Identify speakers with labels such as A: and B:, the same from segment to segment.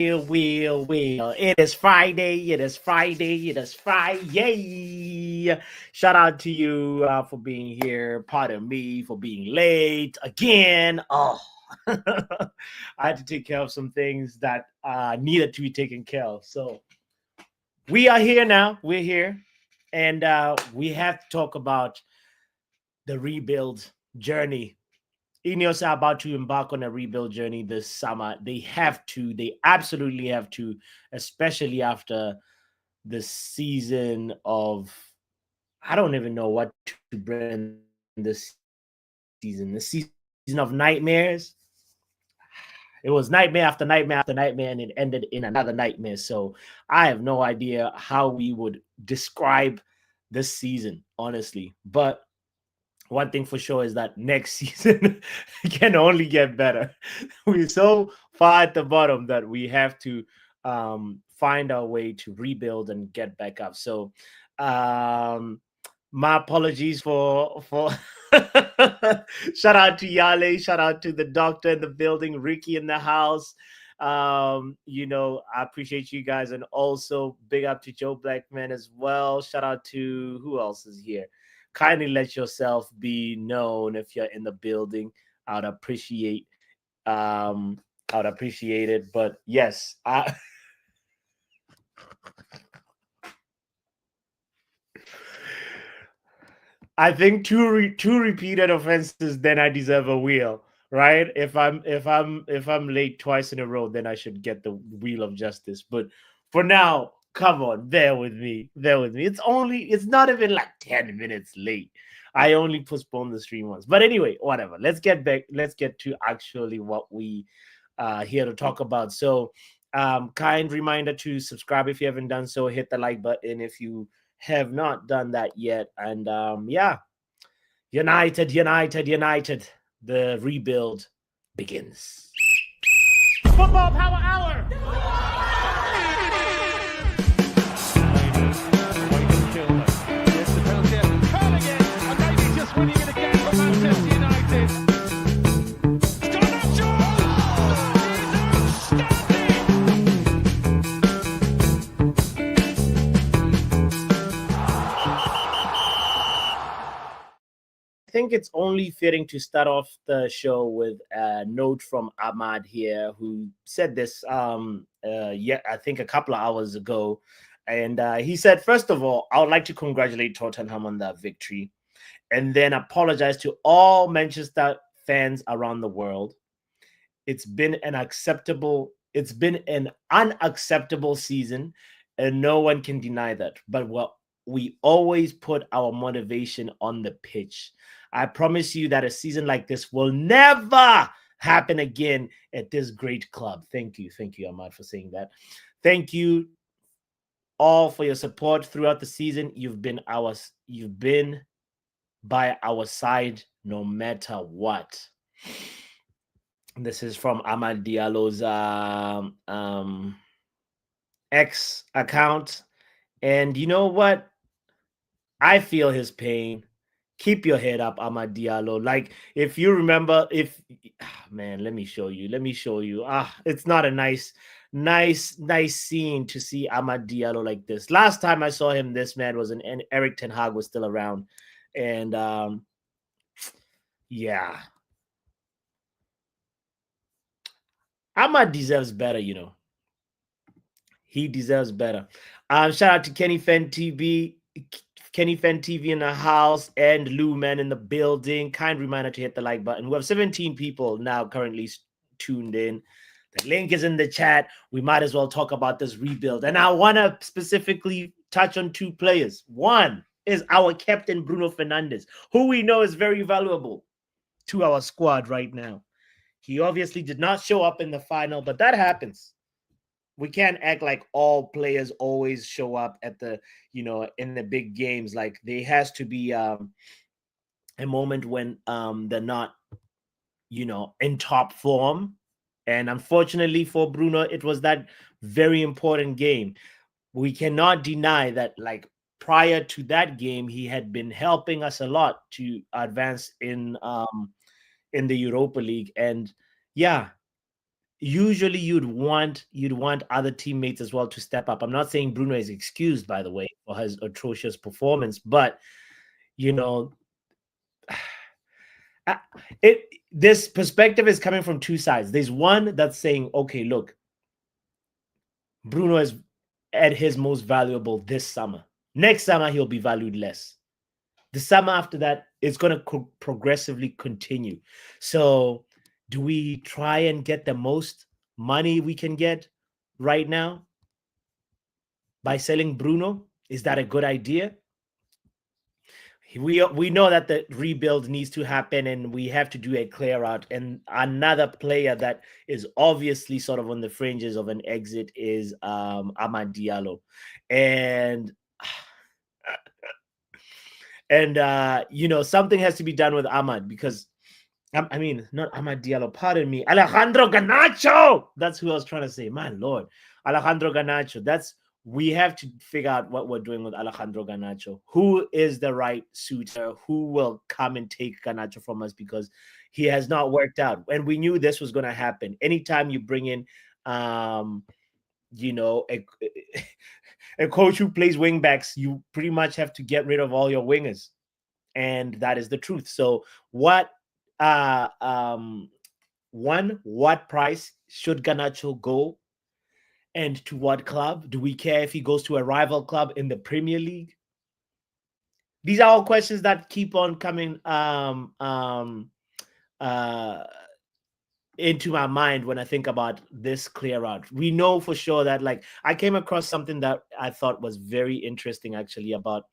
A: Will. It is Friday. It is Friday. It is Friday. Shout out to you for being here. Pardon me for being late again. Oh, I had to take care of some things that needed to be taken care of. So we are here now. We're here. And we have to talk about the rebuild journey. INEOS are about to embark on a rebuild journey this summer. They have to. They absolutely have to, especially after the season of, I don't even know what to bring this season. The season of nightmares. It was nightmare after nightmare after nightmare, and it ended in another nightmare. So I have no idea how we would describe this season, honestly. But one thing for sure is that next season can only get better. We're so far at the bottom that we have to find our way to rebuild and get back up. So, um, my apologies for shout out to Yale, shout out to the doctor in the building, Ricky in the house. I appreciate you guys, and also big up to Joe Blackman as well. Shout out to who else is here. Kindly let yourself be known if you're in the building. I'd appreciate um I'd appreciate it. But yes, I think two repeated offenses, then I deserve a wheel, right? If I'm late twice in a row, then I should get the wheel of justice. But for now, come on, bear with me, bear with me. It's not even like 10 minutes late. I only postponed the stream once. But anyway, whatever. Let's get back. Let's get to actually what we here to talk about. So, kind reminder to subscribe if you haven't done so. Hit the like button if you have not done that yet. And yeah, United, United, United. The rebuild begins. Football Power Hour. I think it's only fitting to start off the show with a note from Ahmad here, who said this yeah, I think a couple of hours ago. And he said, first of all, I would like to congratulate Tottenham on that victory and then apologize to all Manchester fans around the world. It's been an unacceptable season, and no one can deny that. But we always put our motivation on the pitch. I promise you that a season like this will never happen again at this great club. Thank you, Ahmad, for saying that. Thank you all for your support throughout the season. You've been by our side no matter what. This is from Ahmad Diallo's X account. And you know what? I feel his pain. Keep your head up, Ahmad Diallo. Like, if you remember, man, let me show you. Let me show you. It's not a nice scene to see Ahmad Diallo like this. Last time I saw him, this man was and Eric Ten Hag was still around. And yeah. Ahmad deserves better, He deserves better. Shout out to Kenny Fen TV. Kenny Fen TV in the house and Lou Man in the building. Kind reminder to hit the like button. We have 17 people now currently tuned in. The link is in the chat. We might as well talk about this rebuild. And I want to specifically touch on two players. One is our captain, Bruno Fernandes, who we know is very valuable to our squad right now. He obviously did not show up in the final, but that happens. We can't act like all players always show up at the, in the big games. Like, there has to be a moment when they're not, in top form. And unfortunately for Bruno, it was that very important game. We cannot deny that, like, prior to that game, he had been helping us a lot to advance in the Europa League. And yeah, usually you'd want other teammates as well to step up. I'm not saying Bruno is excused, by the way, for his atrocious performance, but you know, uh, it this perspective is coming from two sides. There's one that's saying, okay, look, Bruno is at his most valuable this summer. Next summer he'll be valued less. The summer after that, it's going to progressively continue. So, do we try and get the most money we can get right now by selling Bruno? Is that a good idea? We know that the rebuild needs to happen and we have to do a clear out. And another player that is obviously sort of on the fringes of an exit is Amad Diallo. And something has to be done with Ahmad because I mean, not Amad Diallo, pardon me, Alejandro Garnacho. That's who I was trying to say. My Lord, Alejandro Garnacho. We have to figure out what we're doing with Alejandro Garnacho. Who is the right suitor? Who will come and take Garnacho from us because he has not worked out, and we knew this was going to happen. Anytime you bring in, you know, a coach who plays wing backs, you pretty much have to get rid of all your wingers, and that is the truth. So, what what price should Garnacho go, and to what club? Do we care if he goes to a rival club in the Premier League? These are all questions that keep on coming uh, into my mind when I think about this clear out. We know for sure that, like, I came across something that I thought was very interesting actually about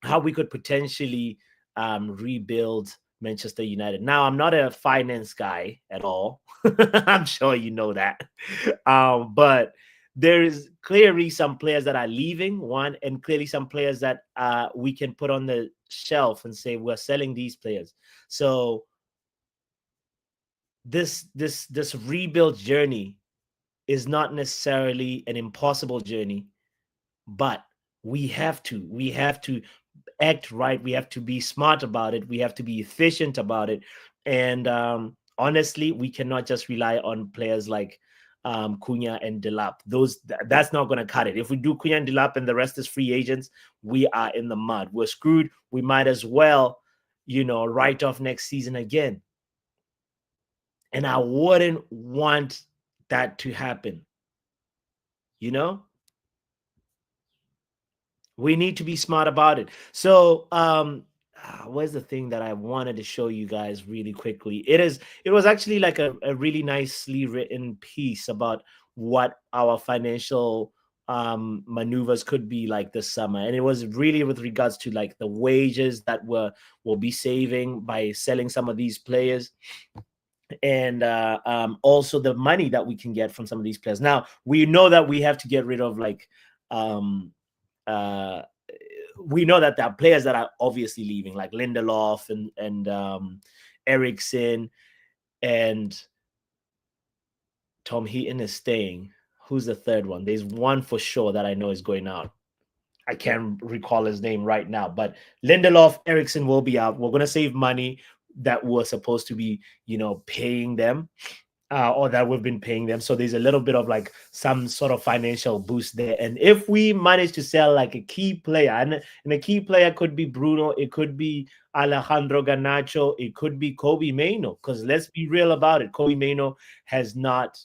A: how we could potentially rebuild Manchester United. Now, I'm not a finance guy at all. I'm sure you know that. But there is clearly some players that are leaving, one, and clearly some players that we can put on the shelf and say we're selling these players. So this rebuild journey is not necessarily an impossible journey, but we have to act right. We have to be smart about it. We have to be efficient about it. And honestly, we cannot just rely on players like Cunha and Delap. That's not going to cut it. If we do Cunha and Delap and the rest is free agents, we are in the mud. We're screwed. We might as well, write off next season again. And I wouldn't want that to happen. We need to be smart about it. So, where's the thing that I wanted to show you guys really quickly? It was actually like a really nicely written piece about what our financial maneuvers could be like this summer. And it was really with regards to like the wages that we'll be saving by selling some of these players, and also the money that we can get from some of these players. Now, we know that we have to get rid of like we know that there are players that are obviously leaving, like Lindelof and Ericsson, and Tom Heaton is staying. Who's the third one? There's one for sure that I know is going out. I can't recall his name right now, but Lindelof, Ericsson will be out. We're going to save money that we're supposed to be, paying them. Or that we've been paying them. So there's a little bit of like some sort of financial boost there. And if we manage to sell like a key player, and a key player could be Bruno, it could be Alejandro Garnacho, it could be Kobe Mainoo, because let's be real about it. Kobe Mainoo has not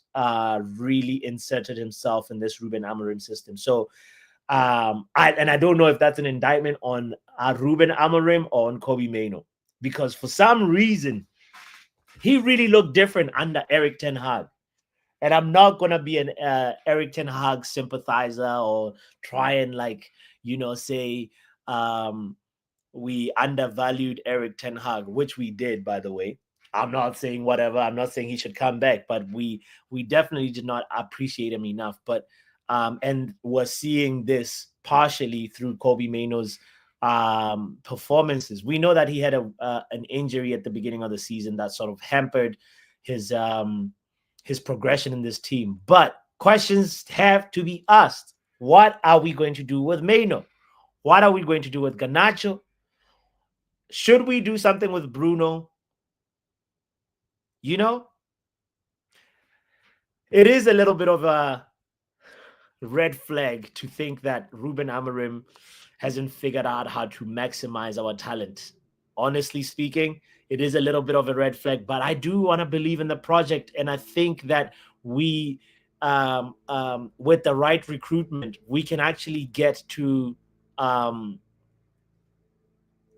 A: really inserted himself in this Ruben Amorim system. So I don't know if that's an indictment on Ruben Amorim or on Kobe Mainoo, because for some reason, he really looked different under Eric Ten Hag. And I'm not going to be an Eric Ten Hag sympathizer or try and say we undervalued Eric Ten Hag, which we did, by the way. I'm not saying whatever. I'm not saying he should come back, but we definitely did not appreciate him enough. But and we're seeing this partially through Kobe Mainoo's performances. We know that he had an injury at the beginning of the season that sort of hampered his progression in this team. But questions have to be asked. What are we going to do with Mainoo? What are we going to do with Garnacho? Should we do something with Bruno? It is a little bit of a red flag to think that Ruben Amorim hasn't figured out how to maximize our talent. Honestly speaking, it is a little bit of a red flag, but I do want to believe in the project, and I think that we, with the right recruitment, we can actually um,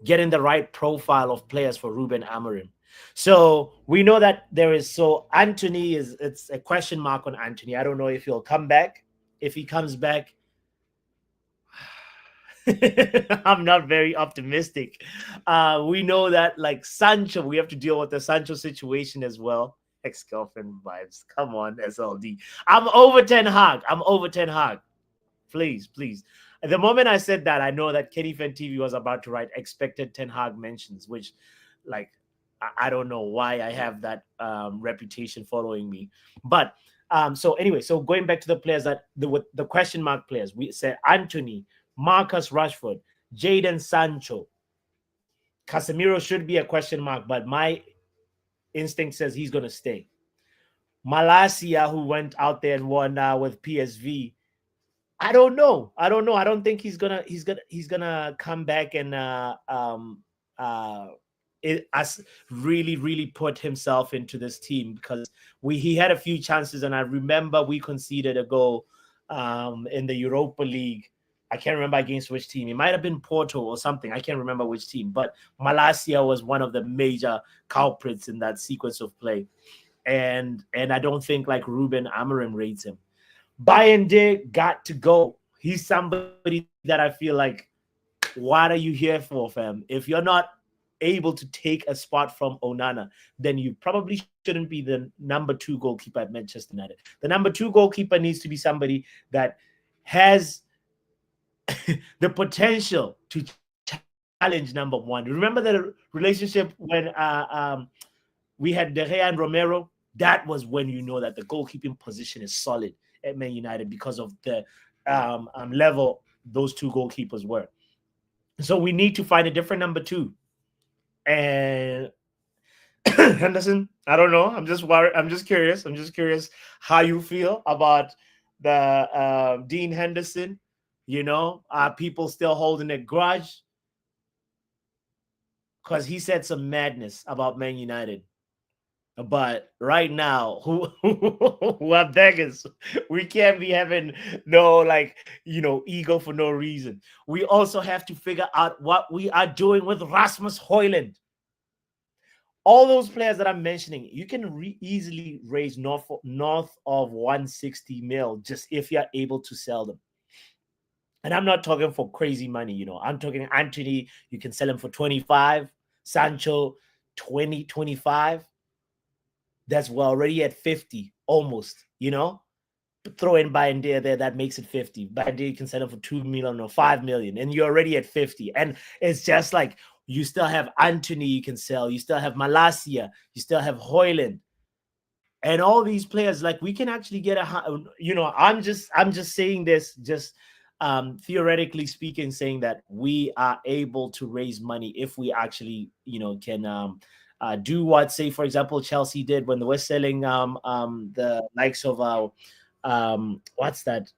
A: get in the right profile of players for Ruben Amorim. So we know that there is Anthony is it's a question mark on Anthony. I don't know if he'll come back. If he comes back, I'm not very optimistic. We know that like Sancho, we have to deal with the Sancho situation as well. Ex-girlfriend vibes. Come on, SLD. I'm over Ten Hag. I'm over Ten Hag. Please, please. At the moment I said that, I know that Kenny Fan TV was about to write expected Ten Hag mentions, which, like, I don't know why I have that reputation following me. But so anyway, so going back to the players that the question mark players, we said Anthony, Marcus Rashford, Jadon Sancho, Casemiro should be a question mark, but my instinct says he's going to stay. Malasia, who went out there and won with PSV, I don't know. I don't know. I don't think he's gonna come back and us really put himself into this team, because he had a few chances, and I remember we conceded a goal in the Europa League. I can't remember against which team. It might have been Porto or something. I can't remember which team, but Malasia was one of the major culprits in that sequence of play. And I don't think like Ruben Amorim rates him. Bayende got to go. He's somebody that I feel like, what are you here for, fam? If you're not able to take a spot from Onana, then you probably shouldn't be the number 2 goalkeeper at Manchester United. The number 2 goalkeeper needs to be somebody that has the potential to challenge number 1. Remember the relationship when we had De Gea and Romero? That was when you know that the goalkeeping position is solid at Man United, because of the level those 2 goalkeepers were. So we need to find a different number 2. And Henderson, I don't know. I'm just worried. I'm just curious. How you feel about the Dean Henderson. Are people still holding a grudge? Because he said some madness about Man United. But right now, who are beggars? We can't be having no ego for no reason. We also have to figure out what we are doing with Rasmus Højlund. All those players that I'm mentioning, you can easily raise north of 160 mil just if you're able to sell them. And I'm not talking for crazy money, I'm talking Anthony, you can sell him for 25, Sancho 20, 25. That's we're already at 50, almost, throw in Bayende there, that makes it 50. Bayende you can sell him for 2 million or 5 million, and you're already at 50. And it's just like, you still have Anthony you can sell, you still have Malasia, you still have Højlund, and all these players. Like, we can actually get I'm just saying this, just theoretically speaking, saying that we are able to raise money if we actually can do what, say, for example, Chelsea did when they were selling the likes of what's that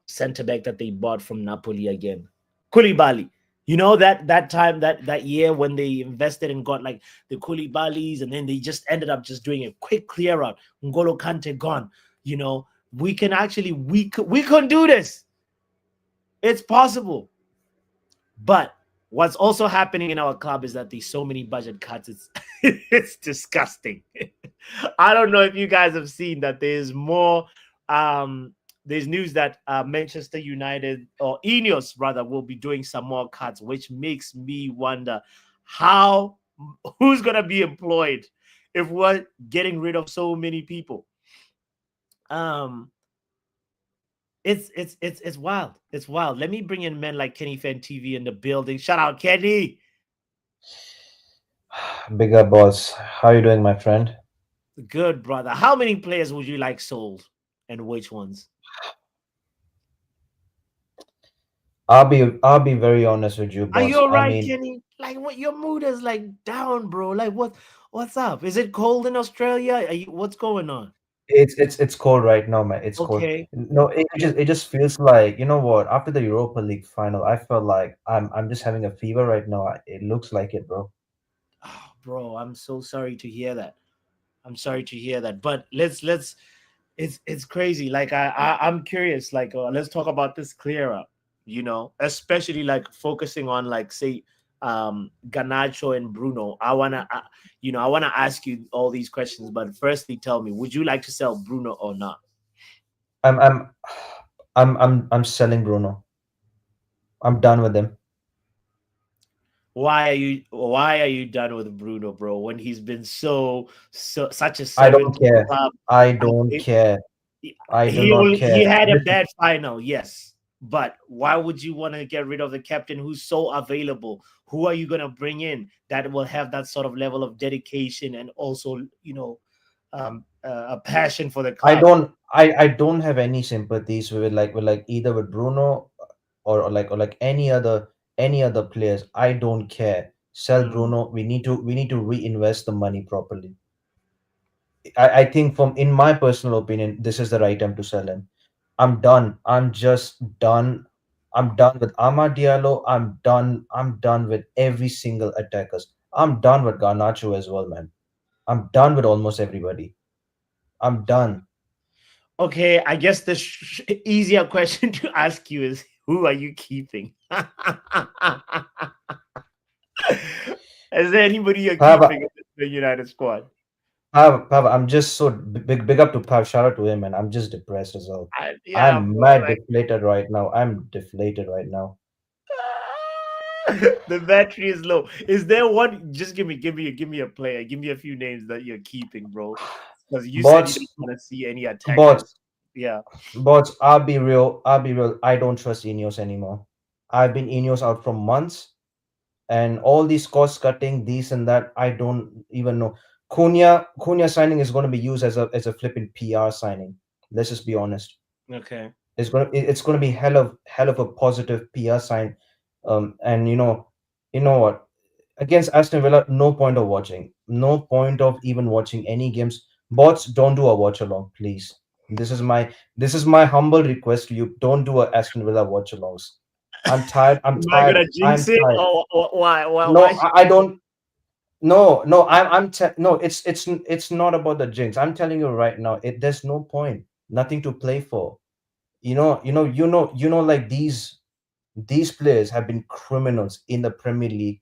A: center back that they bought from Napoli again, Koulibaly. That time, that year when they invested and got like the Koulibalys, and then they just ended up just doing a quick clear out. N'Golo Kante gone. We can actually we can do this. It's possible. But what's also happening in our club is that there's so many budget cuts. It's disgusting. I don't know if you guys have seen that there's more. There's news that Manchester United, or INEOS rather, will be doing some more cuts, which makes me wonder who's going to be employed if we're getting rid of so many people. It's wild. It's wild. Let me bring in men like Kenny Fan TV in the building. Shout out, Kenny.
B: Big up, boss. How you doing, my friend?
A: Good, brother. How many players would you like sold, and which ones?
B: I'll be very honest with you,
A: Are you
B: boss.
A: all
B: I
A: right,
B: mean,
A: Kenny? Like, what, your mood is like down, bro. Like, what's up? Is it cold in Australia? What's going on?
B: It's cold right now, man. It's cold.
A: Okay.
B: No,
A: Okay.
B: it just feels like, you know what? After the Europa League final, I felt like I'm just having a fever right now. It looks like it, bro.
A: Oh, bro, I'm so sorry to hear that. I'm sorry to hear that. But let's it's crazy. Like I'm curious. Like let's talk about this clearer. Especially like focusing on like say Garnacho and Bruno. I wanna ask you all these questions. But firstly, tell me, would you like to sell Bruno or not?
B: I'm I'm I'm selling Bruno. I'm done with him.
A: Why are you done with Bruno, bro? When he's been such a
B: I
A: servant
B: don't
A: to the
B: care.
A: club.
B: I
A: I,
B: don't care.
A: he
B: I do
A: he
B: not
A: only he
B: care.
A: had a
B: Listen,
A: bad final, yes. But why would you want to get rid of the captain who's so available? Who are you going to bring in that will have that sort of level of dedication and also, a passion for the club?
B: I don't have any sympathies with like either with Bruno or like any other players. I don't care. Sell
A: Mm.
B: Bruno. We need to reinvest the money properly. I think from in my personal opinion, this is the right time to sell him. I'm done. I'm just done. I'm done with Amad Diallo. I'm done with every single attackers. I'm done with Garnacho as well, man. I'm done with almost everybody. I'm done.
A: Okay, I guess the easier question to ask you is who are you keeping? Is there anybody you're
B: Pav,
A: keeping in the United squad?
B: Pav, I'm just so big up to Pav. Shout out to him, and I'm just depressed as well.
A: Yeah,
B: I'm
A: bro.
B: mad
A: Like
B: deflated right now. I'm deflated right now.
A: the battery is low. Is there one? Just give me a player. Give me a few names that you're keeping, bro. Because you said you don't
B: Bots,
A: want to see any
B: bots,
A: attackers. Yeah.
B: bots. I'll be real. I'll be real. I don't trust INEOS anymore. I've been INEOS out for months, and all these cost cutting, these and that. I don't even know. Cunha signing is going to be used as a flipping PR signing. Let's just be honest.
A: Okay.
B: It's gonna be hell of a positive PR sign. And you know what? Against Aston Villa, no point of watching. No point of even watching any games. Bots, don't do a watch along, please. This is my humble request to you. Don't do a Aston Villa watch alongs. I'm tired. I'm
A: Am I
B: tired.
A: gonna jinx
B: I'm
A: it?
B: tired.
A: Or why? Why
B: No,
A: should
B: I don't. No, no. No. It's not about the jinx. I'm telling you right now. There's no point. Nothing to play for. Like these players have been criminals in the Premier League,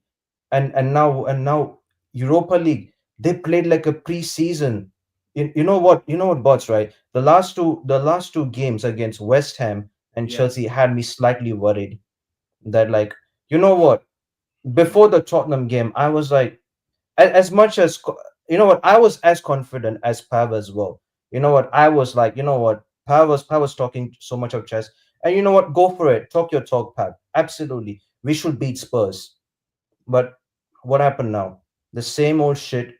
B: and now Europa League. They played like a preseason. You know what, bots, right? The last two games against West Ham and
A: Yeah.
B: Chelsea had me slightly worried that, like, you know what, before the Tottenham game, I was like, as much as you know what, I was as confident as Pav as well. You know what, I was like, you know what, Pav was talking so much of chess, and you know what, go for it, talk your talk, Pav. Absolutely, we should beat Spurs. But what happened now? The same old shit.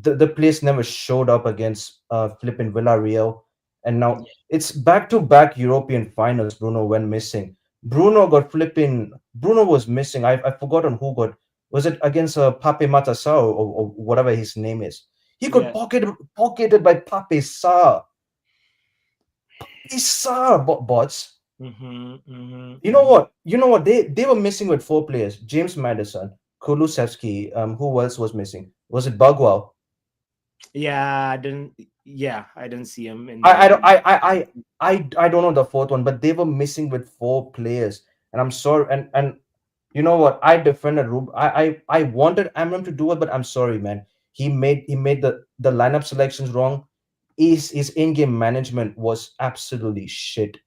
B: The place never showed up against flipping Villarreal, and now it's back to back European finals. Bruno went missing. Bruno was missing. I've forgotten who got. Was it against Pape Matasau or whatever his name is? He got
A: Yeah.
B: pocketed by Pape Sarr. Bots.
A: Mm-hmm, mm-hmm,
B: You know
A: mm-hmm.
B: what? You know what? They were missing with four players: James Madison, Kulusevski. Who else was missing? Was it Bagwell?
A: Yeah, I didn't. Yeah, I didn't see him in
B: I
A: the.
B: don't I don't know the fourth one, but they were missing with four players, and I'm sorry. And you know what? I defended Rub. I wanted Amram to do it, but I'm sorry, man. He made the lineup selections wrong. His in-game management was absolutely shit.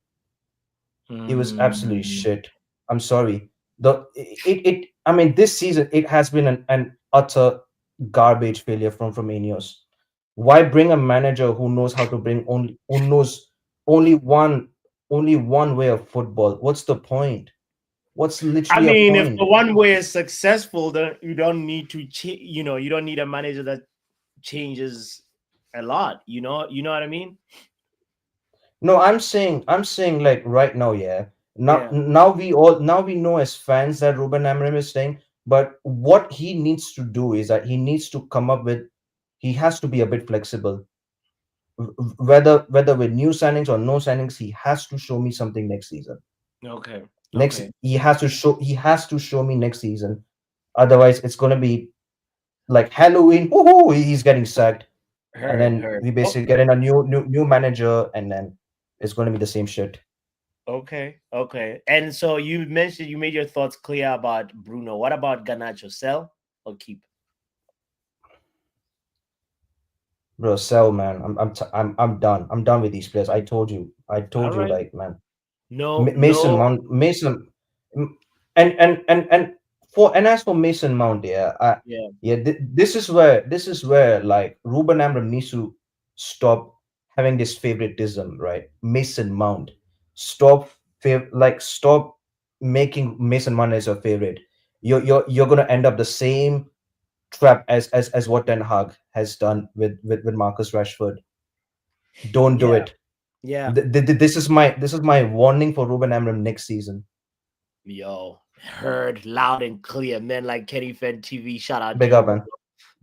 B: It was absolutely
A: Mm.
B: shit. I'm sorry. I mean, this season it has been an utter garbage failure from INEOS. Why bring a manager who knows how to bring only who knows only one only one way of football? What's the point? What's
A: I
B: literally a
A: mean, if
B: point?
A: the one way is successful, then you don't need to you don't need a manager that changes a lot. You know what I mean?
B: No, I'm saying like right now, yeah. Now
A: Yeah.
B: now we know as fans that Ruben Amorim is staying, but what he needs to do is that he has to be a bit flexible. Whether with new signings or no signings, he has to show me something next season.
A: Okay.
B: Next,
A: Okay.
B: he has to show me next season. Otherwise, it's gonna be like Halloween. Woohoo! He's getting sacked, and
A: Heard,
B: then
A: heard.
B: we
A: Oh,
B: basically get in a new manager, and then it's gonna be the same shit.
A: okay. Okay. And so you mentioned you made your thoughts clear about Bruno. What about Garnacho? Sell or keep?
B: Bro, sell, man. I'm done. I'm done with these players. I told you. I
A: All
B: told you,
A: right.
B: like, man.
A: No,
B: Mason
A: no.
B: Mount, M- and as for Mason Mount, yeah,
A: Yeah.
B: this is where like Ruben Amram needs to stop having this favoritism, right? Mason Mount, stop making Mason Mount as your favorite. You're gonna end up the same trap as what Ten Hag has done with Marcus Rashford. Don't do
A: Yeah.
B: it.
A: Yeah.
B: This is my warning for Ruben Amram next season.
A: Yo, heard loud and clear. Men like Kenny Fed TV. Shout out to
B: Big up,
A: you.
B: man.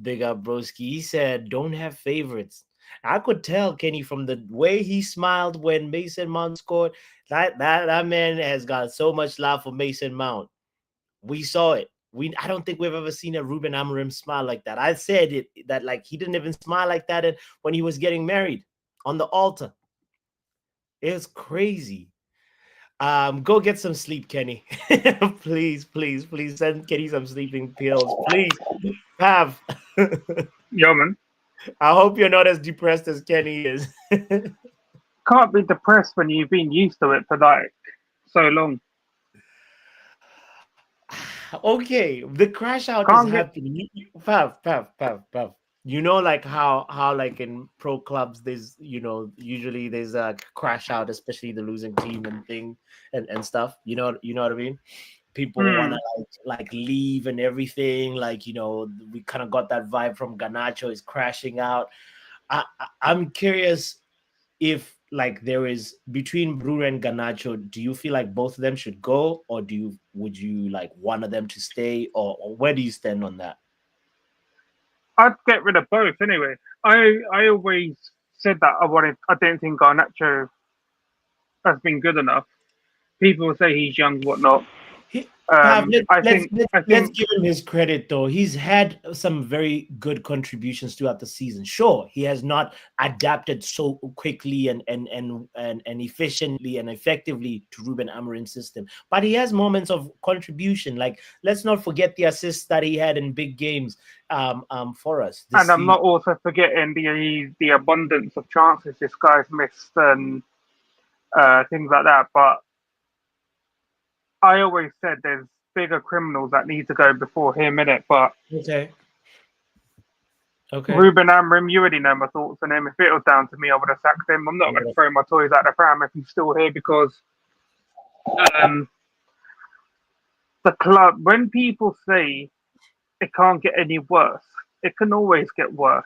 A: Big up, broski. He said, "Don't have favorites." I could tell Kenny from the way he smiled when Mason Mount scored. That man has got so much love for Mason Mount. We saw it. I don't think we've ever seen a Ruben Amorim smile like that. I said it that like he didn't even smile like that when he was getting married on the altar. It was crazy. Go get some sleep, Kenny. Please, please, please send Kenny some sleeping pills. Please, have.
C: Yo, man.
A: I hope you're not as depressed as Kenny is.
C: Can't be depressed when you've been used to it for like so long.
A: Okay, the crash out is
C: Can't get.
A: happening. Pav. You know, like how like in pro clubs, there's usually there's a crash out, especially the losing team and thing and stuff. You know what I mean? People want to
C: Hmm.
A: like leave and everything. Like we kind of got that vibe from Ganacho is crashing out. I'm curious if like there is between Bruno and Ganacho, do you feel like both of them should go, or would you like one of them to stay, or where do you stand on that?
C: I'd get rid of both anyway. I always said that I wanted. I don't think Garnacho has been good enough. People say he's young, whatnot.
A: He, Pav,
C: I think. I
A: let's
C: think.
A: give him his credit though. He's had some very good contributions throughout the season. Sure, he has not adapted so quickly and efficiently and effectively to Ruben Amorim's system, but he has moments of contribution. Like let's not forget the assists that he had in big games for us this
C: And I'm
A: season.
C: not also forgetting the abundance of chances this guy's missed and things like that. But I always said there's bigger criminals that need to go before him in it. But
A: Okay. Okay.
C: Ruben Amrim, you already know my thoughts on him. If it was down to me, I would have sacked him. I'm not going to throw my toys out the pram if he's still here because um, the club, when people say it can't get any worse, it can always get worse.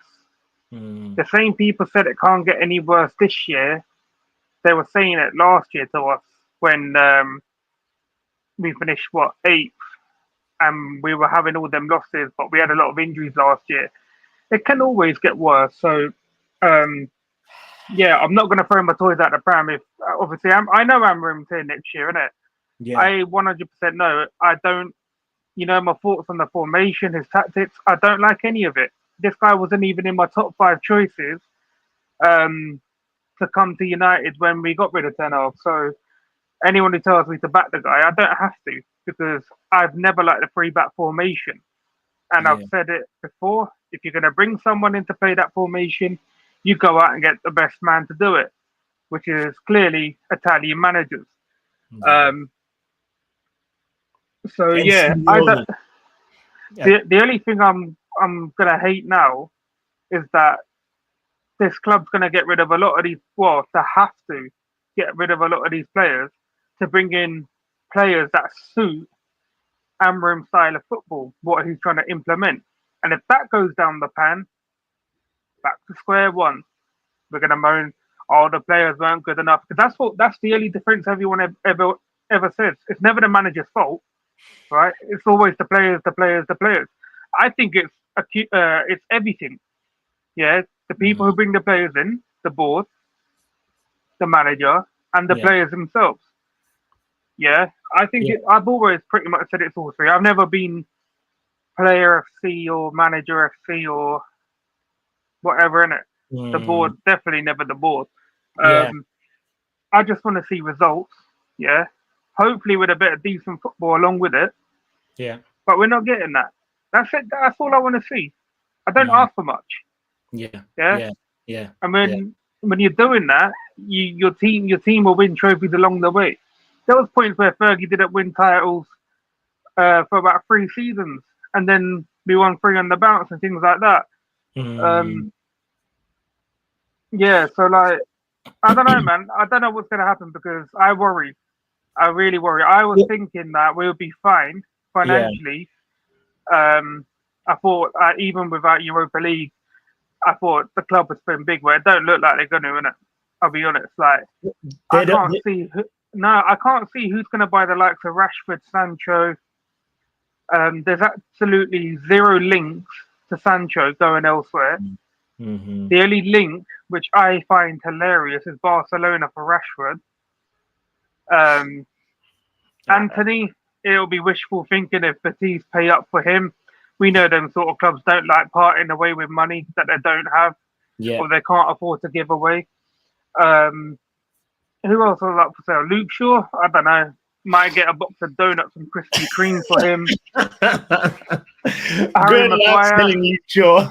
A: Mm,
C: The same people said it can't get any worse this year. They were saying it last year to us when we finished, what, eighth, and we were having all them losses, but we had a lot of injuries last year. It can always get worse. So, um, yeah, I'm not going to throw my toys out the pram. If obviously I know Amram's here next year, innit?
A: yeah.
C: I 100% know. I don't. My thoughts on the formation, his tactics. I don't like any of it. This guy wasn't even in my top five choices um, to come to United when we got rid of Ten Hag. So anyone who tells me to back the guy, I don't have to because I've never liked the three back formation. And I've
A: Yeah.
C: said it before. If you're going to bring someone in to play that formation, you go out and get the best man to do it, which is clearly Italian managers.
A: Yeah.
C: Um, so
A: And
C: yeah, I don't,
A: Simeone. Yeah.
C: the only thing I'm gonna hate now is that this club's gonna get rid of a lot of these. Well, to have to get rid of a lot of these players to bring in players that suit Amram's style of football, what he's trying to implement. And if that goes down the pan, back to square one. We're gonna moan, oh, the players weren't good enough. Because that's the only difference everyone ever says. It's never the manager's fault, right? It's always the players. I think it's everything. Yeah, the people who bring the players in, the board, the manager, and the
A: Yeah.
C: players themselves. Yeah, I think
A: Yeah.
C: I've always pretty much said it's all three. I've never been player FC or manager FC or whatever in it. The board,
A: Mm,
C: definitely never the board.
A: yeah.
C: Um, I just want to see results. Yeah, hopefully with a bit of decent football along with it.
A: Yeah.
C: But we're not getting that. That's it. That's all I want to see. I don't
A: Mm,
C: ask for much.
A: yeah.
C: Yeah,
A: Yeah. Yeah.
C: and
A: Yeah.
C: when you're doing that, your team will win trophies along the way. There was points where Fergie didn't win titles for about 3 seasons, and then we won three on the bounce and things like that. Um,
A: Mm,
C: yeah, so like I don't know, man. I don't know what's gonna happen because I worry. I really worry. I was
A: yeah.
C: thinking that we'll be fine
A: Yeah.
C: financially. I thought even without Europa League, I thought the club would spend big. Where it don't look like they're going to, innit? I'll be honest. Like I
A: They don't.
C: can't see. No, I can't see who's going to buy the likes of Rashford, Sancho. There's absolutely zero links to Sancho going elsewhere.
A: Mm-hmm.
C: The only link, which I find hilarious, is Barcelona for Rashford. Um, Anthony, it'll be wishful thinking if Betis pay up for him. We know them sort of clubs don't like parting away with money that they don't have
A: Yeah.
C: or they can't afford to give away. Um, who else was up for sale? Luke Shaw? I don't know. Might get a box of donuts and Krispy Kreme for him. Harry
A: Good luck
C: Maguire.
A: selling you, Joe.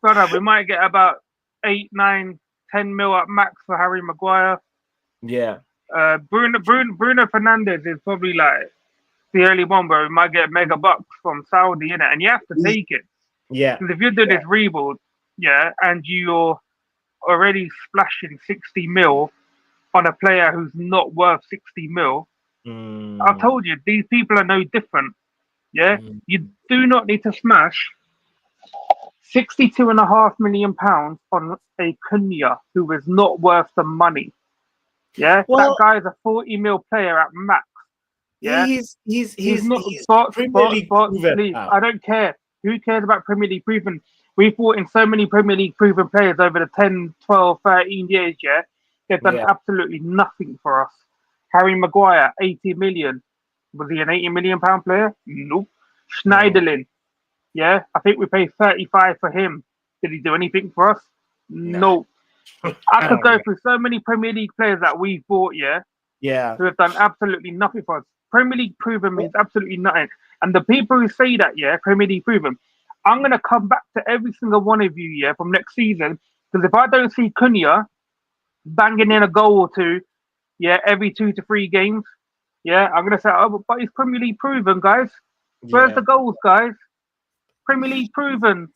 C: Brother, we might get about 8, 9, 10 mil at max for Harry Maguire.
A: Yeah.
C: Bruno Fernandez is probably like the early one where we might get mega bucks from Saudi in it, and you have to take it.
A: Yeah.
C: Because if you're doing this rebuild, yeah, and you're already splashing 60 mil on a player who's not worth 60 mil, I
A: Mm,
C: told you, these people are no different. Yeah,
A: mm,
C: you do not need to smash 62.5 million pounds on a Cunha who is not worth the money. Yeah, that
A: well,
C: guy is a 40 mil player at max. Yeah, he's not
A: he's
C: spot,
A: Premier
C: spot,
A: League
C: spot,
A: proven
C: please.
A: now.
C: I don't care. Who cares about Premier League proven? We've brought in so many Premier League proven players over the 10, 12, 13 years, yeah? They've done
A: Yeah.
C: absolutely nothing for us. Harry Maguire, 80 million. Was he an 80 million pound player? Nope.
A: No.
C: Schneiderlin, yeah? I think we paid 35 for him. Did he do anything for us?
A: No.
C: No. I could go through so many Premier League players that we've bought, yeah?
A: Yeah.
C: Who have done absolutely nothing for us. Premier League proven means absolutely nothing. And the people who say that, yeah, Premier League proven, I'm going to come back to every single one of you, yeah, from next season. Because if I don't see Cunha banging in a goal or two, yeah, every 2 to 3 games, yeah, I'm going to say, oh, but he's Premier League proven, guys. Where's
A: Yeah.
C: the goals, guys? Premier League proven,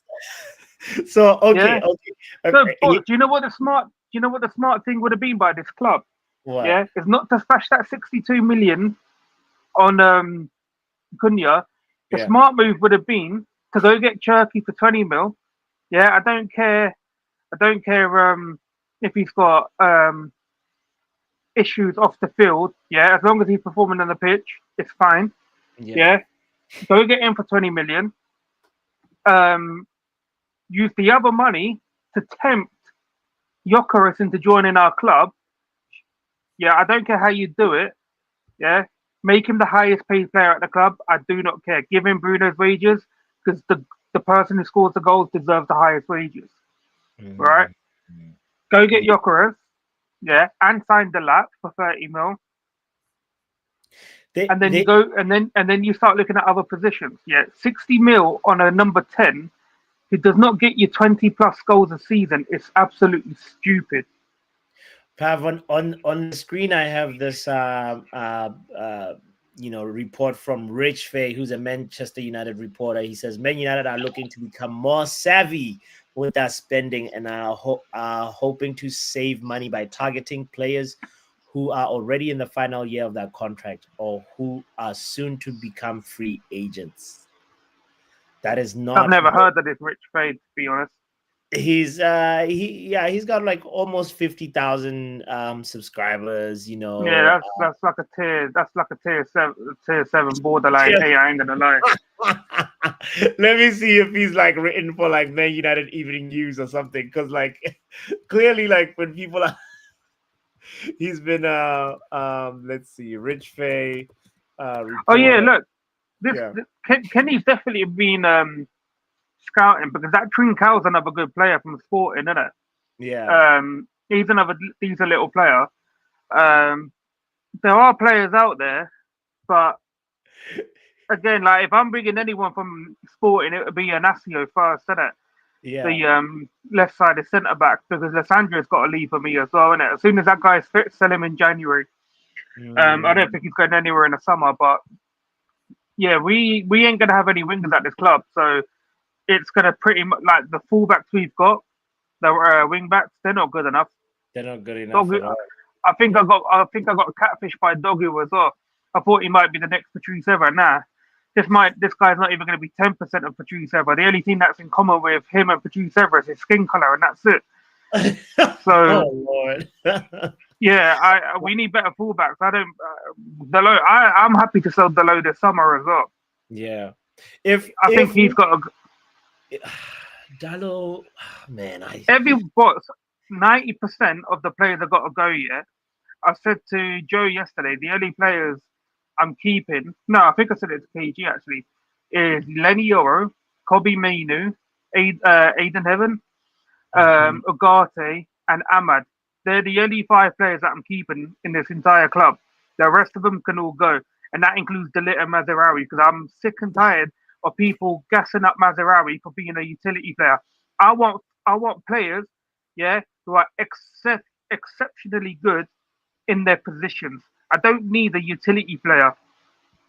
A: So okay,
C: yeah.
A: okay.
C: So, but do you know what the smart? Do you know what the smart thing would have been by this club?
A: What?
C: Yeah, is not to splash that 62 million on Cunha. The
A: Yeah.
C: smart move would have been to go get Cherky for 20 mil. Yeah, I don't care. I don't care if he's got issues off the field. Yeah, as long as he's performing on the pitch, it's fine.
A: Yeah.
C: Yeah, go get him for 20 million. Um, use the other money to tempt Jokeris into joining our club. Yeah, I don't care how you do it. Yeah, make him the highest paid player at the club. I do not care. Give him Bruno's wages because the person who scores the goals deserves the highest wages. Right?
A: Mm,
C: Go get
A: mm.
C: Jokeris, yeah, and sign the lap for 30 mil.
A: They
C: And then you
A: they
C: go and then you start looking at other positions. Yeah, 60 mil on a number 10 who does not get you 20 plus goals a season is absolutely stupid.
A: have on the screen. I have this report from Rich Fay, who's a Manchester United reporter. He says Man United are looking to become more savvy with their spending and are hoping to save money by targeting players who are already in the final year of their contract or who are soon to become free agents. That is
C: I've
A: not
C: never heard of this Rich Fade, to be honest.
A: he's got like almost 50,000 subscribers,
C: Yeah, that's like a tier 7 borderline.
A: Yeah.
C: Hey, I ain't gonna lie.
A: Let me see if he's like written for like Man United Evening News or something. Because like clearly, like when people are, he's been let's see, Rich Fay
C: Oh yeah,
A: reporter.
C: look,
A: Yeah,
C: Kenny's definitely been scouting because that Trincão's another good player from Sporting, isn't it?
A: yeah,
C: He's another decent little player. Um, there are players out there, but again, like if I'm bringing anyone from Sporting, it would be Inacio first, isn't it?
A: yeah.
C: The left sided centre back because Lissandro's got to leave for me as well, isn't it? As soon as that guy's fit, sell him in January. I don't
A: Mm,
C: think he's going anywhere in the summer, but yeah, we ain't gonna have any wingers at this club, so it's gonna pretty much like the fullbacks we've got, the wing backs, they're not good enough.
A: they're not good enough
C: Doggy,
A: at all. Yeah.
C: I think I got catfished by Doggy as well. I thought he might be the next Patrice Evra. Nah, this guy's not even going to be 10% of Patrice Evra. The only thing that's in common with him and Patrice Evra is his skin color, and that's it. So
A: Oh Lord.
C: yeah, we need better fullbacks. I don't Delo. I'm happy to sell Delo this summer as well.
A: Yeah.
C: I think
A: If
C: he's
A: we
C: got a
A: Dallo, man, I
C: every what 90% of the players have got to go. Yeah, I said to Joe yesterday, the only players I'm keeping, no, I think I said it to KG actually, is Lenny Yoro, Kobe Mainu, Aiden Heaven,
A: Mhm.
C: Ugarte, and Ahmad. They're the only five players that I'm keeping in this entire club. The rest of them can all go. And that includes Delit and Mazarawi because I'm sick and tired of people gassing up Mazarawi for being a utility player. I want players, yeah, who are exceptionally good in their positions. I don't need a utility player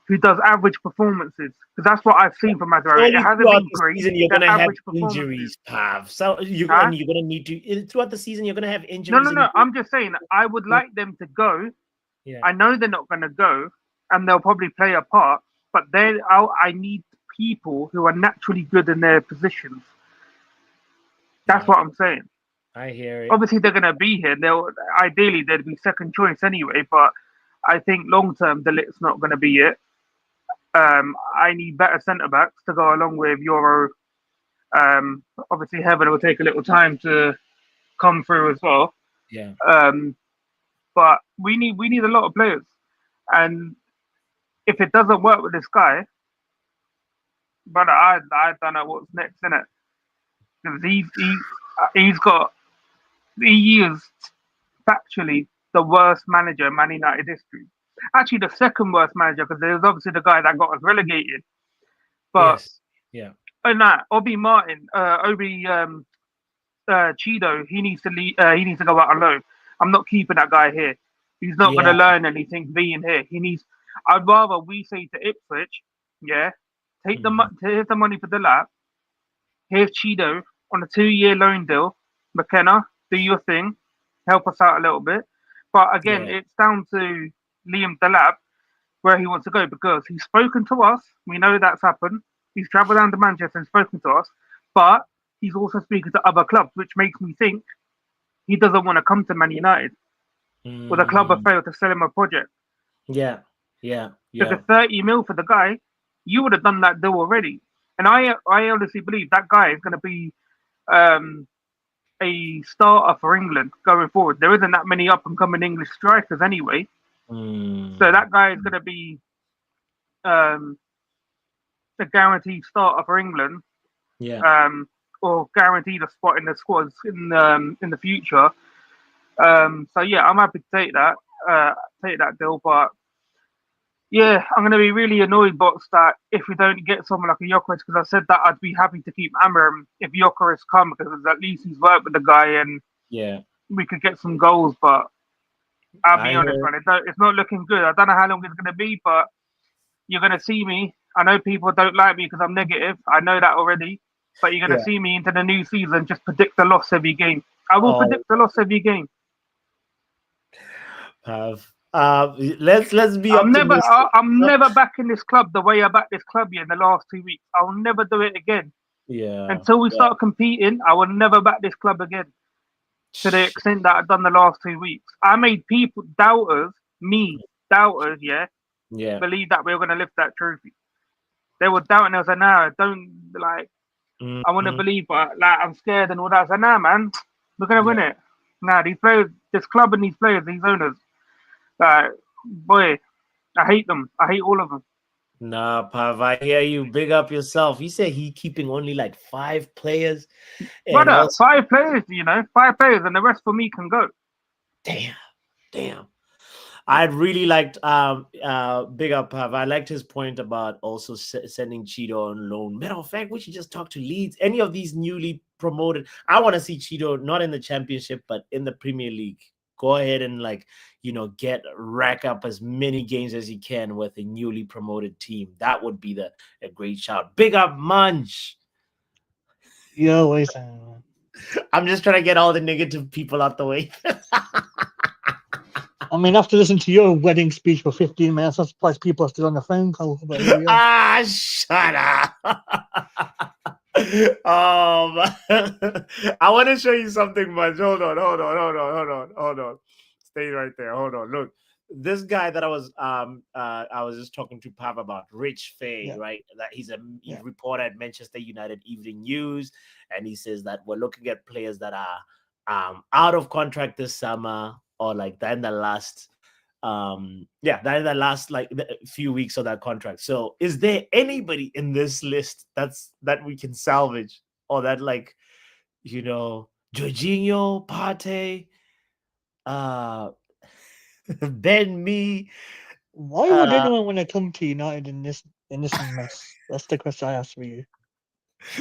C: who does average performances because that's what I've seen from Madureira. It
A: Surely
C: hasn't
A: throughout
C: been
A: the
C: great.
A: season you're
C: The
A: gonna have
C: average performances,
A: injuries, Pav. So
C: huh?
A: you're gonna need to throughout the season you're gonna have
C: No,
A: injuries
C: no,
A: and
C: no. I'm just saying I would like them to go.
A: yeah,
C: I know they're not going to go, and they'll probably play a part. But then I need people who are naturally good in their positions. That's what
A: okay.
C: I'm saying.
A: I hear it.
C: Obviously, they're going to be here. They'll ideally they'd be second choice anyway. But I think long term, the lit's not going to be it. I need better centre backs to go along with Euro. Obviously, Heaven will take a little time to come through as well.
A: Yeah.
C: Um, but we need a lot of players, and if it doesn't work with this guy, but I don't know what's next in it because he's got he is factually the worst manager in Man United history. Actually, the second worst manager because there's obviously the guy that got us relegated. But
A: Yes. Yeah.
C: oh no, Obi Martin, Obi Chido, he needs to leave. He needs to go out on loan. I'm not keeping that guy here. He's not going to
A: Yeah.
C: learn anything being here. He needs. I'd rather we say to Ipswich, yeah,
A: Mhm.
C: here's the money for the lap. Here's Chido on a 2-year loan deal. McKenna, do your thing. Help us out a little bit. But again,
A: Yeah.
C: it's down to Liam Delap where he wants to go because he's spoken to us. We know that's happened. He's travelled down to Manchester and spoken to us. But he's also speaking to other clubs, which makes me think he doesn't want to come to Man United. Or the club have
A: Mm,
C: failed to sell him a project.
A: yeah. Yeah.
C: Because
A: Yeah.
C: 30 mil for the guy, you would have done that deal already. And I honestly believe that guy is going to be um, a starter for England going forward. There isn't that many up and coming English strikers anyway. So
A: Mm,
C: that guy is going to be um, a guaranteed starter for England,
A: yeah.
C: um, or guaranteed a spot in the squads in the future. So yeah, I'm happy to take that deal. But yeah, I'm going to be really annoyed, box, that if we don't get someone like a Jokeris, because I said that I'd be happy to keep Amram if Jokeris come because at least he's worked with the guy and
A: Yeah.
C: we could get some goals. But I'll be
A: I
C: honest,
A: hear.
C: man, it's not looking good. I don't know how long it's going to be, but you're going to see me. I know people don't like me because I'm negative. I know that already. But you're going to
A: Yeah.
C: see me into the new season just predict the loss every game. I will
A: Oh,
C: predict the loss every game.
A: Pav. Let's be optimistic.
C: I'm never backing this club the way I backed this club here in the last 2 weeks. I'll never do it again.
A: Yeah.
C: Until we
A: Yeah.
C: start competing, I will never back this club again to the extent that I've done the last 2 weeks. I made people, doubters, me, doubters, yeah,
A: Yeah.
C: believe that we were going to lift that trophy. They were doubting us, and now don't like. I want to
A: Mhm.
C: believe, but like I'm scared and all that. So now, man, we're gonna
A: Yeah.
C: win it. Nah, these players, this club and these players, these owners, like, boy, I hate them. I hate all of them.
A: Nah, Pav, I hear you. Big up yourself. You said he keeping only like 5 players, and
C: Brother,
A: also,
C: 5 players, 5 players, and the rest for me can go.
A: damn, damn. I really liked big up Pav. I liked his point about also sending Cheeto on loan. Matter of fact, we should just talk to Leeds. Any of these newly promoted. I want to see Cheeto not in the championship, but in the Premier League. Go ahead and get rack up as many games as you can with a newly promoted team. That would be a great shout. Big up Munch.
D: Yo, wait a second, man.
A: I'm just trying to get all the negative people out the way.
D: I mean, after listening to your wedding speech for 15 minutes, I'm surprised people are still on the phone call, but here we are.
A: Shut up. I want to show you something much. Hold on. Stay right there. Hold on. Look, this guy that I was just talking to Pav about, Rich Fay,
D: Yeah,
A: right? That he's a
D: yeah.
A: reporter at Manchester United Evening News, and he says that we're looking at players that are out of contract this summer, or like that in the last that in the last like few weeks of that contract. So is there anybody in this list that we can salvage, or that Jorginho, Partey, uh Ben Me,
D: Why would
A: uh
D: anyone want to come to United in this mess? That's the question I ask for you.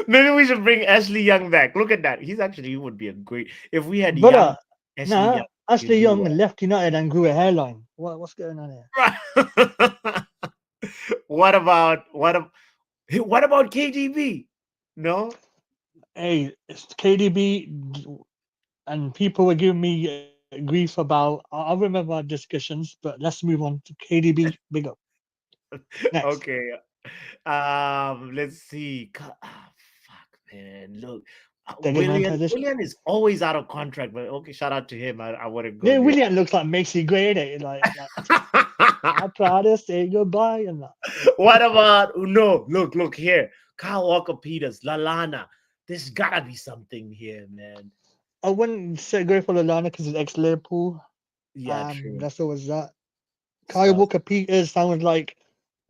A: maybe we should bring Ashley Young back. Look at that. He would be a great if we had
D: But
A: young Ashley
D: nah,
A: Young.
D: Ashley
A: He'd do
D: Young
A: well.
D: left United and grew a hairline. What's going on here?
A: What about KDB? No.
D: Hey, it's KDB, and people were giving me grief about. I remember our discussions, but let's move on to KDB. Big up. Next,
A: Okay. Let's see. Fuck, man. Look,
D: second hand position.
A: Willian is always out of contract, but okay, shout out to him. I wouldn't go
D: Yeah,
A: near.
D: William looks like Macy Gray, innit? Like I try to say goodbye and that.
A: What about no? Look here. Kyle Walker Peters, Lalana. There's gotta be something here, man.
D: I wouldn't say go for Lallana because it's ex-Liverpool.
A: Yeah, true.
D: That's always that. Kyle
A: So
D: Walker Peters sounds like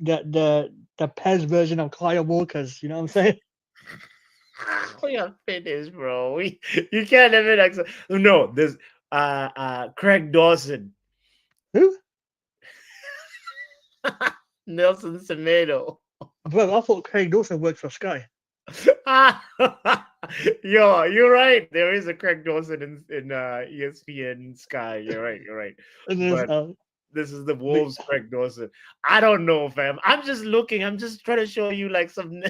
D: the Pez version of Kyle Walker's. You know what I'm saying?
A: we are finished, bro. You can't even accept. No, there's Craig Dawson,
D: Who?
A: Nelson Semedo.
D: Bro, I thought Craig Dawson worked for Sky.
A: Yo, you're right. There is a Craig Dawson in ESPN Sky. You're right. You're right.
D: And there's,
A: But this is the
D: big-
A: Wolves Craig Dawson. I don't know, fam. I'm just looking. I'm just trying to show you like some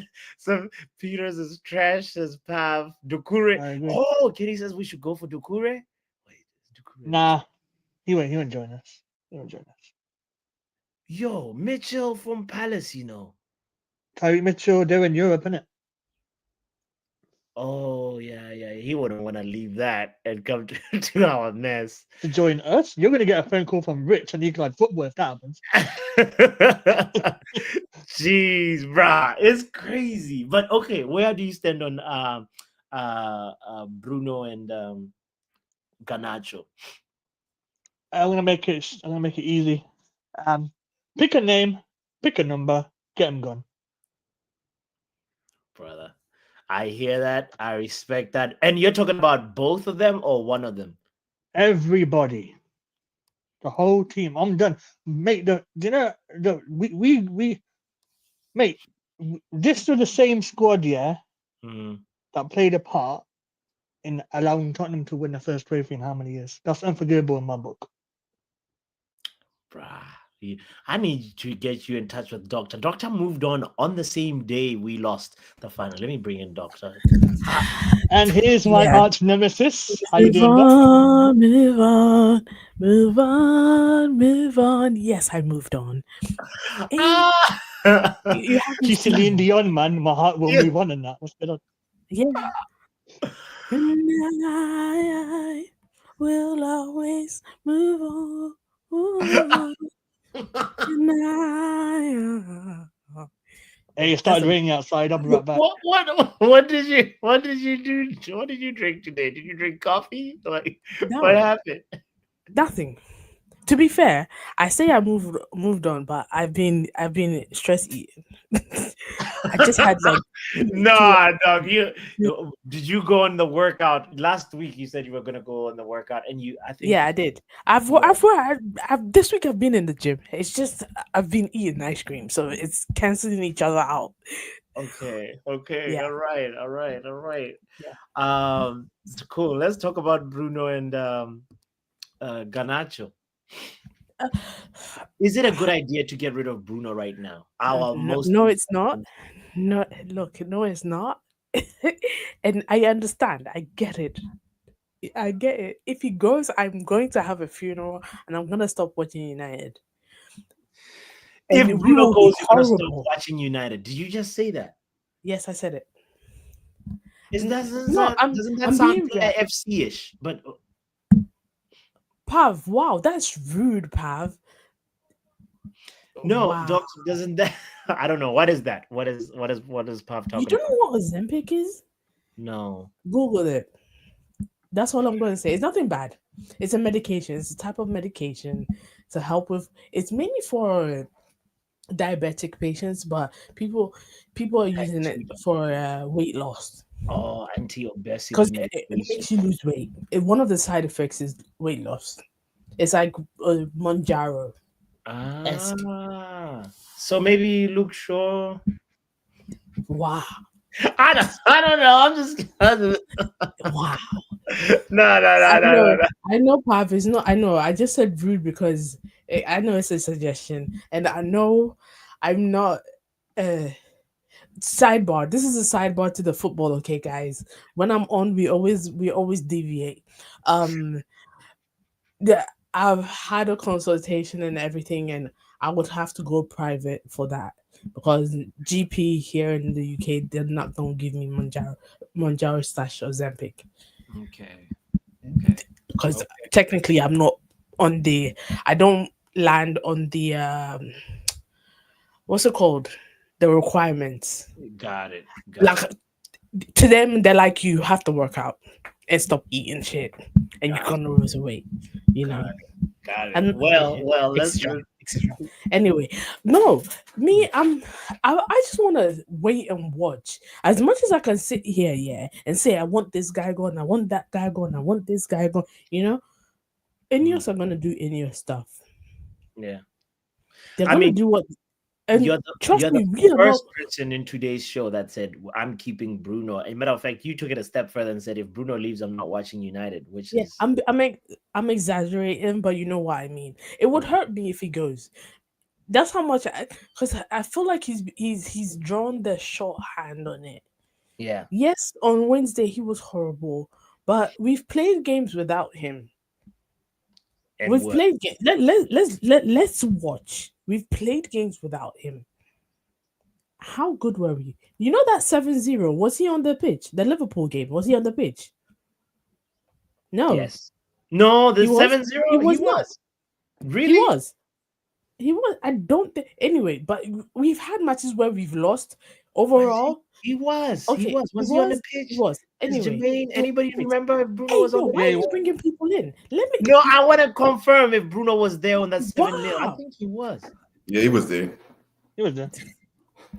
A: Peters is trash as Pav Dukure.
D: I agree.
A: Oh, Kenny says we should go for Dukure. Wait, is Dukure?
D: Nah, he won't join us. He won't join us.
A: Yo, Mitchell from Palace.
D: Tyreek Mitchell, they're in Europe, innit?
A: Oh yeah. He wouldn't want to leave that and come to our mess.
D: To join us, you're gonna get a phone call from Rich and you can like football if that happens.
A: Jeez, bruh, it's crazy. But okay, where do you stand on Bruno and Garnacho?
D: I'm gonna make it. I'm gonna make it easy. Pick a name, pick a number, get him gone.
A: Brother, I hear that. I respect that. And you're talking about both of them or one of them?
D: Everybody, the whole team. I'm done. Mate, we mate. This was the same squad, yeah,
A: Hmm.
D: that played a part in allowing Tottenham to win the first trophy in how many years? That's unforgivable in my book.
A: Bruh. I need to get you in touch with Doctor. Doctor moved on the same day we lost the final. Let me bring in Doctor.
D: And here's my
E: Yeah.
D: arch nemesis. How you
E: Move
D: doing, Doc?
E: on, move on, move on, move on. Yes, I moved on. And you haven't
D: She's Celine
E: seen.
D: Dion, man. My heart will
A: Yeah.
D: move on and that. What's going on?
E: Yeah. And I will always move on. And I
D: Hey, it
A: That's
D: started
A: a
D: raining outside. I'll be right back.
A: what did you do? What did you drink today? Did you drink coffee? Like what
E: No,
A: happened?
E: nothing. To be fair, I say I moved on, but I've been stress eating. I just had like two.
A: Nah, dog. Did you go on the workout last week? You said you were gonna go on the workout, and I think
E: Yeah, I did. I've wo-
A: yeah.
E: I've, wo- I've this week I've been in the gym. It's just I've been eating ice cream, so it's canceling each other out.
A: Okay, okay,
E: Yeah,
A: all right, all right, all right.
E: yeah.
A: It's cool. Let's talk about Bruno and Garnacho.
E: Uh,
A: Is it a good idea to get rid of Bruno right now? Our
E: no,
A: most
E: no, it's not.
A: important.
E: No, look, no, it's not. And I understand. I get it. I get it. If he goes, I'm going to have a funeral, and I'm gonna stop watching United,
A: If
E: and we
A: Bruno
E: will be
A: goes, you're gonna stop
E: horrible.
A: watching United. Did you just say that?
E: Yes, I said it.
A: Is that doesn't
E: No,
A: that,
E: I'm
A: doesn't that
E: I'm
A: sound
E: being real.
A: FC-ish? But
E: Pav, wow, that's rude, Pav.
A: no,
E: Wow.
A: doc, doesn't that? I don't know. What is that? What is Pav
E: You
A: talking
E: don't
A: about?
E: know what Ozempic is?
A: No.
E: Google it. That's all I'm going to say. It's nothing bad. It's a medication. It's a type of medication to help with. It's mainly for diabetic patients, but people are using it for weight loss
A: Anti-obesity
E: because it
A: medication.
E: makes you lose weight. One of the side effects is weight loss. It's like Monjaro esque.
A: So maybe Luke Shaw.
E: Wow,
A: I don't know. I'm just
E: wow.
A: no, no, no,
E: I
A: no, no,
E: know,
A: no.
E: I know, Pav is not. I know. I just said rude because I know it's a suggestion, and I know I'm not. Uh, Sidebar. This is a sidebar to the football, okay, guys. When I'm on, we always deviate. Um, I've had a consultation and everything, and I would have to go private for that because GP here in the UK they're not gonna give me Monjaro slash Ozempic
A: Okay. Okay.
E: because
A: Okay.
E: technically I'm not on the. I don't land on the what's it called, the requirements.
A: Got it. Got
E: Like
A: it.
E: to them, they're like you have to work out and stop eating shit, and you're
A: Got it.
E: gonna lose weight. You know.
A: Got it. Got it.
E: And
A: Well,
E: etc. etc. Anyway, no, me, I just want to wait and watch. As much as I can sit here, yeah, and say I want this guy gone, I want that guy gone, I want this guy gone. You know, INEOS are gonna do INEOS stuff.
A: Yeah.
E: They're
A: I
E: gonna
A: mean,
E: do what, and trust
A: you're the
E: me, we are not.
A: first person in today's show that said I'm keeping Bruno. As a matter of fact, you took it a step further and said if Bruno leaves, I'm not watching United, which
E: Yeah,
A: is
E: I'm exaggerating, but you know what I mean. It would hurt me if he goes. That's how much because I feel like he's drawn the shorthand on it.
A: yeah.
E: Yes, on Wednesday he was horrible, but we've played games without him.
A: And
E: We've
A: what?
E: played games. Let's watch. We've played games without him. How good were we? You know that 7-0, was he on the pitch? The Liverpool game, was he on the pitch? No,
A: Yes. No, the
E: he was.
A: 7-0.
E: He
A: He
E: was not.
A: was.
E: He
A: Really?
E: was. He was. I don't think. Anyway, but we've had matches where we've lost
A: Was he?
E: overall.
A: He was. He
E: Okay,
A: was.
E: he
A: Was he on the
E: was. He
A: pitch?
E: was.
A: Is
E: Anyway,
A: Jermaine? Anybody
E: anyways.
A: remember if Bruno
E: Hey,
A: was on
E: yo,
A: the
E: why
D: Yeah,
E: are
D: he
E: you
A: pitch?
D: was.
E: bringing people in? Let me.
A: No, I want to confirm if Bruno was there on that 7-0. I
E: Wow.
A: think he was.
F: Yeah, he was there.
D: He was there.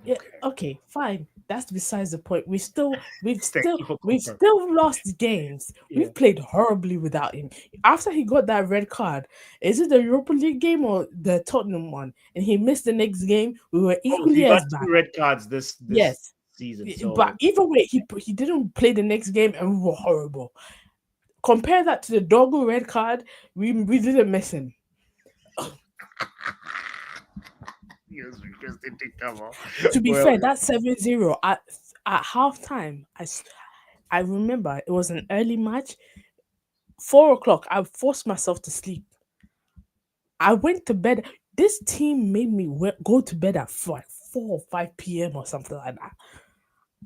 E: Yeah. Okay. Fine. That's besides the point. We've
A: Thank you for confirming.
E: still lost games.
A: Yeah.
E: We've played horribly without him. After he got that red card, is it the Europa League game or the Tottenham one? And he missed the next game. We were
A: Oh, he
E: equally
A: got
E: as bad.
A: 2 red cards this
E: Yes.
A: season.
E: But
A: So
E: either way, he didn't play the next game, and we were horrible. Compare that to the Doggo red card. We didn't miss him.
A: yes, we just didn't come on.
E: To be
A: Well,
E: fair, that 7-0 at halftime, I remember it was an early match. 4 o'clock. I forced myself to sleep. I went to bed. This team made me go to bed at 4 or 5 p.m. or something like that.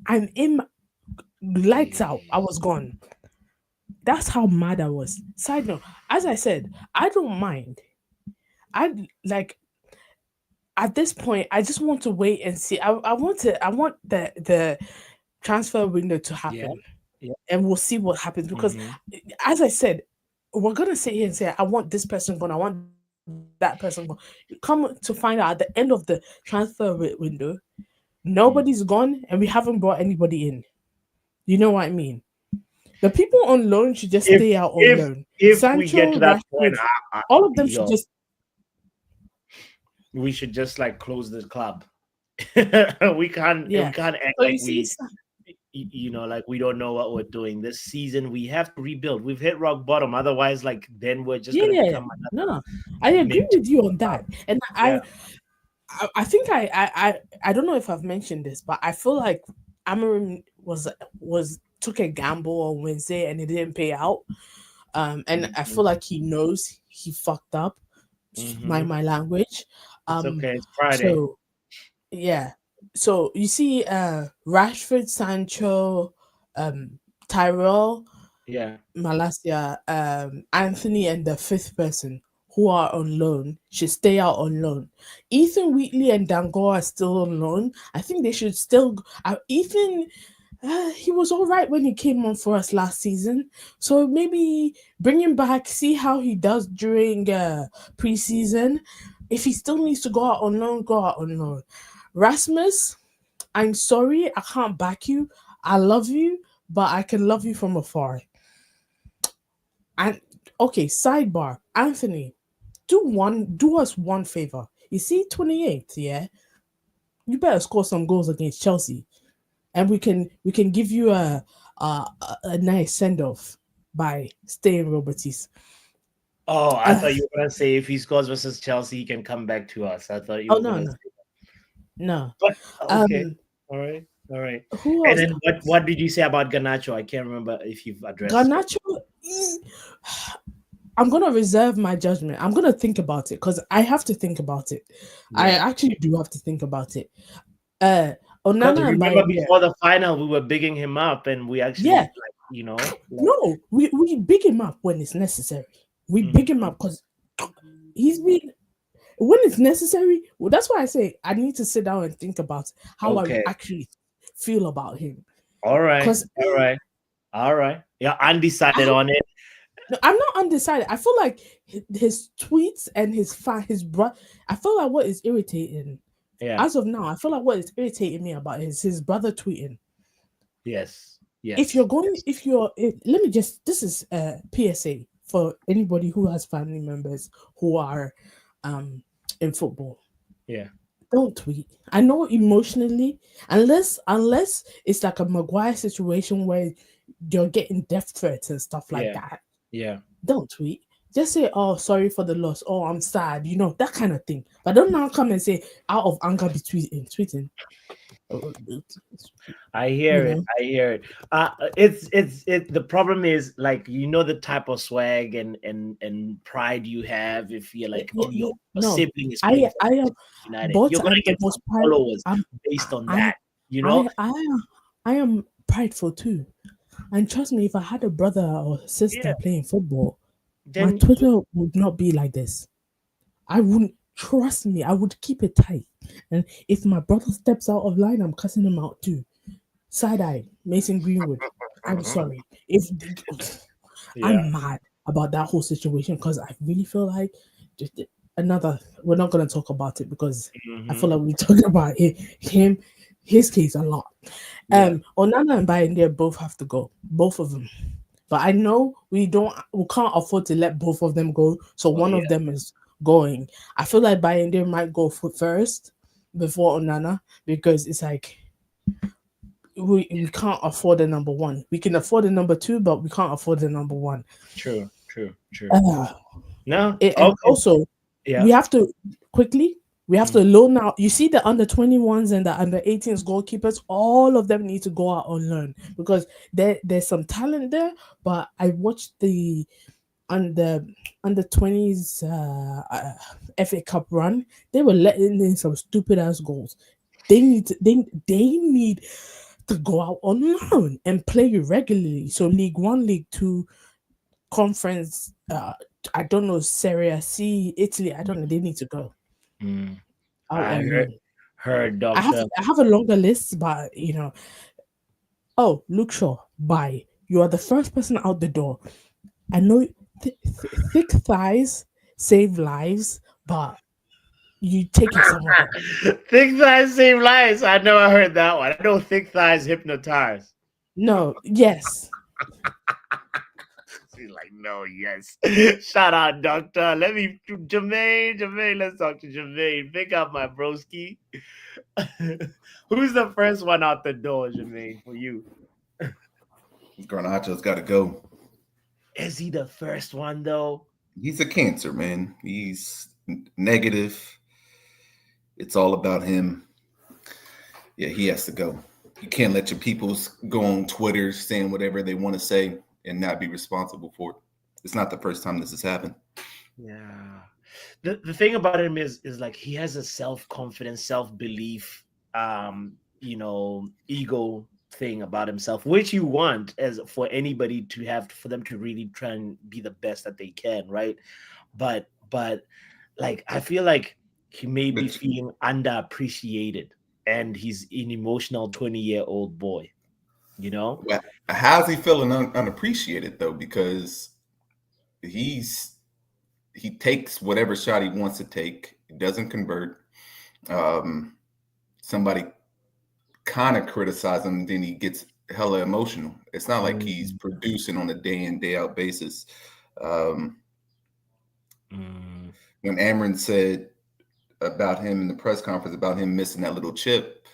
E: I'm in lights out. I was gone. That's how mad I was. Side note, as I said, I don't mind. I at this point, I just want to wait and see. I want the transfer window to
A: Yeah.
E: happen,
A: Yeah.
E: and we'll see what happens. Because,
A: Hmm.
E: as I said, we're gonna sit here and say, "I want this person gone. I want that person gone." Come to find out at the end of the transfer window, nobody's gone, and we haven't brought anybody in. You know what I mean? The people on loan should just
A: If
E: stay out on
A: if
E: loan.
A: if we get
E: Sancho,
A: to that point,
E: Rashford, all of them should
A: yo,
E: just.
A: we should just like close the club. We
E: Yeah.
A: can't act
E: So
A: like
E: you see,
A: like we don't know what we're doing this season. We have to rebuild. We've hit rock bottom. Otherwise, like then we're just gonna
E: yeah,
A: become
E: no,
A: another
E: no, I agree
A: mint.
E: with you on that, and
A: Yeah.
E: I think I don't know if I've mentioned this, but I feel like Amarim was took a gamble on Wednesday and it didn't pay out. And I feel like he knows he fucked up.
A: Hmm.
E: My language.
A: It's
E: Um,
A: okay. It's Friday.
E: so yeah. So you see, Rashford, Sancho, Tyrell,
A: Yeah.
E: Malasia, Anthony, and the fifth person who are on loan should stay out on loan. Ethan Wheatley and Dango are still on loan. I think they should still. Ethan, he was all right when he came on for us last season. So maybe bring him back, see how he does during preseason. If he still needs to go out on loan, go out on loan. Rasmus, I'm sorry, I can't back you. I love you, but I can love you from afar. And okay, sidebar, Anthony, do us one favor. You see, 28th, yeah. You better score some goals against Chelsea, and we can give you a nice send off by staying Robertis.
A: Oh, I
E: Uh,
A: thought you were gonna say if he scores versus Chelsea, he can come back to us. I thought you
E: oh
A: were
E: no,
A: gonna
E: no,
A: say,
E: no.
A: but okay,
E: Um,
A: all right, all right.
E: who
A: And
E: else?
A: then what did you say about Garnacho? I can't remember if you've addressed it.
E: Garnacho. mm, I'm gonna reserve my judgment. I'm gonna think about it because I have to think about it. I
A: Yeah,
E: actually do have to think about it. Uh,
A: because
E: Onana and
A: remember
E: Bayern.
A: before the final, we were bigging him up, and we actually
E: Yeah,
A: like like.
E: no, we big him up when it's necessary. We
A: Mhm.
E: big him up because he's been when it's necessary. Well, that's why I say I need to sit down and think about how I
A: Okay,
E: actually feel about him.
A: all right,
E: Because
A: all right, all right. Yeah, undecided on it.
E: I'm not undecided. I feel like his tweets and his bro. I feel like what is irritating
A: Yeah.
E: as of now. I feel like what is irritating me about is his brother tweeting.
A: Yes.
E: If
A: Yes.
E: you're going, if you're, let me just. This is a PSA for anybody who has family members who are, um, in football.
A: Yeah.
E: Don't tweet. I know emotionally, unless it's like a Maguire situation where you're getting death threats and stuff like
A: Yeah.
E: that.
A: Yeah.
E: Don't tweet. Just say, "Oh, sorry for the loss. Oh, I'm sad." That kind of thing. But don't now come and say out of anger be tweeting. Uh,
A: I
E: You
A: hear it.
E: know.
A: I hear it. It's the problem is like the type of swag and pride you have if you're like, oh, your
E: No,
A: sibling is playing for
E: I am,
A: Manchester United.
E: but
A: You're gonna
E: I'm the
A: get
E: most
A: some
E: pride.
A: followers
E: I'm,
A: based on
E: I,
A: that. You know.
E: I am prideful too. And trust me, if I had a brother or
A: Yeah.
E: sister playing football, my
A: Then
E: Twitter would not be like this. I wouldn't trust me. I would keep it tight. And if my brother steps out of line, I'm cussing him out too. Side eye, Mason Greenwood. I'm sorry. If
A: yeah.
E: I'm mad about that whole situation because I really feel like just another. We're not gonna talk about it because I feel
A: Hmm.
E: like we talked about him, his case a lot.
A: Yeah.
E: Onana and Bayern both have to go, both of them. But I know we can't afford to let both of them go. So
A: Oh
E: one
A: yeah.
E: of them is going. I feel like Bayern might go for first before Onana because it's like we can't afford the number one. We can afford the number two, but we can't afford the number one.
A: True. True. True.
E: Uh,
A: No.
E: and
A: Okay.
E: also we
A: Yeah.
E: have to quickly we have to loan out. You see the under 21s and the under 18s goalkeepers, all of them need to go out on loan because there's some talent there. But I watched the under under 20s FA Cup run. They were letting in some stupid ass goals. They need to go out on loan and play regularly. So League One, League Two, Conference. I don't know, Serie C, Italy. I don't know. They need to go.
A: Mm. I heard
E: I
A: Doctor.
E: have a longer list, but Oh, Luke Shaw, bye. You are the first person out the door. I know thick thighs save lives, but you take it somewhere else.
A: Thick thighs save lives. I know I heard that one. I know thick thighs hypnotize.
E: No, yes.
A: She's like, no, yes. Shout out, Doctor. Jermaine, let's talk to Jermaine. Pick up my broski. Who's the first one out the door, Jermaine, for you?
F: Garnacho's got to go.
A: Is he the first one, though?
F: He's a cancer, man. He's negative. It's all about him. Yeah, he has to go. You can't let your peoples go on Twitter saying whatever they want to say and not be responsible for it. It's not the first time this has happened.
A: Yeah. The thing about him is like he has a self-confidence, self-belief, ego thing about himself, which you want as for anybody to have, for them to really try and be the best that they can, right? But like I feel like he may be feeling underappreciated, and he's an emotional 20-year-old boy,
F: Well, how's he feeling unappreciated though? Because he takes whatever shot he wants to take. He doesn't convert. Somebody kind of criticize him, then he gets hella emotional. It's not like he's producing on a day in, day out basis. When Amron said about him in the press conference about him missing that little chip,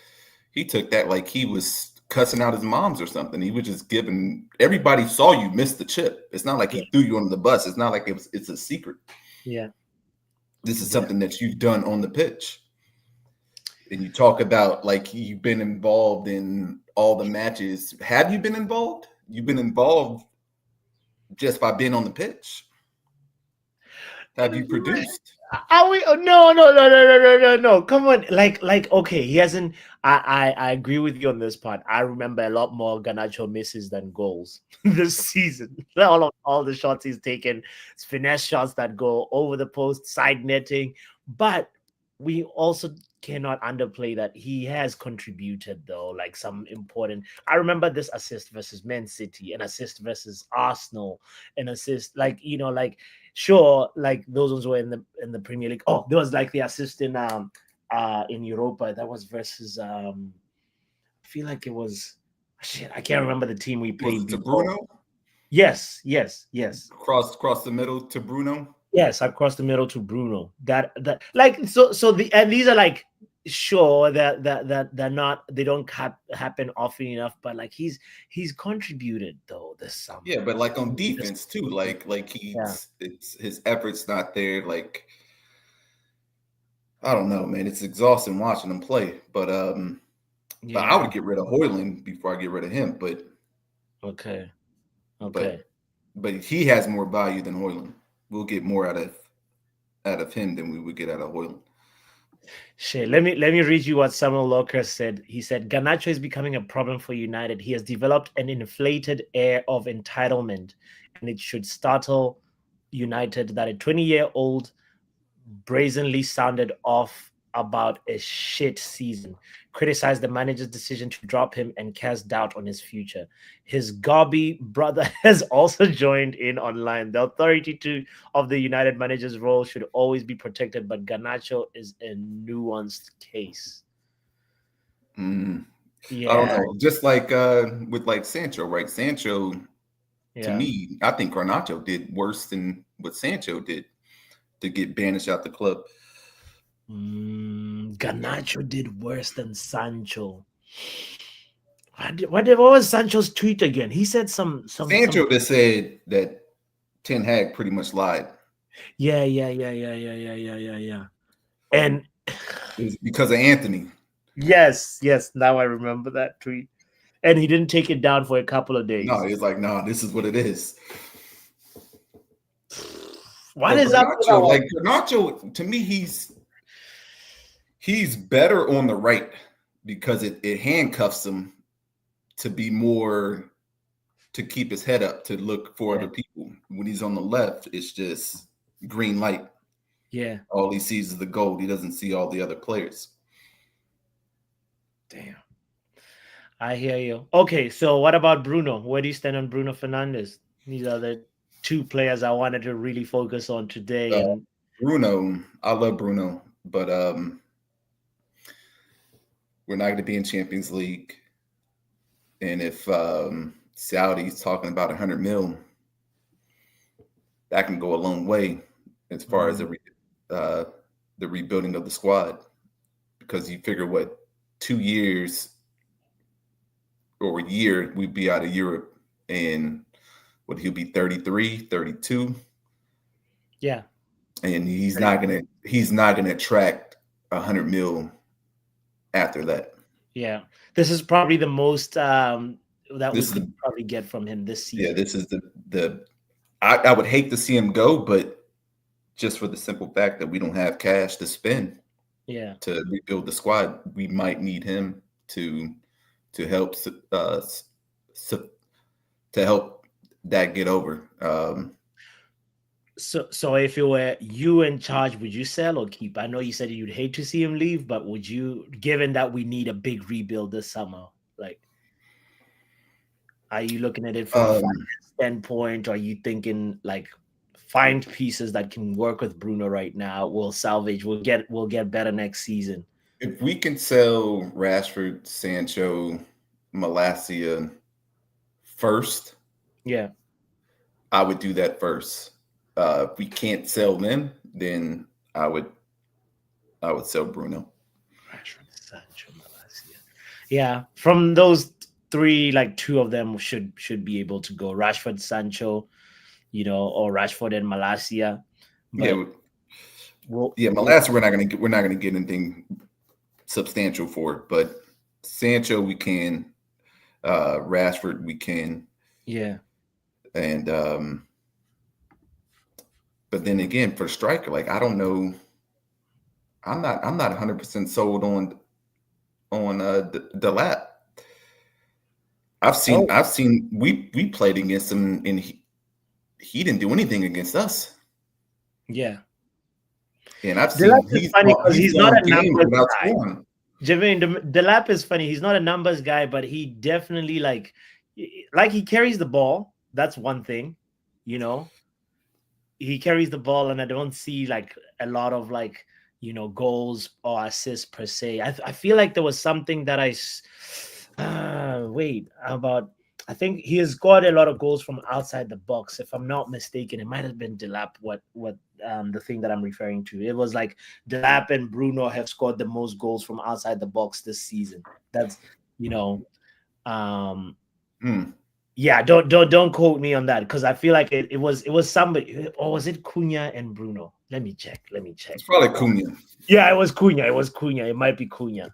F: he took that like he was cussing out his moms or something. He was just giving, everybody saw you miss the chip. It's not like he threw you under the bus. It's not like it's a secret.
A: Yeah.
F: This is something that you've done on the pitch. And you talk about like you've been involved in all the matches. Have you been involved? You've been involved just by being on the pitch. Have you produced?
A: Are we? No. Come on, like, okay, he hasn't. I agree with you on this part. I remember a lot more Garnacho misses than goals this season. All the shots he's taken, it's finesse shots that go over the post, side netting. But we also cannot underplay that he has contributed though, like some important. I remember this assist versus Man City, an assist versus Arsenal, an assist like sure, like those ones were in the Premier League. Oh, there was like the assist in Europa. That was versus I feel like it was shit. I can't remember the team we played.
F: To Bruno?
A: Yes.
F: Cross the middle to Bruno.
A: Yes, across the middle to Bruno. That like so and these are like sure that they're not, they don't happen often enough, but like he's contributed though this summer.
F: Yeah, but like on defense too, like it's his efforts not there. Like I don't know, man. It's exhausting watching him play. But but I would get rid of Hoyland before I get rid of him. But
A: okay.
F: But he has more value than Hoyland. We'll get more out of him than we would get out of Hoyland.
A: Shit, let me read you what Samuel Locker said. He said, Garnacho is becoming a problem for United. He has developed an inflated air of entitlement, and it should startle United that a 20-year-old brazenly sounded off about a shit season, criticized the manager's decision to drop him, and cast doubt on his future. His gobby brother has also joined in online. The authority of the United manager's role should always be protected, but Garnacho is a nuanced case.
F: Yeah. I don't know. Just like with like Sancho, right? Sancho, to me, I think Garnacho did worse than what Sancho did to get banished out the club.
A: Garnacho did worse than Sancho. What was Sancho's tweet again? He said some
F: Sancho that said that Ten Hag pretty much lied.
A: Yeah. And
F: it was because of Anthony.
A: Yes. Now I remember that tweet. And he didn't take it down for a couple of days.
F: No, he's like, no, this is what it is.
A: What is up?
F: Like Garnacho, to me, he's better on the right because it handcuffs him to be more, to keep his head up, to look for other people. When he's on the left, it's just green light.
A: Yeah.
F: All he sees is the gold. He doesn't see all the other players.
A: Damn. I hear you. Okay, so what about Bruno? Where do you stand on Bruno Fernandes? These are the two players I wanted to really focus on today.
F: Uh,
A: And
F: Bruno, I love Bruno, but we're not going to be in Champions League. And if Saudi's talking about 100 mil, that can go a long way as far as the rebuilding of the squad. Because you figure what, 2 years or a year we'd be out of Europe, and what, he'll be 33, 32.
A: yeah,
F: And he's not gonna attract 100 mil after that.
A: yeah. This is probably the most that we
F: This is
A: could probably get from him this
F: Yeah,
A: season.
F: this is the I would hate to see him go, but just for the simple fact that we don't have cash to spend
A: Yeah.
F: to rebuild the squad, we might need him to help to help that get over.
A: So if it were you in charge, would you sell or keep? I know you said you'd hate to see him leave, but would you, given that we need a big rebuild this summer, like, are you looking at it from a finance standpoint? Or are you thinking like find pieces that can work with Bruno right now? We'll salvage. We'll get better next season.
F: If we can sell Rashford, Sancho, Malacia first,
A: Yeah.
F: I would do that first. If we can't sell them, then I would sell Bruno.
A: Rashford, Sancho, Malacia. Yeah, from those three, like two of them should be able to go. Rashford, Sancho, or Rashford and Malacia. But
F: Malacia, we're not gonna get anything substantial for it, but Sancho we can, Rashford we can,
A: yeah,
F: and but then again for striker, like I don't know, I'm not 100% sold on the lap. I've seen we played against him and he didn't do anything against us.
A: Yeah.
F: And I've seen
A: he's funny because he's not a numbers guy.
F: Jermaine,
A: Delap is funny. He's not a numbers guy, but he definitely like he carries the ball. That's one thing, He carries the ball, and I don't see like a lot of like goals or assists per se. I feel like there was something that I think he has got a lot of goals from outside the box. If I'm not mistaken, it might have been Delap. What the thing that I'm referring to? It was like Delap and Bruno have scored the most goals from outside the box this season. That's yeah. Don't quote me on that because I feel like it was somebody, or was it Cunha and Bruno? Let me check.
F: It's probably Cunha.
A: Yeah, it was Cunha. It might be Cunha.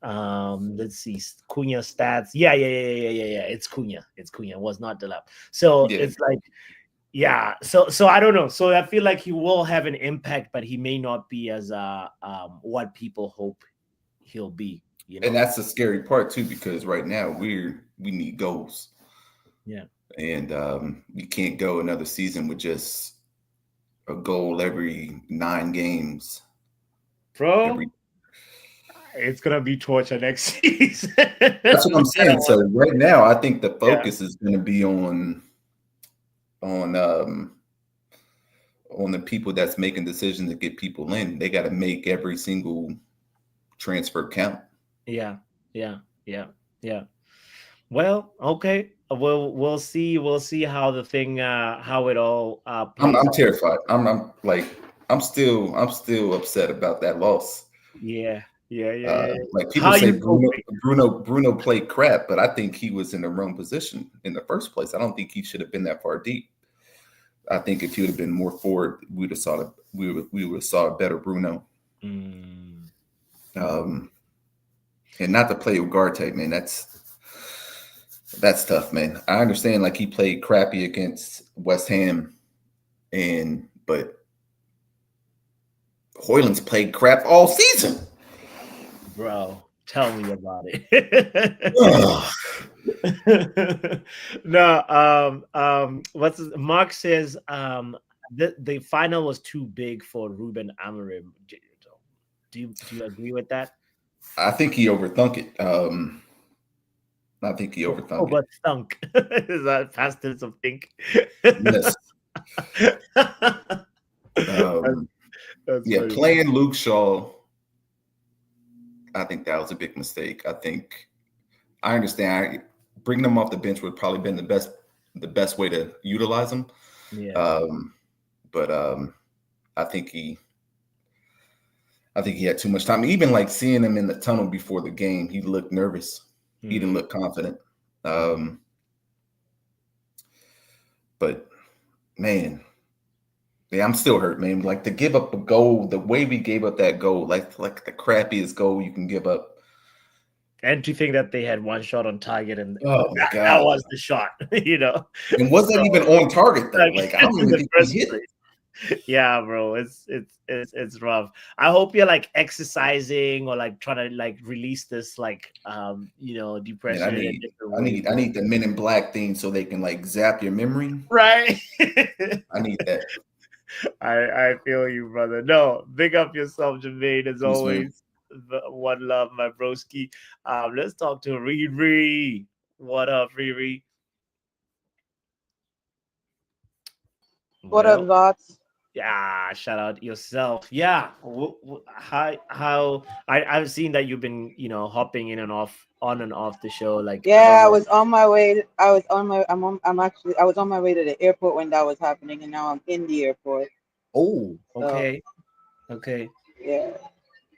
A: Let's see Cunha stats. Yeah. It's Cunha. It was not Delap. So It's like, yeah. So I don't know. So I feel like he will have an impact, but he may not be as what people hope he'll be.
F: And that's the scary part too, because right now we need goals.
A: Yeah.
F: And we can't go another season with just a goal every 9 games.
A: Bro, it's gonna be torture next season.
F: That's what I'm saying. So right now, I think the focus is going to be on the people that's making decisions to get people in. They got to make every single transfer count.
A: Yeah. Well, okay. We'll see how the thing how it all plays
F: I'm
A: out.
F: terrified. I'm still upset about that loss.
A: Yeah.
F: Like people say Bruno played crap, but I think he was in the wrong position in the first place. I don't think he should have been that far deep. I think if he would have been more forward, we would have saw a better Bruno. And not to play Ugarte, man, that's tough, man. I understand like he played crappy against West Ham, but Hoyland's played crap all season.
A: Bro, tell me about it. No, Mark says the final was too big for Ruben Amorim. Do you agree with that?
F: I think he overthunk it. I think he overthunk it.
A: But stunk. Is that past tense of think?
F: Yes.
A: That's,
F: Um,
A: that's
F: yeah,
A: funny.
F: playing Luke Shaw, I think that was a big mistake. I understand. Bringing him off the bench would probably been the best way to utilize him.
A: Yeah.
F: But I think he I think he had too much time. Even like seeing him in the tunnel before the game, he looked nervous. He didn't look confident. But man, yeah, I'm still hurt, man. Like to give up a goal, the way we gave up that goal, like the crappiest goal you can give up.
A: And to think that they had one shot on target and
F: Oh my
A: that
F: god!
A: was the shot, you know.
F: And was that even on target though?
A: Like,
F: Like I don't
A: in
F: even
A: the
F: think he
A: first
F: hit it.
A: place. Yeah, bro, it's rough. I hope you're like exercising or like trying to like release this like
F: Man, I
A: depression in a
F: need
A: different
F: I
A: way,
F: need I
A: bro.
F: need the Men in Black thing so they can like zap your memory.
A: Right.
F: I need that.
A: I feel you, brother. No, big up yourself, Jermaine, as
F: Yes, man.
A: always. One love, my broski. Let's talk to Riri. What up, Riri?
G: What up,
A: Well,
G: Lots?
A: yeah, shout out yourself. Yeah, how I've seen that you've been hopping in and off, on and off the show. Like I don't
G: Yeah, I
A: know.
G: was on my way. I was on my. I'm actually. I was on my way to the airport when that was happening, and now I'm in the airport.
A: Oh,
G: So
A: okay, okay.
G: yeah.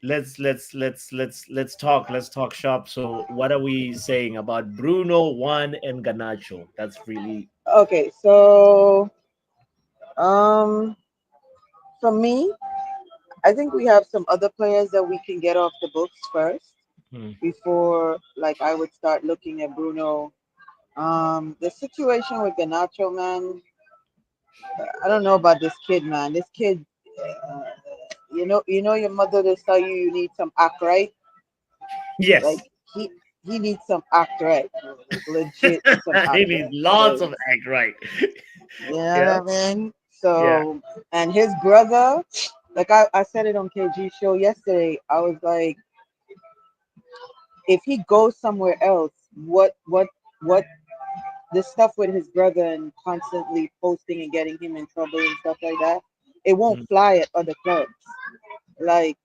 A: Let's talk. Let's talk shop. So, what are we saying about Bruno, Juan, and Garnacho? That's really.
G: Okay, so um, for me, I think we have some other players that we can get off the books first
A: Hmm.
G: before, like, I would start looking at Bruno. The situation with Ganacho, man. I don't know about this kid, man. This kid, uh, you know, your mother just tell you need some act right. Like
A: Yes,
G: he he needs some act right, like legit some
A: he
G: act
A: needs
G: right.
A: lots
G: 'Cause,
A: of act right.
G: you know
A: Yeah,
G: what I mean?
A: yeah,
G: So, and his brother, like I said it on KG show yesterday. I was like, if he goes somewhere else, what the stuff with his brother and constantly posting and getting him in trouble and stuff like that, it won't
A: mm,
G: fly at other clubs. Like,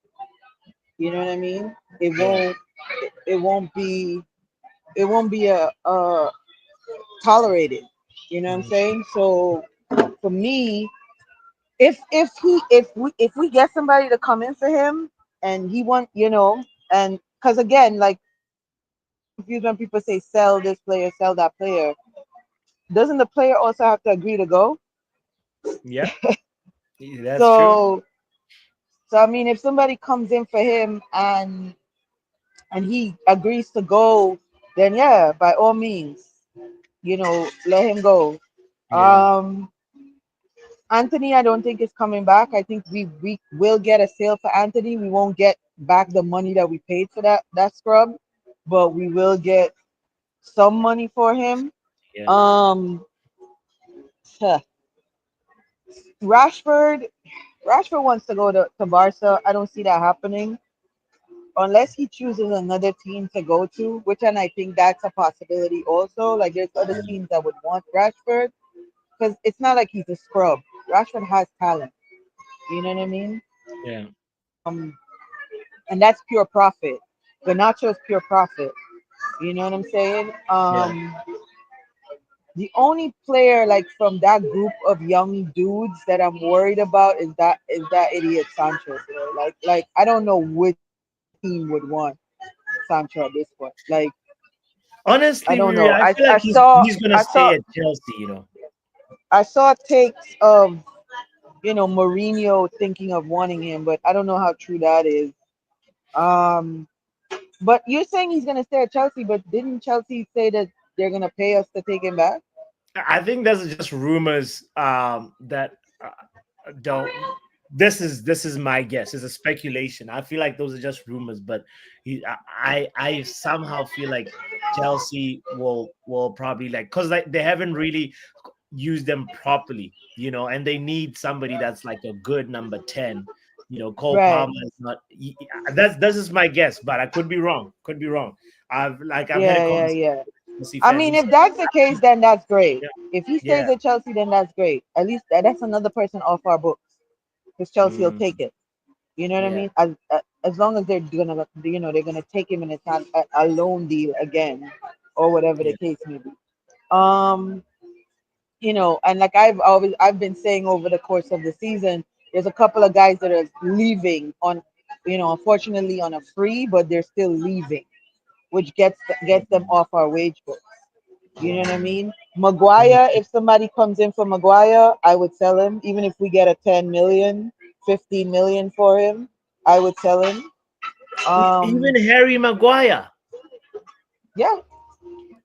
G: you know what I mean? It
A: yeah,
G: won't. It won't be. It won't be a tolerated. You know what I'm
A: mm,
G: saying? So for me, if we get somebody to come in for him and he want, and because again, like I get confused when people say sell this player, sell that player. Doesn't the player also have to agree to go?
A: yeah. That's true.
G: So I mean, if somebody comes in for him and he agrees to go, then yeah, by all means, let him go.
A: Yeah,
G: Um, Anthony, I don't think is coming back. I think we will get a sale for Anthony. We won't get back the money that we paid for that scrub, but we will get some money for him.
A: yeah,
G: Um, huh, Rashford, Rashford wants to go to Barca. I don't see that happening unless he chooses another team to go to, which and I think that's a possibility also. Like there's other
F: Yeah.
G: teams that would want Rashford because it's not like he's a scrub. Rashford has talent. You know what I mean?
A: yeah,
G: Um, and that's pure profit. Garnacho is pure profit. You know what I'm saying?
A: yeah.
G: The only player like from that group of young dudes that I'm worried about is that idiot Sancho. Bro. Like I don't know which team would want Sancho at this point. Like I
A: Honestly,
G: don't
A: Riri,
G: know.
A: I
G: I
A: feel
G: I
A: like
G: saw
A: he's gonna
G: I
A: stay
G: saw
A: at Chelsea.
G: I saw takes of Mourinho thinking of wanting him, but I don't know how true that is. Um, but you're saying he's gonna stay at Chelsea, but didn't Chelsea say that they're gonna pay us to take him back?
A: I think that's just rumors. That don't. This is my guess. It's a speculation. I feel like those are just rumors, but I somehow feel like Chelsea will probably like because like they haven't really. use them properly, and they need somebody that's like a good number 10. Cole
G: Right.
A: Palmer is not. That's just my guess, but I could be wrong. Could be wrong. I've had a
G: Yeah, yeah,
A: conversation
G: yeah.
A: with Chelsea
G: I
A: fans
G: mean,
A: who
G: if
A: said,
G: that's the case, then that's great.
A: yeah,
G: If he
A: yeah,
G: stays at Chelsea, then that's great. At least that's another person off our books, because Chelsea will
A: mm,
G: take it. You know what I
A: yeah,
G: mean? As long as they're gonna take him in a loan deal again, or whatever the
A: yeah.
G: case may be. Um, and like I've been saying over the course of the season, there's a couple of guys that are leaving on, unfortunately on a free, but they're still leaving, which gets them
A: Mm,
G: off our wage book. You know what I
A: mm,
G: mean? Maguire, if somebody comes in for Maguire, I would sell him. Even if we get a 10 million, 15 million for him, I would sell him.
A: Even
G: Um,
A: Harry Maguire.
G: yeah,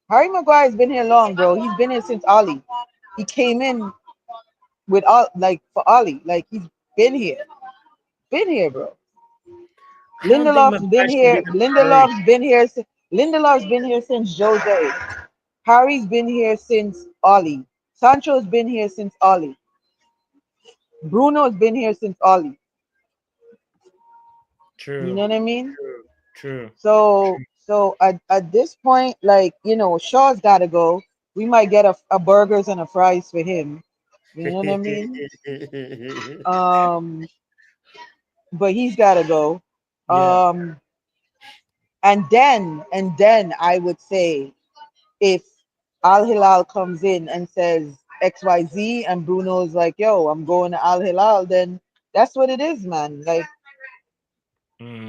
G: Harry Maguire's been here long, bro. He's been here since Ollie. He came in with all like for Ollie. Like he's been here. Been here, bro.
A: I don't think Maguire should be the priority.
G: Lindelof's been here since Jose. Harry's been here since Ollie. Sancho's been here since Ollie. Bruno's been here since Ollie. You
A: True,
G: know what I mean?
A: true, true.
G: So at this point, like, Shaw's gotta go. We might get a burgers and a fries for him. You know what I mean? Um, but he's gotta go.
A: Yeah.
G: Um, and then I would say, if Al Hilal comes in and says XYZ and Bruno's like, yo, I'm going to Al Hilal, then that's what it is, man. Like,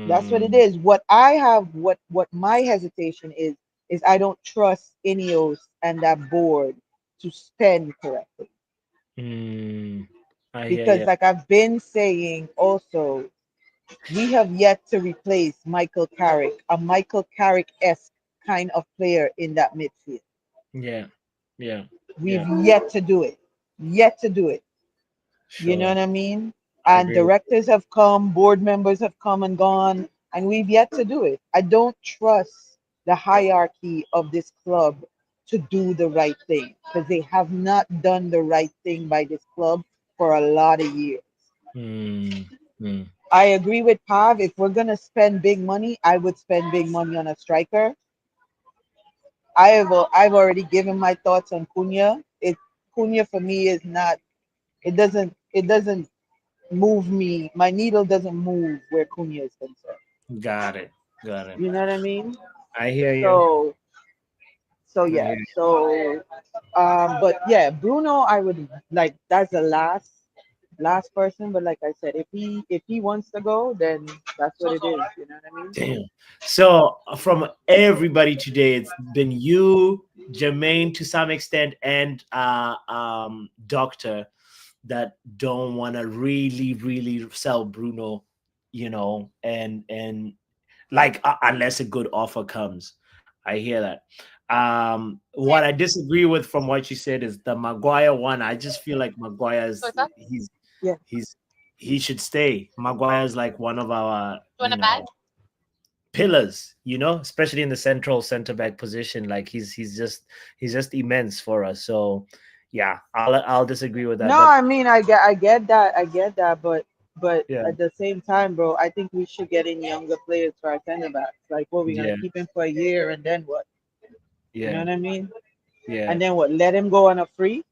G: that's what it
A: Mm,
G: is. What my hesitation is I don't trust INEOS and that board to spend correctly.
A: mm. I hear
G: Because
A: you.
G: like I've been saying also, we have yet to replace Michael Carrick, a Michael Carrick-esque kind of player in that midfield.
A: Yeah, yeah,
G: We've
A: yeah.
G: yet to do it. Yet to do it. You know
A: Sure.
G: what I mean?
A: I
G: And
A: agree with
G: directors have come, board members have come and gone, and we've yet to do it. I don't trust the hierarchy of this club to do the right thing, because they have not done the right thing by this club for a lot of years.
A: you. Mm.
G: I agree with Pav. If we're gonna spend big money, I would spend big money on a striker. I've already given my thoughts on Cunha. Cunha for me is not. It doesn't move me. My needle doesn't move where Cunha is concerned.
A: Got it. Got it.
G: You know what I mean?
A: I hear you.
G: So so
A: I
G: yeah.
A: hear you.
G: But yeah, Bruno, I would like. That's the last person. But like I said, if he wants to go, then that's what it is. You know what I mean?
A: Damn. So from everybody today, it's been you, Jermaine to some extent, and Doctor that don't want to really sell Bruno, and like unless a good offer comes. I hear that. What I disagree with from what you said is the Maguire one. I just feel like Maguire is
G: Yeah.
A: he's he should stay. Maguire is like one of our pillars, especially in the central center back position. Like he's just immense for us. So yeah, I'll disagree with that.
G: No,
A: But
G: I mean I get that, but
A: yeah,
G: at the same time, bro, I think we should get in younger players for our center backs. Like, what, we gonna
A: yeah,
G: keep him for a year and then what? You know
A: yeah,
G: what I mean?
A: yeah.
G: And then what? Let him go on a free?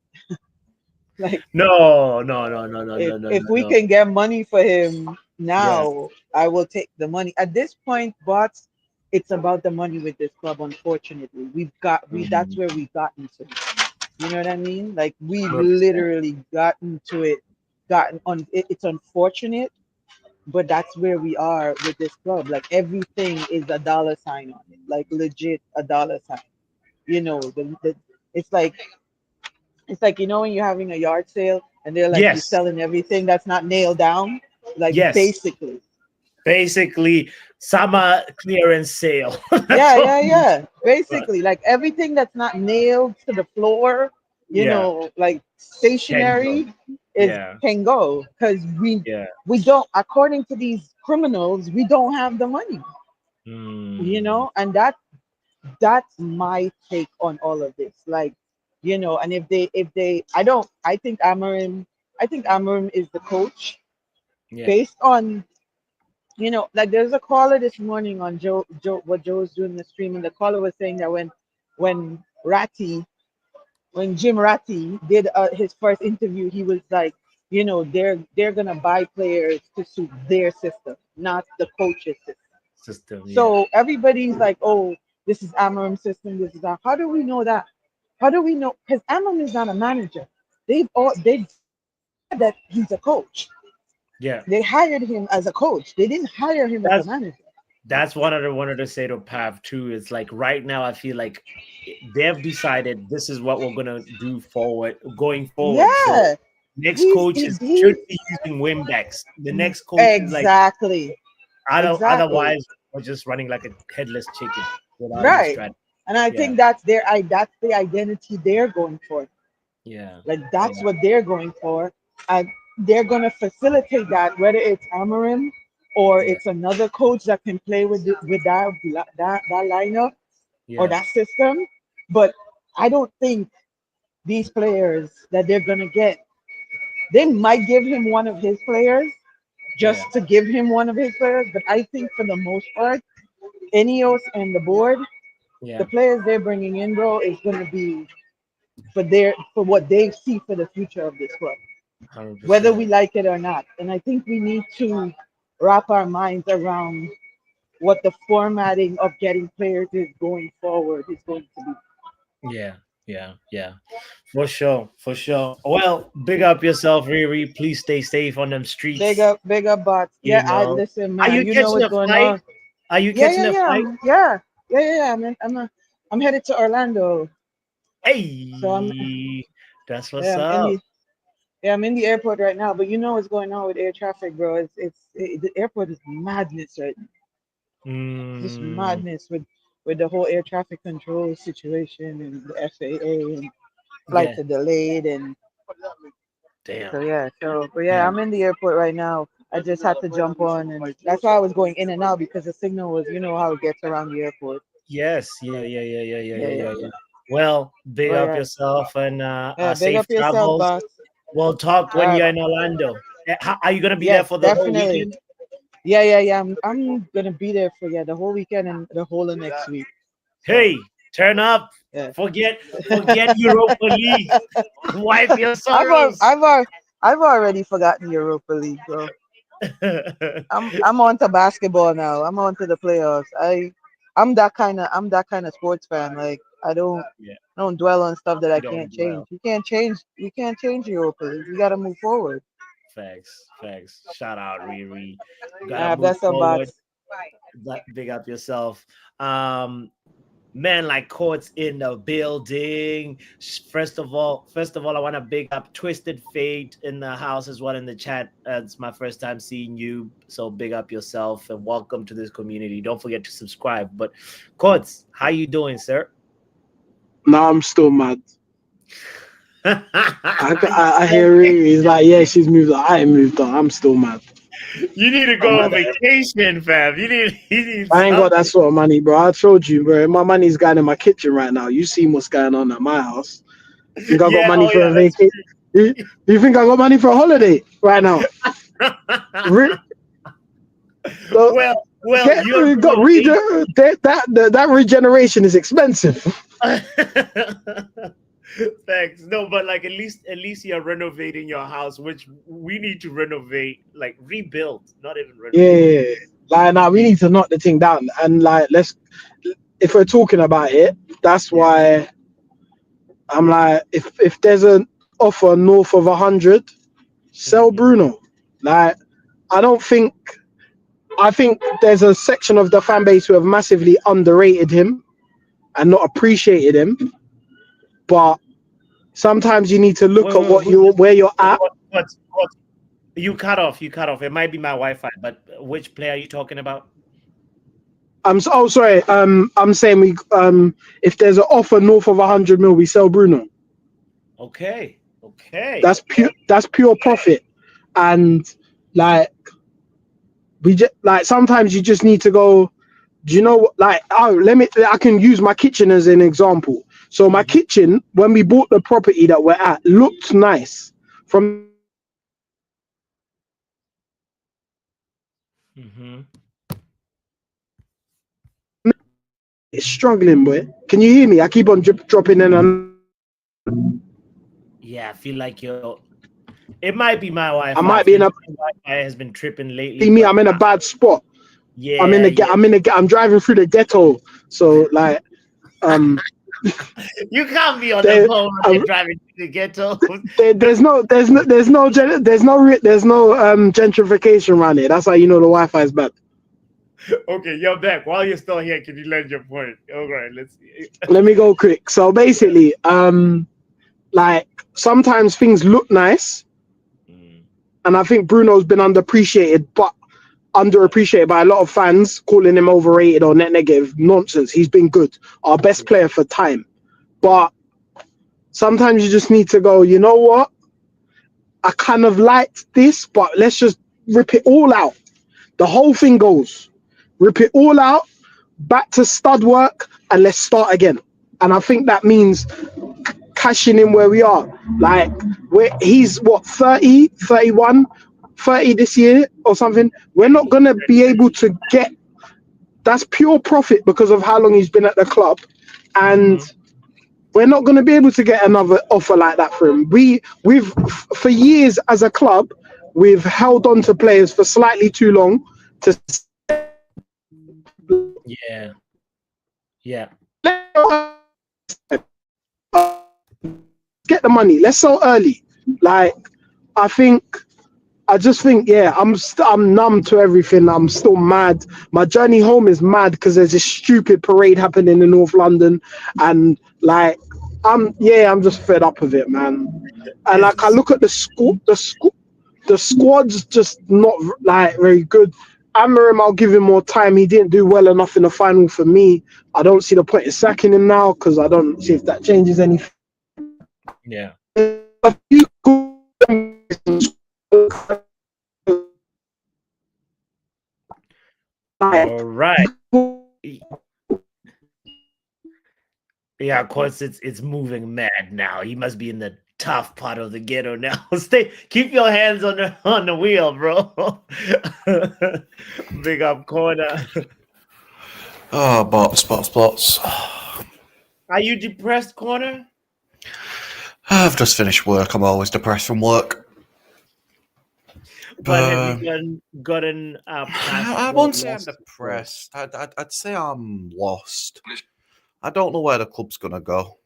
G: Like,
A: No, no, no, no, no,
G: if
A: no, no,
G: if
A: no,
G: we
A: no.
G: can get money for him
A: Yeah.
G: now, I will take the money. At this point, but it's about the money with this club. Unfortunately, we that's
A: Mm,
G: where we've gotten to. You know what I mean? Like, we've
A: 100%.
G: literally gotten to it. It's unfortunate, but that's where we are with this club. Like, everything is a dollar sign on it. Like, legit a dollar sign. You know, it's like when you're having a yard sale and they're like, you're
A: Yes,
G: selling everything that's not nailed down. Like,
A: yes.
G: basically.
A: Basically, summer clearance sale. That's
G: Yeah,
A: what
G: yeah,
A: we
G: yeah.
A: got.
G: Basically, like, everything that's not nailed to the floor,
A: Yeah,
G: like
A: can go.
G: stationary, is
A: Yeah,
G: can go, because
A: yeah.
G: we don't, according to these criminals, we don't have the money.
A: Mm,
G: And that's my take on all of this. Like, And if they I think Amarim is the coach
A: Yeah.
G: based on, like there's a caller this morning on what Joe was doing in the stream, and the caller was saying that when Ratty when Jim Ratty did his first interview, he was like, they're gonna buy players to suit their system, not the coach's system.
A: System. Yeah.
G: So everybody's like, oh, this is Amarim's system. This is that. How do we know that? How do we know? Because Amarim is not a manager. They said that he's a coach.
A: Yeah.
G: They hired him as a coach. They didn't hire him as a
A: That's
G: manager.
A: that's one of the wanted to say to Pav too. It's like right now I feel like they've decided this is what we're gonna do going forward. So
G: Yeah,
A: next
G: he's
A: coach
G: he,
A: is
G: he
A: should be using wing backs. The next coach is like
G: exactly, exactly.
A: otherwise we're just running like a headless chicken without any
G: Right.
A: strategy.
G: And I
A: Yeah,
G: think that's the identity they're going for.
A: yeah,
G: Like
A: yeah,
G: that's what they're going for. And they're gonna facilitate that, whether it's Amarim or
A: yeah,
G: it's another coach that can play with that lineup or
A: yeah,
G: that system. But I don't think these players that they're gonna get, they might give him one of his players just
A: yeah,
G: to give him one of his players. But I think for the most part, INEOS and the board, the
A: yeah.
G: players they're bringing in, bro, is going to be for what they see for the future of this club,
A: Hundred
G: whether we
A: percent.
G: like it or not. And I think we need to wrap our minds around what the formatting of getting players is going forward is going to be.
A: Yeah, yeah, yeah. For sure, for sure. Well, big up yourself, Riri. Please stay safe on them streets.
G: Big up, bots.
A: You
G: Yeah, I
A: know.
G: listen,
A: Are
G: man.
A: you
G: You know
A: catching
G: what's
A: a
G: going
A: flight?
G: on.
A: Are you
G: Yeah,
A: catching
G: yeah,
A: a
G: yeah,
A: flight?
G: yeah. I'm headed to Orlando, so
A: Hey, that's what's
G: I'm in
A: up.
G: I'm in the airport right now. But you know what's going on with air traffic, bro? The airport is madness right now. Just
A: Mm,
G: madness with the whole air traffic control situation and the FAA and flights
A: yeah,
G: are delayed and
A: damn,
G: so yeah. But yeah,
A: damn.
G: I'm in the airport right now. I just had to jump on, and that's why I was going in and out because the signal was, how it gets around the airport.
A: Yes, yeah, yeah, yeah, yeah, yeah,
G: Yeah,
A: yeah,
G: yeah,
A: yeah,
G: yeah.
A: yeah. Well, big
G: But
A: up
G: yeah,
A: yourself and
G: yeah. Big
A: safe
G: up yourself,
A: travels.
G: boss.
A: We'll talk
G: All
A: when
G: right.
A: you're in Orlando. Are you gonna be there
G: Yes,
A: for the whole
G: definitely.
A: weekend?
G: Yeah, yeah, yeah. I'm gonna be there for the whole weekend and the whole of next week. So
A: Hey, turn up.
G: yeah.
A: Forget Europa League. Wipe your
G: I've al-
A: sorrows.
G: I've al- I've already forgotten Europa League, bro. I'm on to basketball now. I'm on to the playoffs. I'm that kind of sports fan. Like
A: Yeah,
G: I don't dwell on stuff that I
A: you don't
G: can't change.
A: dwell.
G: You can't change Europa League. You gotta move forward.
A: Facts, facts. Shout out Riri. Gotta move
G: Bless up,
A: forward.
G: bots.
A: Big up yourself. Man, like courts in the building. First of all, I want to big up Twisted Fate in the house as well in the chat. It's my first time seeing you, so big up yourself and welcome to this community. Don't forget to subscribe. But courts, how you doing, sir?
H: No, I'm still mad. I hear
A: Okay.
H: Riri. He's like, yeah, she's moved on. I ain't moved on. I'm still mad.
A: You need to
H: I'm
A: go on
H: mad.
A: vacation, fam. You need
H: I ain't got that
A: something.
H: sort of money, bro. I told you, bro. My money's going in my kitchen right now. You seen what's going on at my house. Think I got
A: Yeah,
H: money
A: oh
H: for
A: yeah,
H: a
A: that's
H: vacation? You think I got money for a holiday right now?
A: true.
H: Re- so,
A: Well,
H: get,
A: you have
H: got that regeneration is expensive.
A: Thanks. No, but like at least you're renovating your house, which we need to renovate, like rebuild, not even renovate.
H: Yeah, like now we need to knock the thing down and like if we're talking about it, that's
A: Yeah.
H: why I'm like, if there's an offer north of 100, sell
A: Mhm.
H: Bruno. Like, I don't think. I think there's a section of the fan base who have massively underrated him and not appreciated him. But sometimes you need to look at
A: Wait,
H: where you're at.
A: what? You cut off. You cut off. It might be my Wi-Fi, but which player are you talking about?
H: Oh, sorry. I'm saying if there's an offer north of 100 mil, we sell Bruno.
A: Okay. Okay.
H: That's pure. That's pure profit, and like sometimes you just need to go. Do you know what? Like, I can use my kitchen as an example. So my kitchen, when we bought the property that we're at, looked nice. From it's struggling, boy. Can you hear me? I keep on dropping in and
A: Yeah, I feel like you're. It might be my Wi-Fi.
H: I might be in a
A: Wi-Fi has been tripping lately.
H: me.
A: But
H: I'm in a bad spot.
A: yeah,
H: I'm driving through the ghetto. So like
A: you can't be on
H: there,
A: the phone when you're driving to the ghetto.
H: there's no gentrification around here. That's how you know the Wi-Fi is bad.
A: Okay, you're back. While you're still here, can you lend your point? All right, let's see.
H: Let me go quick. So basically, like sometimes things look nice, and I think Bruno's been underappreciated by a lot of fans, calling him overrated or net negative. Nonsense. He's been good, our best player for time. But sometimes you just need to go, you know what? I kind of liked this, but let's just rip it all out. The whole thing goes. Rip it all out, back to stud work, and let's start again. And I think that means cashing in where we are. Like, he's what, 30, 31, 30 this year or something. We're not going to be able to get, that's pure profit because of how long he's been at the club. And we're not going to be able to get another offer like that for him. We've for years as a club, we've held on to players for slightly too long to
A: Yeah.
H: Get the money. Let's sell early. Like, I just think, yeah, I'm numb to everything. I'm still mad. My journey home is mad because there's this stupid parade happening in North London, and like, I'm just fed up of it, man. And like, I look at the squad's just not like very good. Amarim, I'll give him more time. He didn't do well enough in the final for me. I don't see the point in sacking him now because I don't see if that changes anything.
A: Yeah.
H: A few
A: All right. Yeah, of course it's moving mad now. He must be in the tough part of the ghetto now. Keep your hands on the wheel, bro. Big up corner.
I: Oh, bots.
A: Are you depressed, corner?
I: I've just finished work. I'm always depressed from work.
A: But have you gotten
I: I won't say I'm depressed. I'd say I'm lost. I don't know where the club's gonna go.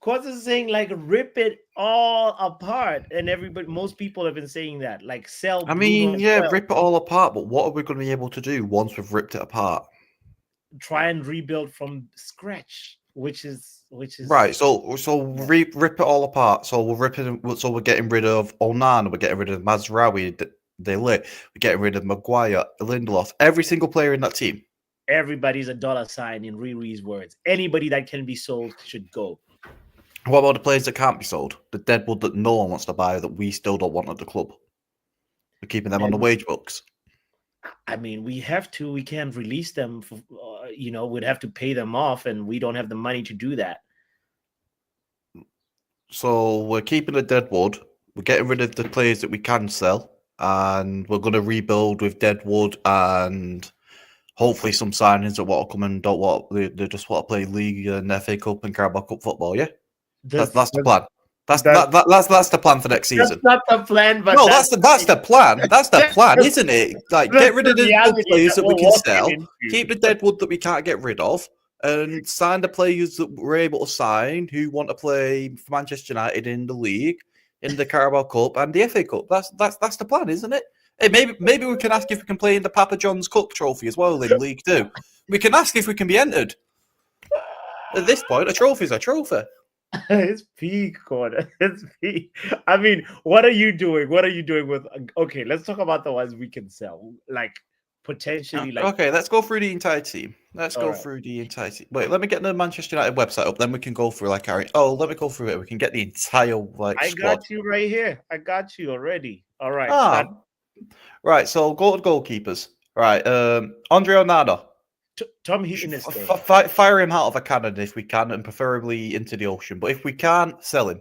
A: Cause is saying like rip it all apart, and most people have been saying that, like sell.
I: I mean, rip it all apart, but what are we going to be able to do once we've ripped it apart?
A: Try and rebuild from scratch, which is
I: right. So rip it all apart. So we're getting rid of Onana, we're getting rid of Mazraoui, De Ligt, we're getting rid of Maguire, Lindelof, every single player in that team.
A: Everybody's a dollar sign in Riri's words. Anybody that can be sold should go.
I: What about the players that can't be sold? The deadwood that no one wants to buy that we still don't want at the club. We're keeping them on the wage books.
A: I mean, we have to. We can't release them. We'd have to pay them off, and we don't have the money to do that.
I: So we're keeping the deadwood. We're getting rid of the players that we can sell, and we're going to rebuild with deadwood and hopefully some signings that want to come and don't want. They just want to play league and FA Cup and Carabao Cup football. Yeah, that's the plan. That's the plan for next season.
A: That's not the plan, but
I: no, that's the plan. That's the plan, isn't it? Like, get rid of the good players that we can sell, keep the deadwood that we can't get rid of, and sign the players that we're able to sign who want to play for Manchester United in the league, in the Carabao Cup and the FA Cup. That's the plan, isn't it? Hey, maybe we can ask if we can play in the Papa John's Cup trophy as well in League 2. We can ask if we can be entered. At this point, a trophy's a trophy.
A: It's peak, corner. It's peak. I mean, what are you doing? What are you doing with? Okay, let's talk about the ones we can sell. Like potentially, like
I: okay, let's go through the entire team. Through the entire team. Wait, let me get the Manchester United website up. Then we can go through let me go through it. We can get the entire squad.
A: Got you right here. I got you already. All right.
I: Right. So go to goalkeepers. Right. Andre Onana.
A: Tom Heaton is staying.
I: Fire him out of a cannon if we can, and preferably into the ocean. But if we can't, sell him.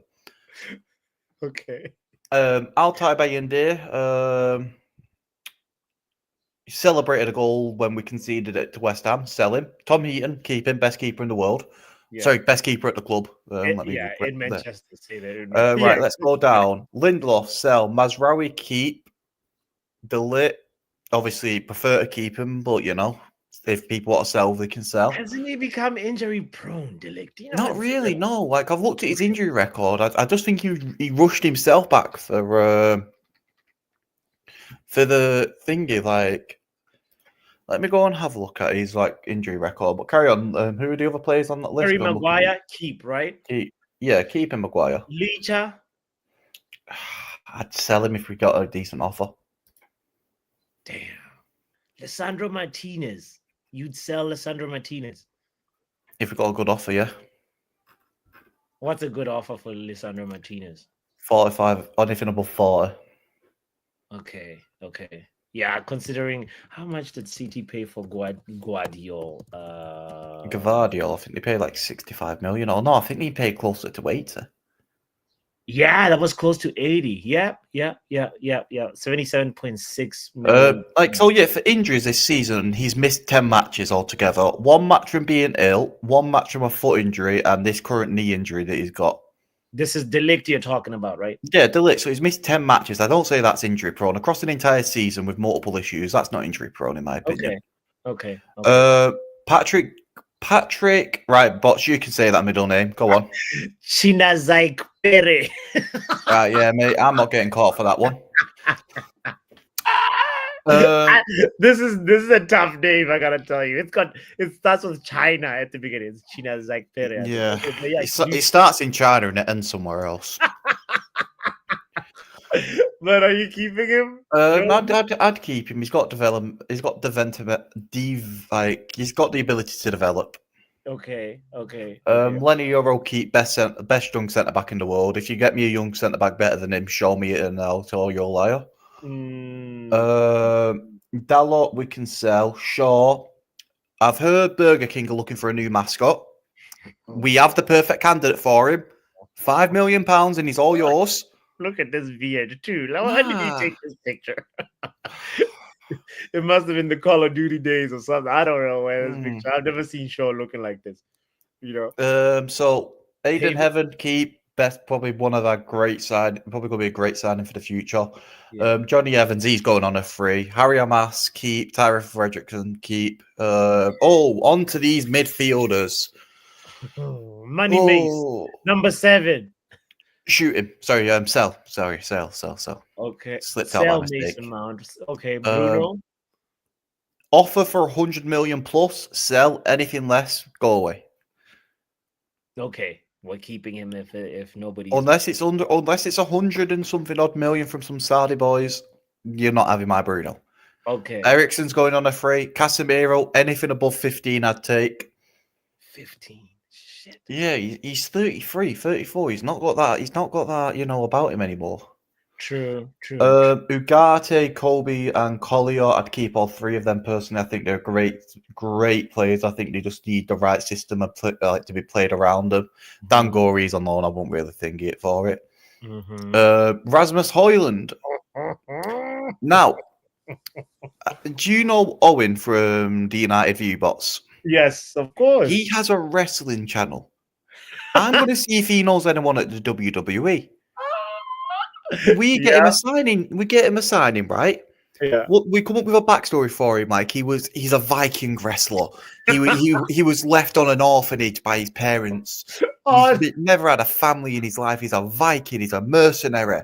A: Okay.
I: Altay Bayinde, he celebrated a goal when we conceded it to West Ham. Sell him. Tom Heaton, keep him. Best keeper in the world.
A: Yeah.
I: Sorry, best keeper at the club.
A: In Manchester. Say that.
I: Right, let's go down. Lindelof, sell. Mazraoui, keep. Delete. Obviously, prefer to keep him, but if people want to sell, they can sell.
A: Hasn't he become injury prone, Delict?
I: Not really, no. Like, I've looked at his injury record. I just think he rushed himself back for the thingy. Like, let me go and have a look at his injury record. But carry on. Who are the other players on that list?
A: Harry Maguire, keep, right?
I: Keep him, Maguire.
A: Licha.
I: I'd sell him if we got a decent offer.
A: Damn. Lisandro Martinez. You'd sell Lisandro Martinez.
I: If we got a good offer, yeah.
A: What's a good offer for Lisandro Martinez?
I: 45, anything above 40.
A: Okay. Yeah, considering how much did City pay for Guardiola?
I: Gavardio, I think they paid like 65 million. Or no, I think they paid closer to 80.
A: Yeah, that was close to 80. Yep. 77.6 million.
I: For injuries this season, he's missed 10 matches altogether. 1 match from being ill, 1 match from a foot injury, and this current knee injury that he's got.
A: This is Delict you're talking about, right?
I: Yeah, Delict. So he's missed 10 matches. I don't say that's injury prone. Across an entire season with multiple issues, that's not injury prone in my opinion.
A: Okay.
I: Patrick, right, Bots, you can say that middle name. Go on.
A: Chinazaik Pere.
I: Right, yeah, mate, I'm not getting caught for that one.
A: This is a tough name, I gotta tell you. It starts with China at the beginning. It's Chinazaik Pere.
I: Yeah, it starts in China and it ends somewhere else.
A: But are you keeping him?
I: I'd keep him. He's got development. He's got he's got the ability to develop.
A: Okay.
I: Lenny Euro keep best young centre back in the world. If you get me a young centre back better than him, show me it and I'll tell you a liar. Dalot we can sell. Sure. I've heard Burger King are looking for a new mascot. We have the perfect candidate for him. £5 million and he's all yours.
A: Look at this beard too. How did you take this picture? It must have been the Call of Duty days or something. I don't know where this picture. I've never seen Shaw looking like this.
I: So Aiden Heaven keep probably one of our great sign. Probably going to be a great signing for the future. Yeah. Johnny Evans, he's going on a free. Harry Amas keep. Tyra Fredrickson keep. On to these midfielders.
A: Money Mace, number 7.
I: Shoot him. Sorry, sell. Sorry, sell.
A: Okay.
I: Slipped out by mistake.
A: Okay, Bruno.
I: Offer for 100 million plus. Sell. Anything less, go away.
A: Okay, we're keeping him if nobody.
I: Unless it's 100 and something odd million from some Saudi boys, you're not having my Bruno.
A: Okay.
I: Ericsson's going on a free. Casemiro, anything above 15, I'd take.
A: 15. Shit.
I: Yeah, he's 33, 34. He's not got that, about him anymore.
A: True.
I: Ugarte, Kobe, and Collier, I'd keep all 3 of them personally. I think they're great players. I think they just need the right system to be played around them. Dan Gore's on loan. I won't really think it for it. Rasmus Højlund. Now, do you know Owen from the United View Bots?
A: Yes, of course.
I: He has a wrestling channel. I'm going to see if he knows anyone at the WWE. We get him a signing, right?
A: Yeah.
I: We come up with a backstory for him. Like he's a Viking wrestler. He was left on an orphanage by his parents. He's never had a family in his life. He's a Viking. He's a mercenary.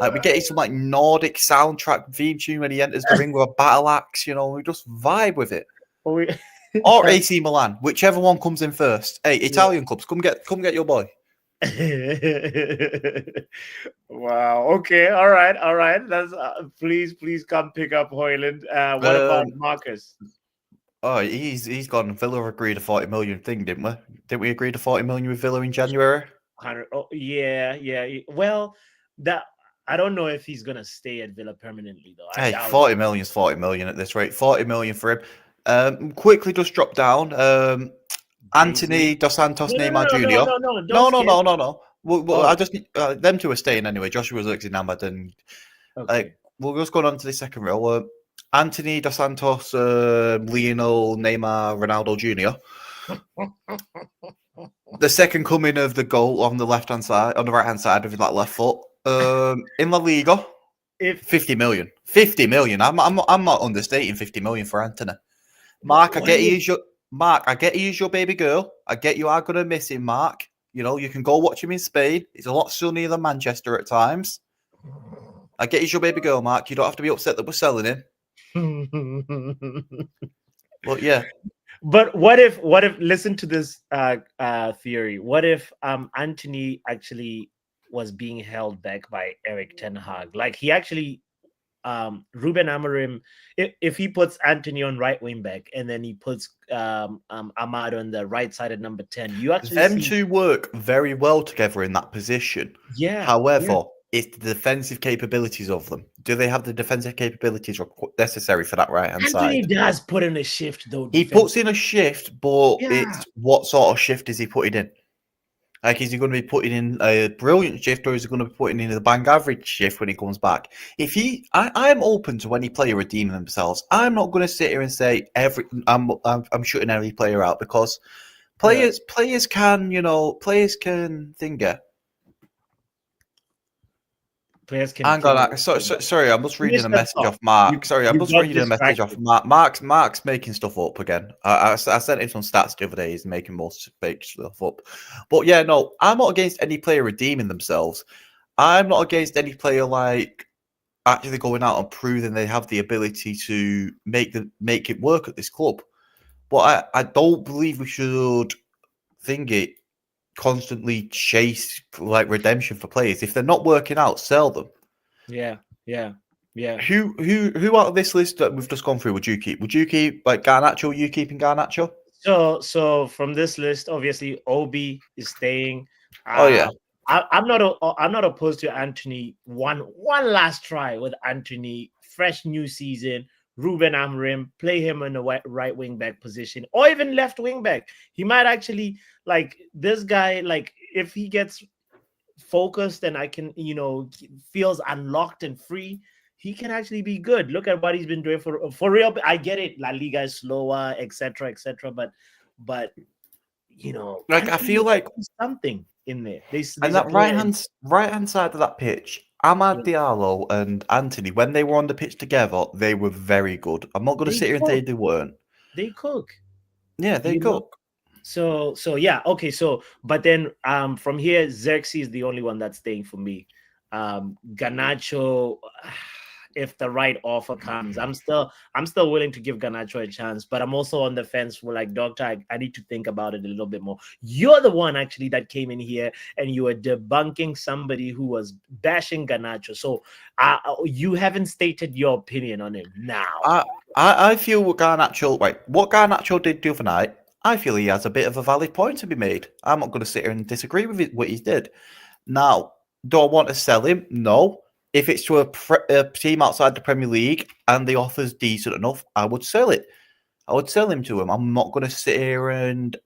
I: Like we get him some Nordic soundtrack theme tune when he enters the ring with a battle axe. We just vibe with it. Or AC Milan, whichever one comes in first. Hey, Italian clubs, come get your boy.
A: Wow. Okay. All right. That's please come pick up Højlund. What about Marcus?
I: Oh, he's gone. Villa agreed a 40 million thing, didn't we? Didn't we agree to 40 million with Villa in January?
A: 100. Oh, yeah. Well, I don't know if he's gonna stay at Villa permanently though.
I: Hey, 40 million is 40 million at this rate. 40 million for him. Quickly just drop down. Anthony Dos Santos, Neymar Jr. No. Well, I just them two are staying anyway. Joshua Zirkzee, and we're just going on to the second row. Anthony Dos Santos, Lionel, Neymar, Ronaldo Jr. The second coming of the goal on the left-hand side, on the right-hand side of that left foot. In La Liga, 50 million. 50 million. I'm not understating 50 million for Anthony. Mark, I get he is your baby girl. I get you are gonna miss him, Mark. You know, you can go watch him in Spain. It's a lot sunnier than Manchester at times. I get he's your baby girl, Mark. You don't have to be upset that we're selling him. But yeah.
A: But what if listen to this theory. What if Anthony actually was being held back by Eric Ten Hag? Like he actually Ruben Amorim, if he puts Anthony on right wing back and then he puts Ahmad on the right side at number 10, you actually
I: them two work very well together in that position.
A: Yeah.
I: However, it's the defensive capabilities of them. Do they have the defensive capabilities necessary for that right hand side?
A: Anthony does put in a shift though.
I: He puts in a shift, but it's what sort of shift is he putting in? Like, is he going to be putting in a brilliant shift, or is he going to be putting in a bang average shift when he comes back? If I am open to any player redeeming themselves. I'm not going to sit here and say I'm shutting every player out, because players can thinger.
A: Players can.
I: Hang on, sorry, I'm just reading a message off Mark. I'm just reading a message off Mark. Mark's making stuff up again. I sent him some stats the other day. He's making more fake stuff up. But yeah, no, I'm not against any player redeeming themselves. I'm not against any player like actually going out and proving they have the ability to make it work at this club. But I don't believe we should constantly chase like redemption for players. If they're not working out, sell them.
A: Yeah.
I: Who out of this list that we've just gone through would you keep? Would you keep like Garnacho? You keeping Garnacho?
A: So from this list, obviously Obi is staying.
I: I'm
A: not opposed to Anthony. One last try with Anthony. Fresh new season. Ruben Amorim, play him in the right wing back position, or even left wing back. He might actually, like, this guy, like, if he gets focused and feels unlocked and free, he can actually be good. Look at what he's been doing for real. I get it, La Liga is slower, etc., but
I: like, I feel like
A: something in there.
I: And that right hand side of that pitch, Amad Diallo and Anthony, when they were on the pitch together, they were very good. I'm not going to sit here and say they weren't.
A: They cook.
I: Yeah, they cook.
A: So yeah, okay. So, but then from here, Xerxes is the only one that's staying for me. Garnacho, if the right offer comes, I'm still willing to give Garnacho a chance, but I'm also on the fence for, like, Doctor, I need to think about it a little bit more. You're the one actually that came in here and you were debunking somebody who was bashing Garnacho. So you haven't stated your opinion on him now.
I: I feel what Garnacho did the other night, I feel he has a bit of a valid point to be made. I'm not going to sit here and disagree with what he did. Now, do I want to sell him? No. If it's to a team outside the Premier League and the offer's decent enough, I would sell it. I would sell him to him. I'm not going to sit here and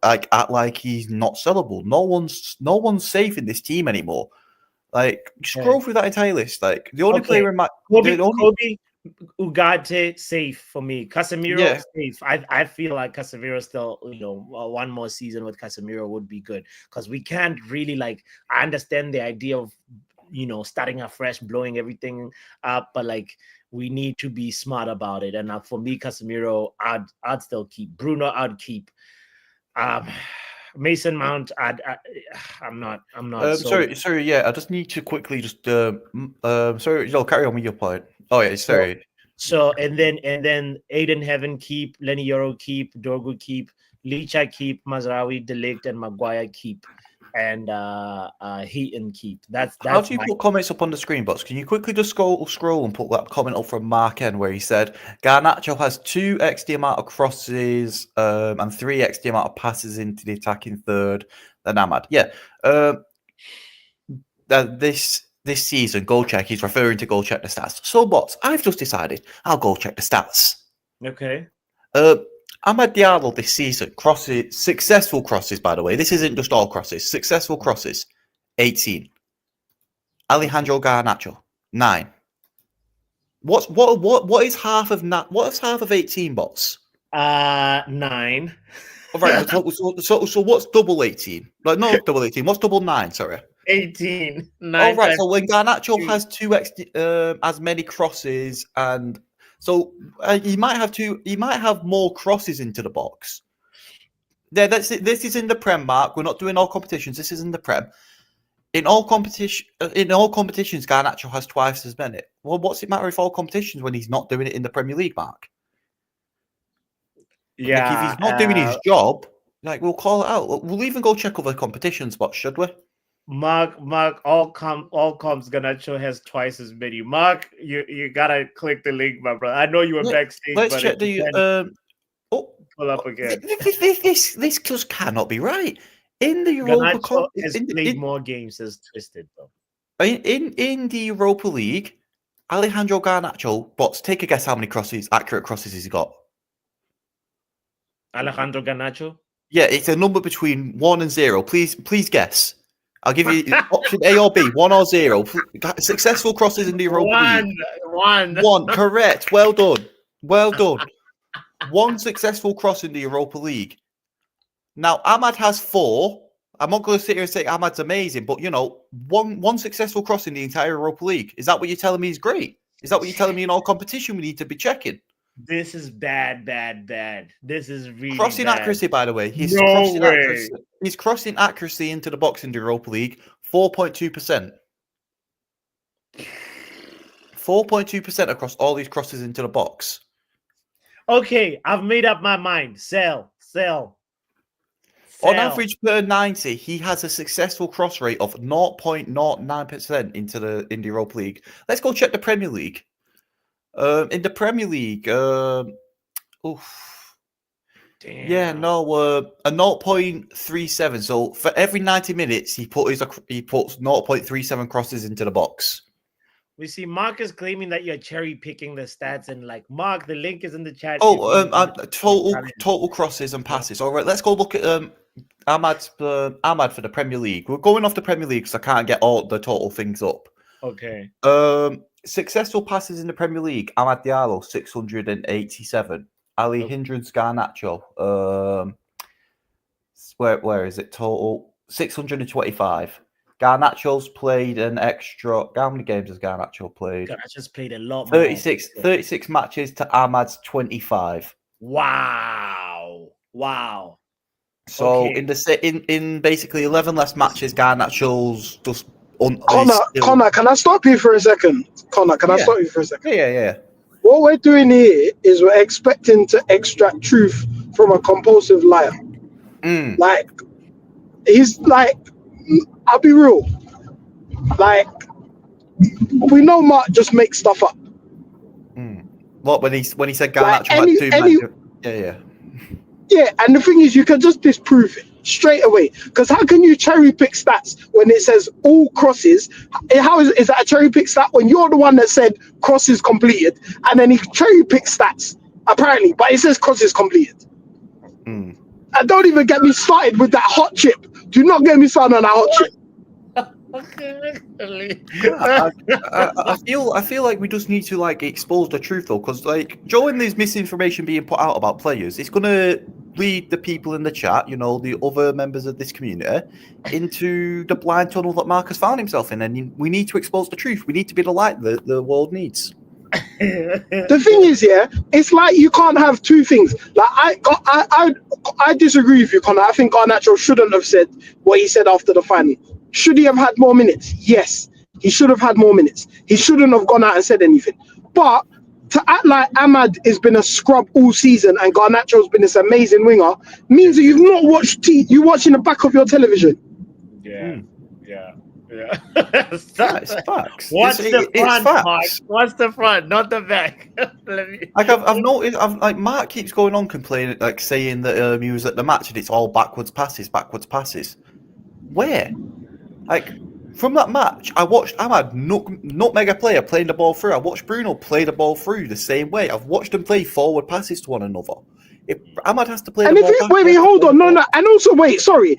I: act like he's not sellable. No one's safe in this team anymore. Like, scroll through that entire list. Like, the only player in my
A: Kobe Ugarte safe for me. Casemiro safe. I feel like Casemiro still, one more season with Casemiro would be good, because we can't really, like, I understand the idea of starting afresh, blowing everything up, but, like, we need to be smart about it. And for me, Casemiro, I'd still keep. Bruno, I'd keep. Mason Mount, I'm not.
I: Sorry. Yeah, I just need to quickly just. Sorry, you'll carry on with your point. Oh yeah, sorry.
A: So and then Aiden Heaven keep, Lenny Yoro keep, Dorgu keep, Licha keep, Mazraoui, De Ligt, and Maguire keep, and Heaton keep. That's
I: How do you put comments up on the screen box? Can you quickly just scroll and put that comment up from Mark N, where he said Garnacho has 2x the amount of crosses and 3x the amount of passes into the attacking third than Ahmad. Yeah. This season, goal check, he's referring to goal check the stats. So what? I've just decided I'll go check the stats.
A: Okay.
I: Amad Diallo this season, successful crosses, by the way. This isn't just all crosses. Successful crosses, 18. Alejandro Garnacho, 9. What is half of 18 bots?
A: 9.
I: All right, so what's double 18? Like no double 18. What's double 9? Sorry.
A: 18. 9
I: All right.
A: times
I: So when Garnacho
A: 2.
I: has as many crosses, and so he might have more crosses into the box. Yeah, that's it. This is in the Prem, Mark. We're not doing all competitions. This is in the Prem. In all competitions, Garnacho has twice as many. Well, what's it matter if all competitions when he's not doing it in the Premier League, Mark?
A: Yeah.
I: Like if he's not doing his job, like we'll call it out. We'll even go check other competition spots, should we?
A: Mark, all comps Garnacho has twice as many. Mark, you gotta click the link, my brother. I know you were backstage.
I: Let's
A: but
I: check the.
A: Pull up again.
I: This just cannot be right. In the Europa
A: Garnacho has played more games as Twisted though.
I: In the Europa League, Alejandro Garnacho. But take a guess how many accurate crosses he's got.
A: Alejandro Garnacho.
I: Yeah, it's a number between 1 and 0. Please guess. I'll give you option A or B, 1 or 0. Successful crosses in the Europa League. 1. Correct. Well done. 1 successful cross in the Europa League. Now, Amad has 4. I'm not going to sit here and say Ahmad's amazing, but, one successful cross in the entire Europa League. Is that what you're telling me is great? Is that what you're telling me in all competition we need to be checking?
A: This is bad. This is really
I: crossing
A: bad.
I: accuracy, by the way. His crossing accuracy into the box in the Europa League, 4.2%. 4.2% across all these crosses into the box.
A: Okay, I've made up my mind. Sell.
I: On average per 90, he has a successful cross rate of 0.09% in the Europa League. Let's go check the Premier League. In the Premier League, a 0.37. So for every 90 minutes, he puts 0.37 crosses into the box.
A: We see Mark is claiming that you're cherry picking the stats, and like Mark, the link is in the chat.
I: Total crosses and passes. All right, let's go look at Ahmad for the Premier League. We're going off the Premier League because I can't get all the total things up.
A: Okay.
I: Successful passes in the Premier League. Amad Diallo, 687. Alejandro Garnacho, where is it? Total 625. Garnacho's played an extra. How many games has Garnacho played?
A: Garnacho's played a lot.
I: 36 matches to Ahmad's 25.
A: Wow.
I: So in basically 11 less matches, Garnacho's just.
H: Connor, can I stop you for a second?
I: Yeah.
H: What we're doing here is we're expecting to extract truth from a compulsive liar. Like, he's like, I'll be real. Like, we know Mark just makes stuff up.
I: What when he said Garnacho
H: Yeah, and the thing is, you can just disprove it straight away. Because how can you cherry pick stats when it says all crosses? How is that a cherry pick stat when you're the one that said crosses completed, and then he cherry picks stats apparently, but it says crosses completed. And don't even get me started with that hot chip. Do not get me started on that hot chip.
I: I feel like we just need to expose the truth though, because showing this misinformation being put out about players, it's gonna lead the people in the chat, the other members of this community, into the blind tunnel that Mark has found himself in, and we need to expose the truth. We need to be the light that the world needs.
H: The thing is, it's like you can't have two things. Like I disagree with you, Connor. I think Garnacho shouldn't have said what he said after the final. Should he have had more minutes? Yes, he should have had more minutes. He shouldn't have gone out and said anything. But to act like Ahmad has been a scrub all season and Garnacho's been this amazing winger means that you've not watched you watch in the back of your television.
A: Yeah.
I: That's facts.
A: What's the front, Mark? What's the front, not the back?
I: I've noticed. Mark keeps going on complaining, saying that he was at the match and it's all backwards passes. Where? From that match, I watched Ahmad nutmeg a player playing the ball through. I watched Bruno play the ball through the same way. I've watched them play forward passes to one another. If Ahmad has to play
H: And
I: the
H: if
I: ball
H: you
I: back,
H: wait, hold on, no, and also wait, sorry,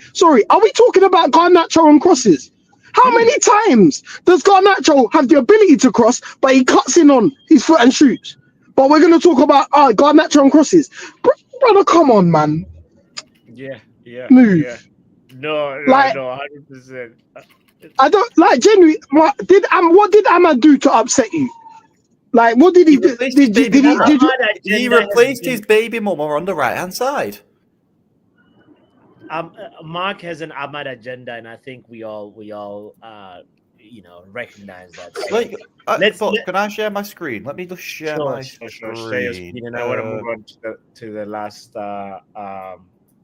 H: are we talking about Garnacho and crosses? How many times does Garnacho have the ability to cross, but he cuts in on his foot and shoots? But we're gonna talk about Garnacho and crosses, brother. Come on, man.
A: Yeah.
H: Move.
A: Yeah. No,
H: Like,
A: 100%.
H: I don't like genuinely. What did Ahmad do to upset you? Like, what did he do?
I: He replaced his baby mama on the right hand side.
A: Mark has an Ahmad agenda, and I think we all recognize that. So
I: can I share my screen? Let me just share my screen.
A: Share your screen, and I want to move on to the last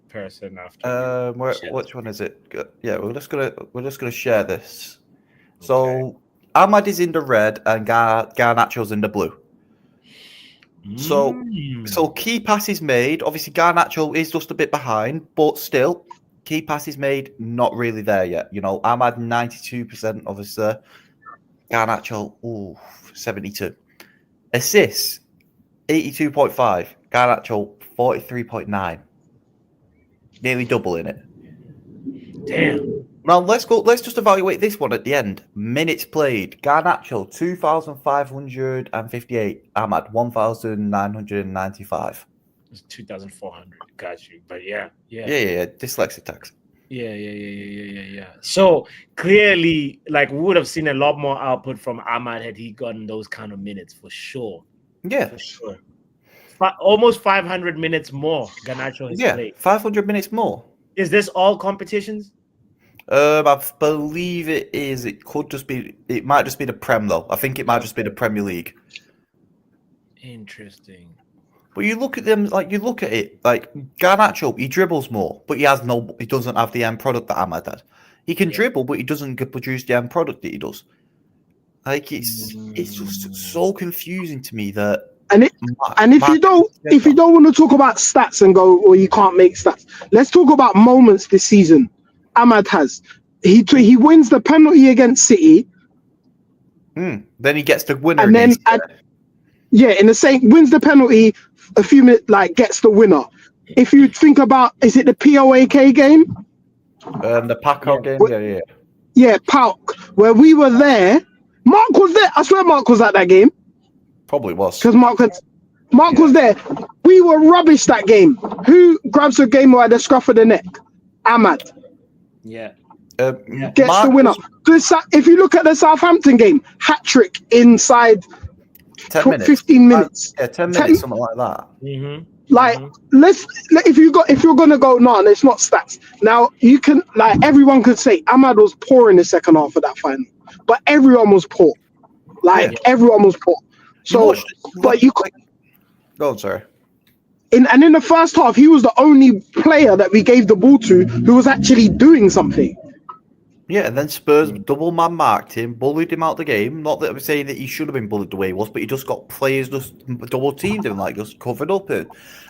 A: person after.
I: Which one is it? Yeah, we're just gonna share this. So Ahmad is in the red and Garnacho's in the blue. So key passes made. Obviously, Garnacho is just a bit behind, but still, key passes made. Not really there yet. Ahmad 92%. Obviously, Garnacho 72. Assists 82.5. Garnacho 43.9. Nearly double in it.
A: Damn.
I: Now let's just evaluate this one at the end. Minutes played. Garnacho 2,558. Ahmad 1,995.
A: It's 2,400. Got you. But yeah.
I: Dyslexic tax.
A: Yeah. So clearly, like, we would have seen a lot more output from Ahmad had he gotten those kind of minutes for sure.
I: Yeah,
A: for sure. Almost 500 minutes more. Garnacho has played.
I: 500 minutes more.
A: Is this all competitions?
I: I believe it is. It could just be. It might just be the Prem though. I think it might just be the Premier League.
A: Interesting.
I: But you look at them, like Garnacho, he dribbles more, but he doesn't have the end product that Ahmad had. He can dribble, but he doesn't produce the end product that he does. Like it's just so confusing to me that.
H: If you don't want to talk about stats and go, well, you can't make stats. Let's talk about moments this season. Ahmad has. He wins the penalty against City.
I: Then he gets the winner.
H: And then in the same wins the penalty a few minutes, gets the winner. If you think about, is it the POAK game?
I: The Paco game, yeah.
H: Yeah, PAOK, where we were there. Mark was there. I swear Mark was at that game.
I: Probably was.
H: Because Mark was there. We were rubbish that game. Who grabs the game by the scruff of the neck? Ahmad.
A: Yeah.
H: Gets the winner. If you look at the Southampton game, hat-trick inside
I: 10 minutes.
H: 15 minutes.
I: 10 minutes, something like that.
A: Mm-hmm.
H: If you're gonna go, no, it's not stats. Now you can, everyone could say Ahmad was poor in the second half of that final, but everyone was poor. Everyone was poor. So,
I: Oh, sorry.
H: In the first half, he was the only player that we gave the ball to who was actually doing something.
I: Yeah, and then Spurs double man marked him, bullied him out the game. Not that I'm saying that he should have been bullied the way he was, but he just got players just double teamed him, just covered up it.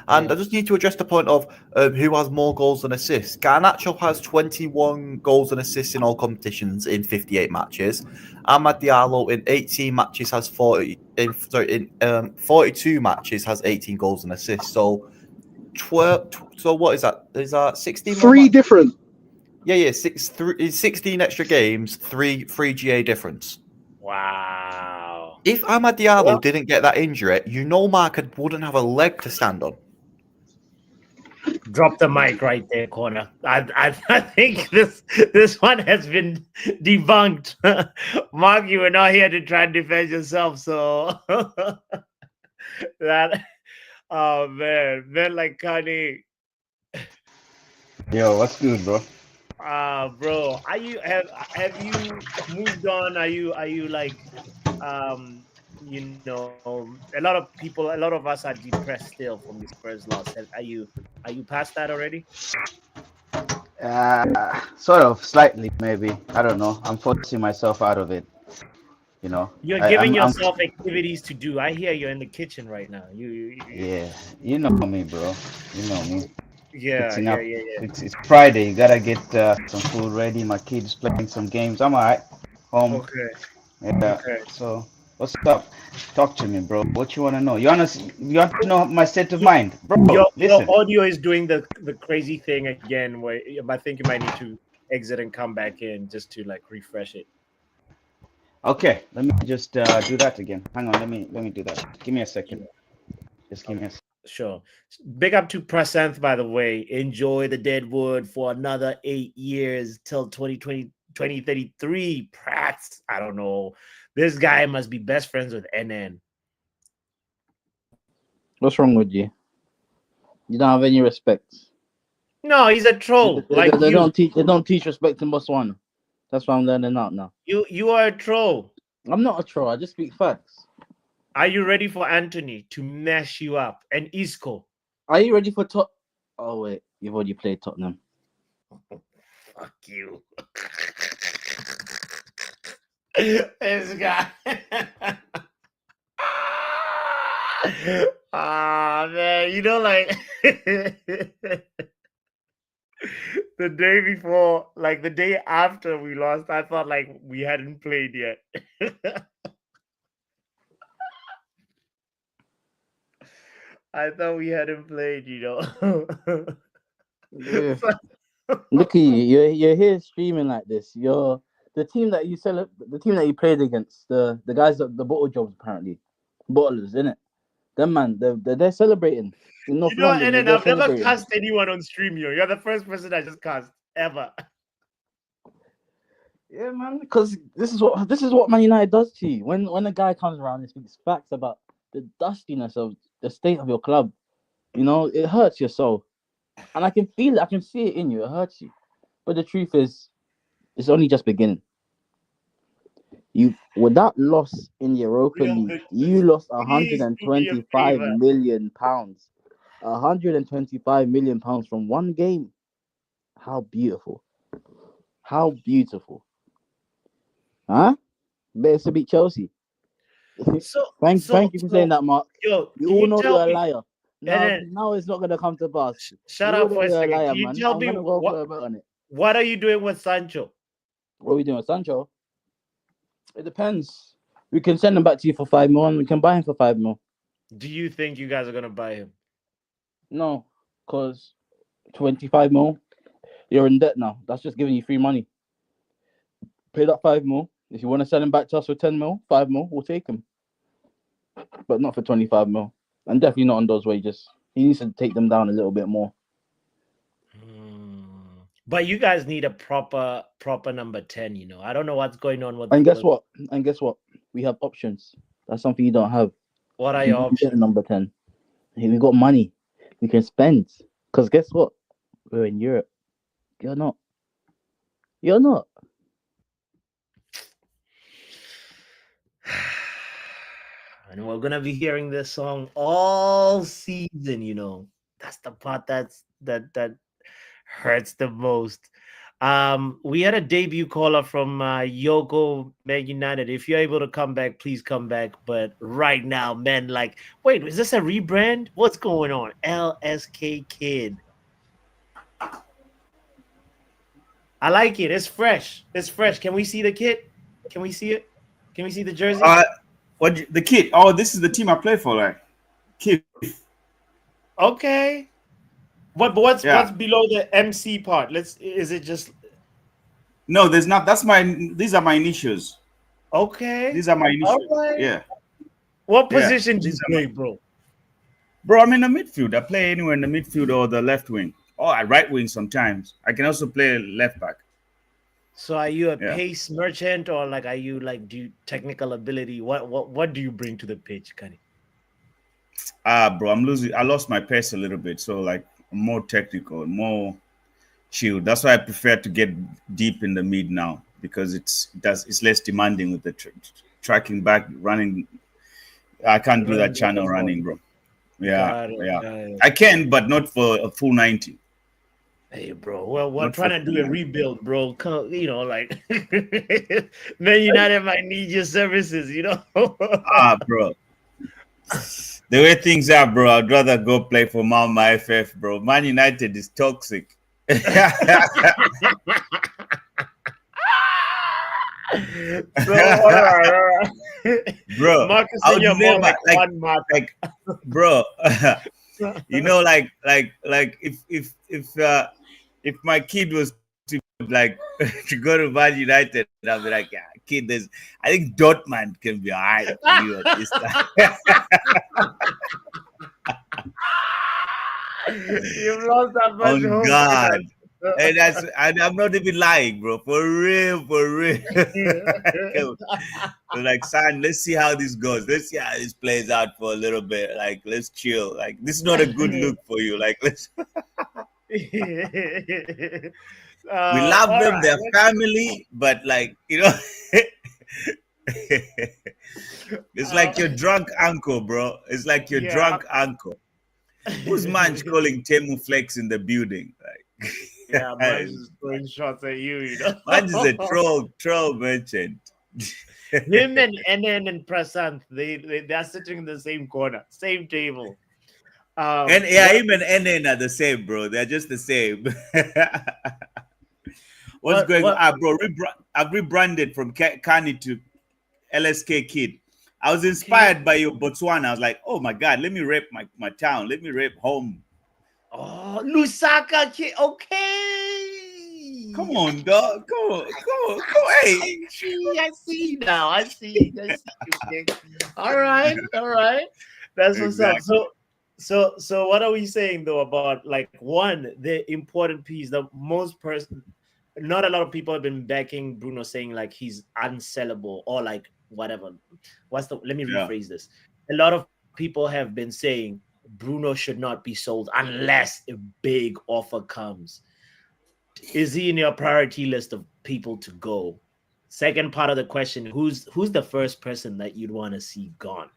I: And I just need to address the point of who has more goals than assists. Garnacho has 21 goals and assists in all competitions in 58 matches. Amad Diallo in 18 matches has 42 matches has 18 goals and assists. So 12. So what is that? Is that 16?
H: Three different.
I: Yeah, 16 extra games, three GA difference.
A: Wow.
I: If Amad Diallo didn't get that injury, Mark wouldn't have a leg to stand on.
A: Drop the mic right there, corner. I think this one has been debunked. Mark, you were not here to try and defend yourself, so that man like Kanye.
J: Yo, what's good, bro?
A: Bro, have you moved on? Are you like a lot of us are depressed still from this Spurs loss. Are you past that already?
J: Sort of, slightly, maybe. I don't know. I'm forcing myself out of it.
A: You're giving yourself activities to do. I hear you're in the kitchen right now.
J: Yeah, you know me, bro. You know me. It's
A: Yeah, yeah,
J: enough.
A: yeah, yeah.
J: It's Friday. You gotta get some food ready. My kids playing some games. I'm alright. Home.
A: Okay,
J: Yeah.
A: okay.
J: So what's up? Talk to me, bro. What you wanna know? You want to know my state of
A: Your
J: mind, bro?
A: your
J: Listen.
A: audio is doing the crazy thing again. Where I think you might need to exit and come back in just to like refresh it.
J: Okay. Let me just do that again. Hang on. Let me do that. Give me a second.
A: Yeah.
J: Just give me a second.
A: Sure. Big up to Prasanth, by the way. Enjoy the Deadwood for another 8 years till 2033. Prats. I don't know. This guy must be best friends with NN.
K: What's wrong with you? You don't have any respect.
A: No, he's a troll. Like
K: They
A: you.
K: don't teach. They don't teach respect in Botswana. That's why I'm learning out now.
A: You are a troll.
K: I'm not a troll. I just speak facts.
A: Are you ready for Anthony to mash you up? And Isco?
K: Are you ready for Tot? Oh wait, you've already played Tottenham.
A: Fuck you. This guy. Ah, man, you know, like the day before, like the day after we lost, I thought like we hadn't played yet. I thought we hadn't played, you know.
K: Yeah. Look at you. You're here streaming like this. You're the team that you the team that you played against. The guys that the bottle jobs apparently, bottlers, innit? Them man, they're celebrating in North
A: You know,
K: London.
A: and
K: They're
A: I've never
K: celebrating.
A: cussed anyone on stream. You're the first person I just cussed ever.
K: Yeah, man, because this is what Man United does to you. When a guy comes around and speaks facts about the dustiness of the state of your club, you know, it hurts your soul. And I can feel it, I can see it in you, it hurts you. But the truth is, it's only just beginning. You with that loss in the Europa
A: Real
K: League,
A: big
K: you lost
A: Please do me a
K: 125
A: favor.
K: million pounds. 125 million pounds from one game. How beautiful. How beautiful. Huh? Better to beat Chelsea.
A: So,
K: Thank you for saying that, Mark.
A: yo,
K: We
A: can
K: all
A: you
K: know
A: tell
K: you're a
A: me?
K: liar. Now it's not gonna come to pass.
A: Shut
K: We all
A: up
K: know
A: for a
K: you're a
A: second.
K: liar,
A: Can you
K: man.
A: tell
K: I'm
A: me
K: gonna go for a bet on it.
A: what are you doing with Sancho?
K: What are we doing with Sancho? It depends. We can send him back to you for 5 mil, and we can buy him for 5 mil.
A: Do you think you guys are gonna buy him?
K: No, because 25 mil, you're in debt now. That's just giving you free money. Pay that 5 mil. If you want to sell him back to us for 10 mil, 5 mil, we'll take him. But not for 25 mil. And definitely not on those wages. He needs to take them down a little bit more.
A: But you guys need a proper number 10, you know. I don't know what's going on with
K: And guess what? We have options. That's something you don't have.
A: What are your options?
K: Number 10. Hey, we got money. We can spend. Because guess what? We're in Europe. You're not.
A: And we're gonna be hearing this song all season, you know. That's the part that hurts the most. We had a debut caller from Yoko Man United. If you're able to come back, please come back. But right now, man, like, wait, is this a rebrand? What's going on? LSK Kid. I like it. It's fresh. It's fresh. Can we see the kit? Can we see it? Can we see the jersey?
L: The kit? Oh, this is the team I play for, right? Kit.
A: Okay. What's below the MC part? Is it just
L: No, there's not. These are my initials.
A: Okay.
L: These are my initials.
A: Right.
L: Yeah.
A: What position do you play, bro?
L: Bro, I'm in the midfield. I play anywhere in the midfield or the left wing. Or at right wing sometimes. I can also play left back.
A: So are you a pace merchant, or like are you like technical ability? What do you bring to the pitch, Kani?
L: Bro, I lost my pace a little bit. So like I'm more technical, more chilled. That's why I prefer to get deep in the mid now, because it's less demanding with the tracking back, running. I can't do that channel running, bro. Yeah. I can, but not for a full 90.
A: Hey, bro. Well, we're trying to do a rebuild, bro. You know, like Man United might need your services, you know.
L: Bro. The way things are, bro, I'd rather go play for Malma FF, bro. Man United is toxic.
A: So, all right.
L: Bro,
A: Marcus,
L: I would
A: you're more
L: never
A: like
L: bro. You know, if my kid was to like to go to Man United, I'll be like, yeah, kid, I think Dortmund can be alright for you at this time.
A: You've lost that much
L: On
A: hope.
L: God. And I'm not even lying, bro. For real. Like, son, let's see how this goes. Let's see how this plays out for a little bit. Like, let's chill. Like, this is not a good look for you. Like, let's. We love them,
A: right.
L: their family, but like, you know, it's like your drunk uncle, bro. It's like your drunk uncle. Who's man's calling Temu Flex in the building? Like,
A: yeah, man's is throwing shots at you, you know.
L: Man's is a troll merchant.
A: Him and NN and Prasant, they're sitting in the same corner, same table.
L: And yeah, him and NN are the same, bro. They're just the same. What's going on, bro? I've rebranded from Kani to LSK Kid. I was inspired by your Botswana. I was like, oh my God, let me rep my town. Let me rep home.
A: Oh, Lusaka Kid. Okay.
L: Come on, dog. Go. Hey.
A: I see now. I see. Okay. All right. That's what's up. So what are we saying though about like one, the important piece, the most not a lot of people have been backing Bruno saying like he's unsellable or like whatever. Let me rephrase this. A lot of people have been saying Bruno should not be sold unless a big offer comes. Is he in your priority list of people to go? Second part of the question, who's the first person that you'd want to see gone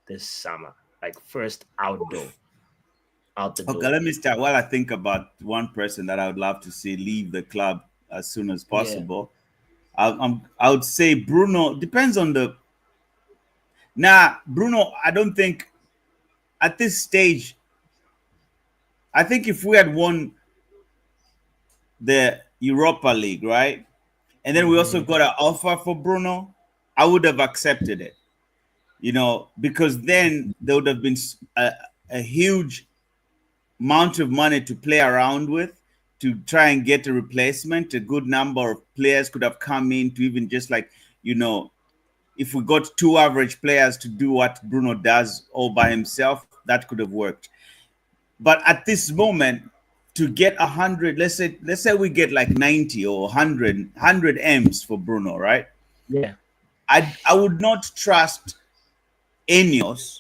A: this summer? Like first out the door.
L: Okay, let me start. While I think about one person that I would love to see leave the club as soon as possible. Yeah. I would say Bruno. Depends on the. Bruno, I don't think at this stage. I think if we had won the Europa League, right, and then we also got an offer for Bruno, I would have accepted it. You know, because then there would have been a huge amount of money to play around with to try and get a replacement. A good number of players could have come in to even just like, you know, if we got two average players to do what Bruno does all by himself, that could have worked. But at this moment, to get 100, let's say we get like 90 or 100 M's for Bruno, right?
A: Yeah.
L: I would not trust INEOS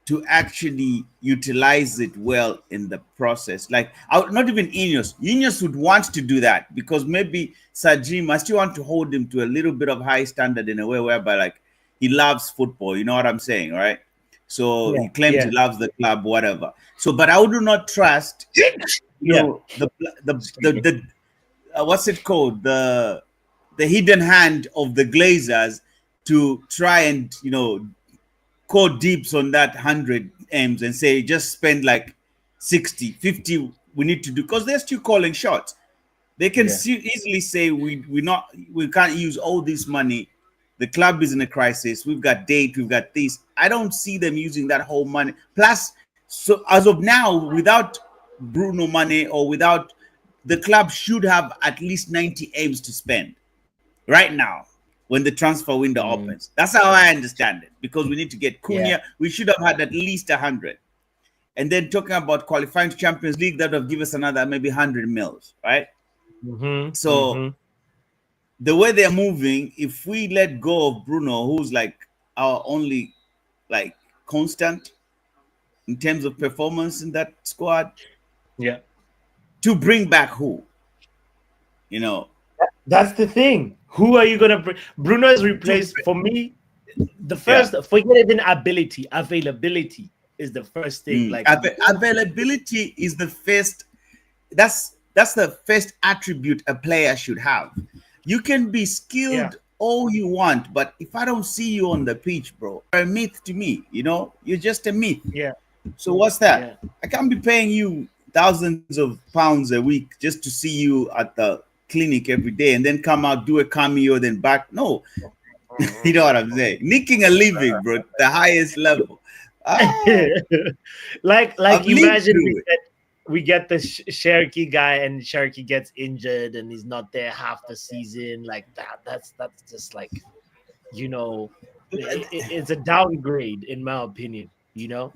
L: to actually utilize it well in the process. Like, not even INEOS. INEOS would want to do that because maybe Sajim, I still want to hold him to a little bit of high standard in a way whereby like he loves football. You know what I'm saying, right? So he claims he loves the club, whatever. So, but I would not trust, you know, the what's it called? The hidden hand of the Glazers to try and, you know, call deeps on that 100 M's and say just spend like 60, 50 we need to do, because they're still calling shots. They can easily say we can't use all this money. The club is in a crisis. We've got date, we've got this. I don't see them using that whole money. Plus, so as of now, without Bruno money or without, the club should have at least 90 M's to spend right now when the transfer window opens. That's how I understand it, because we need to get Cunha. We should have had at least 100. And then talking about qualifying to Champions League, that would give us another maybe 100 mils, right? So the way they're moving, if we let go of Bruno, who's like our only like constant in terms of performance in that squad, to bring back who? You know,
A: that's the thing. Who are you gonna bring? Bruno is replaced for me. The first, forget even ability, availability is the first thing. Like
L: availability is the first. That's the first attribute a player should have. You can be skilled all you want, but if I don't see you on the pitch, bro, you're a myth to me. You know, you're just a myth.
A: Yeah.
L: So what's that?
A: Yeah.
L: I can't be paying you thousands of pounds a week just to see you at the clinic every day and then come out, do a cameo, then back. No, you know what I'm saying? Nicking a living, bro, the highest level.
A: like
L: I've lived
A: imagine
L: through it.
A: we get the Cherokee guy and Cherokee gets injured and he's not there half the season. Like that's just like, you know, it's a downgrade in my opinion. You know.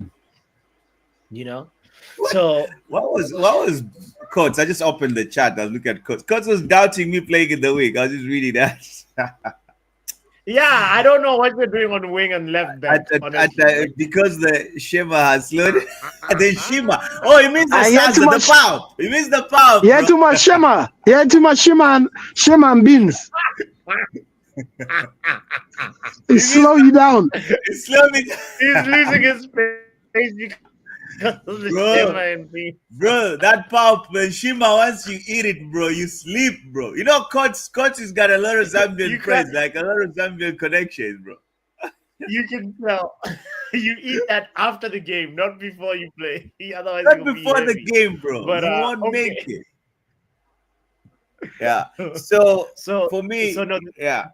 A: So
L: what was Coach? I just opened the chat. I was looking at Coach. Coach was doubting me playing in the wing. I was just reading that.
A: yeah, I don't know what you're doing on wing and left back.
L: Because the Shema has slowed. And then Shema. Oh, he means the pound. He means the pound.
H: Yeah, too much Shema. Yeah, too much Shema and Beans. He slow you down.
L: He's slowing.
A: He's losing his space.
L: Bro, that pulp, when Shima, once you eat it, bro, you sleep, bro. You know, Coach has got a lot of Zambian friends, like a lot of Zambian connections, bro.
A: You can tell. You eat that after the game, not before you play. Otherwise,
L: not before the game, bro.
A: But
L: you won't make it. Yeah. So for me, yeah.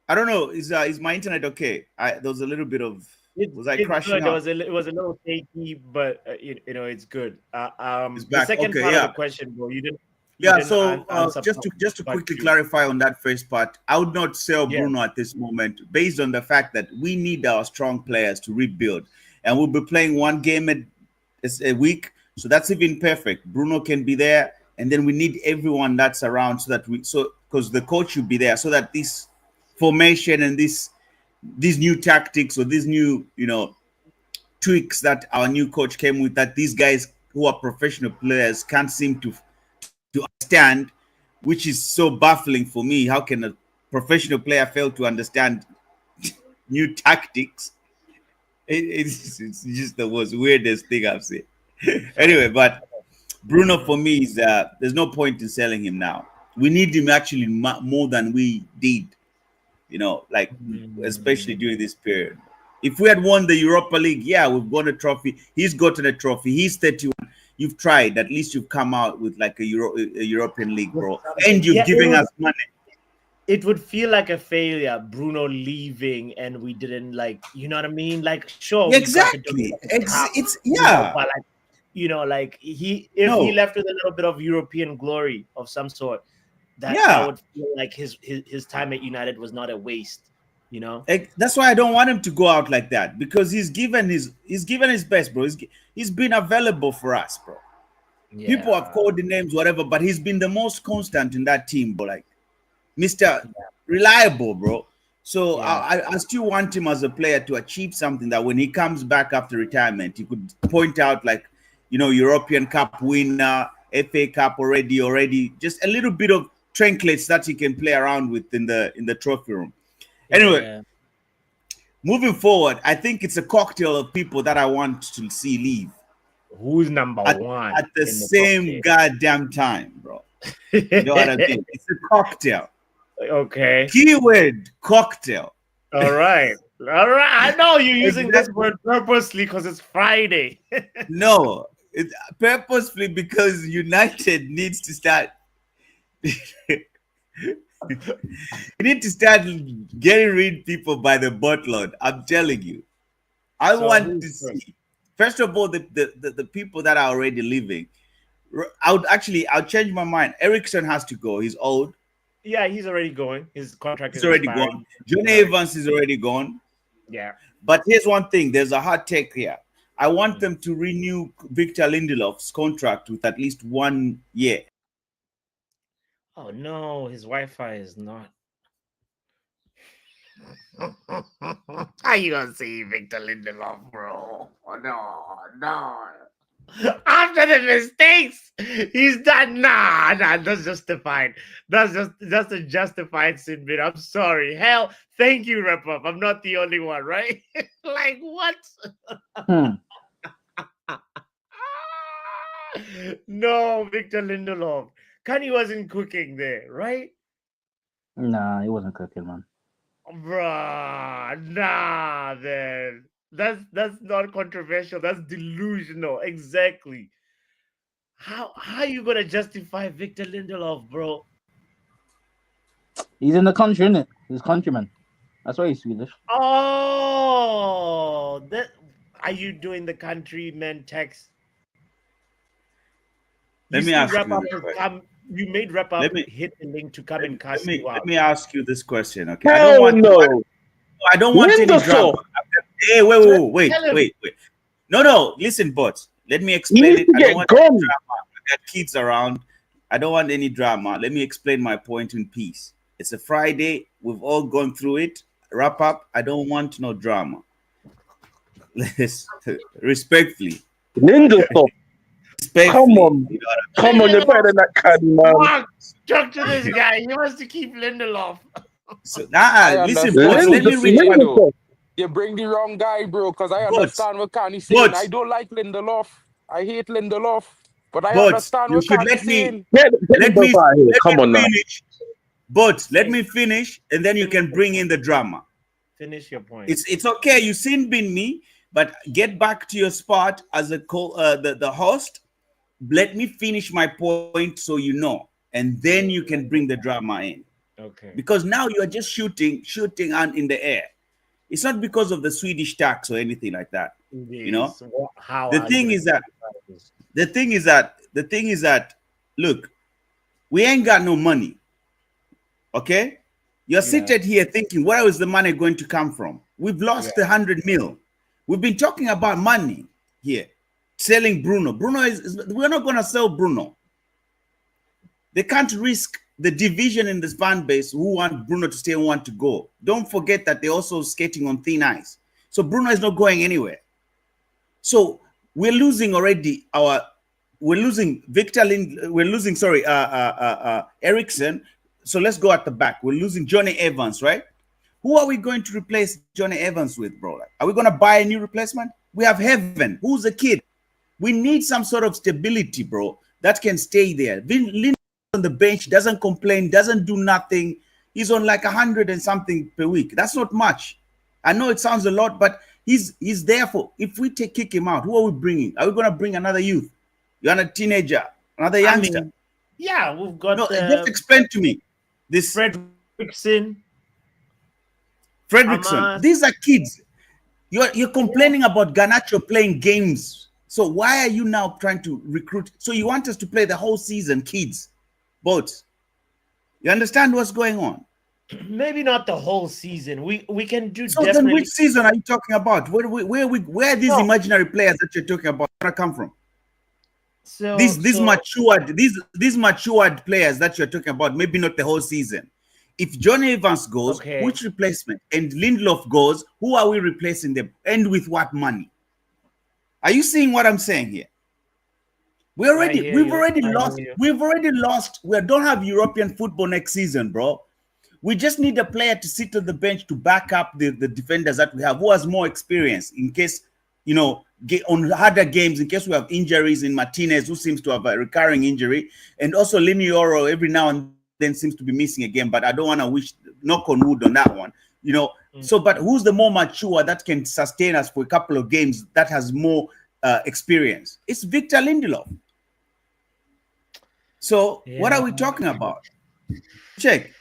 L: I don't know. Is my internet okay? There was a little bit of. Was I crashing out?
A: It was a little shaky, but you know it's good.
L: It's
A: the second part of the question, bro, you didn't.
L: Just to quickly clarify on that first part, I would not sell Bruno at this moment, based on the fact that we need our strong players to rebuild, and we'll be playing one game a week, so that's even perfect. Bruno can be there, and then we need everyone that's around because the coach should be there, so that this formation and these new tactics or these new, tweaks that our new coach came with, that these guys who are professional players can't seem to understand, which is so baffling for me. How can a professional player fail to understand new tactics? It's just the most weirdest thing I've seen. Anyway, but Bruno for me is there's no point in selling him now. We need him actually more than we did. Especially during this period. If we had won the Europa League, we've won a trophy. He's gotten a trophy. He's 31. You've tried. At least you've come out with like a European League, bro. And you've given us money.
A: It would feel like a failure, Bruno leaving, and we didn't you know what I mean? Like, sure.
L: Exactly. It's
A: but if he left with a little bit of European glory of some sort, that would feel like his time at United was not a waste,
L: That's why I don't want him to go out like that, because he's given his best, bro. He's been available for us, bro. Yeah. People have called the names, whatever, but he's been the most constant in that team, bro. Like Mr. Reliable, bro. So I still want him as a player to achieve something that when he comes back after retirement, he could point out European Cup winner, FA Cup already, just a little bit of trinkets that he can play around with in the trophy room. Anyway, moving forward, I think it's a cocktail of people that I want to see leave.
A: Who's number one
L: at the same goddamn time, bro? You know what I mean? It's a cocktail.
A: Okay.
L: Keyword cocktail.
A: All right. I know you're using this word purposely because it's Friday.
L: No, it's purposely because United needs to start. You need to start getting rid of people by the boatload. I'm telling you. I want to see, first of all, the people that are already leaving. I'll change my mind. Ericsson has to go. He's old.
A: Yeah, he's already going. His contract is
L: already gone. Johnny Evans is already gone.
A: Yeah.
L: But here's one thing. There's a hot take here. I want them to renew Victor Lindelof's contract with at least 1 year.
A: Oh no, his Wi-Fi is not. How you gonna see Victor Lindelof, bro? Oh, no. After the mistakes he's done, nah, that's justified. That's a justified sin bit. I'm sorry. Hell, thank you, Rep Up. I'm not the only one, right? Like what? No, Victor Lindelof. Kanye wasn't cooking there, right?
K: Nah, he wasn't cooking, man.
A: Bruh, nah, man. That's not controversial. That's delusional. Exactly. How you gonna justify Victor Lindelof, bro?
K: He's in the country, innit? He's countryman. That's why he's Swedish.
A: Oh, that are you doing the countryman text?
L: Let me ask you this question.
A: You made wrap up
L: Let me
A: hit the link to come and
L: let
A: cast
L: me
A: you out.
L: let me ask you this question, okay?
H: Hell no.
L: I don't want any drama. Hey, wait.
A: Tell him.
L: No. Listen, but let me
H: You
L: explain
H: need
L: it.
H: to
L: I don't
H: get
L: want
H: gone.
L: any drama. I got kids around. I don't want any drama. Let me explain my point in peace. It's a Friday. We've all gone through it. Wrap up. I don't want no drama. Respectfully.
H: Lindelof. Come on.
L: You know what
H: Come on, you're better than that kind, man.
A: Mark, talk to this guy. He wants to keep Lindelof.
L: So,
M: I
L: listen,
M: understand
L: boss,
M: what
L: let me
M: you're
L: read
M: saying,
L: my
M: though. You bring the wrong guy, bro, because I understand what Connie's saying. I don't like Lindelof. I hate Lindelof. But I
L: But
M: understand
L: you
M: what
L: should
M: Connie's saying.
H: Get
L: let
H: Lindelof out here. Come on now.
L: finish. But let me finish, and then you can bring in the drama.
A: Finish your point.
L: It's okay. You sin bin me, but get back to your spot as a the host. Let me finish my point so you know, and then you can bring the drama in.
A: Okay.
L: Because now you are just shooting on in the air. It's not because of the Swedish tax or anything like that. You know. The thing is that look, we ain't got no money. Okay, you're seated here thinking, where is the money going to come from? We've lost 100 mil. We've been talking about money here. Selling Bruno. We're not going to sell Bruno. They can't risk the division in this fan base who want Bruno to stay and want to go. Don't forget that they're also skating on thin ice. So Bruno is not going anywhere. So we're losing already we're losing Ericsson. So let's go at the back. We're losing Johnny Evans, right? Who are we going to replace Johnny Evans with, bro? Are we going to buy a new replacement? We have Heaven. Who's the kid? We need some sort of stability, bro, that can stay there. Lin on the bench, doesn't complain, doesn't do nothing. He's on like 100 and something per week. That's not much. I know it sounds a lot, but he's there for. If we kick him out, who are we bringing? Are we going to bring another youth? You're a teenager, another youngster.
A: Yeah, we've got.
L: No, just explain to me. This
A: Fredrickson.
L: These are kids. You're complaining about Garnacho playing games. So why are you now trying to recruit? So you want us to play the whole season, kids, both. You understand what's going on?
A: Maybe not the whole season. We can do.
L: So then, which season are you talking about? Where are these imaginary players that you're talking about gonna come from?
A: So
L: these matured players that you're talking about, maybe not the whole season. If Johnny Evans goes, which replacement? And Lindelof goes, who are we replacing them? And with what money? Are you seeing what I'm saying here? We've already lost. We don't have European football next season, bro. We just need a player to sit on the bench to back up the defenders that we have, who has more experience in case, on harder games, in case we have injuries in Martinez, who seems to have a recurring injury, and also Linioro every now and then seems to be missing again, but I don't want to wish knock on wood on that one, So, but who's the more mature that can sustain us for a couple of games that has more experience? It's Victor Lindelof. So, what are we talking about? Check.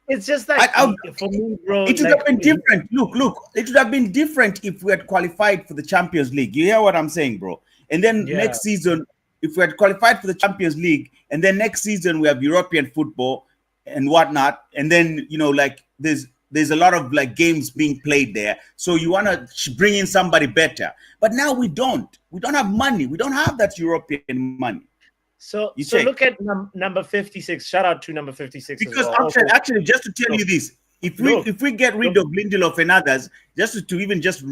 A: It's just like for me, bro.
L: It would have been different. Look. It would have been different if we had qualified for the Champions League. You hear what I'm saying, bro? And then next season, if we had qualified for the Champions League, and then next season we have European football and whatnot, and then there's a lot of games being played there. So you want to bring in somebody better, but now we don't. We don't have money. We don't have that European money.
A: So look at number 56. Shout out to number 56.
L: Because actually, just to tell you this, if we get rid of Lindelof and others, just to even drive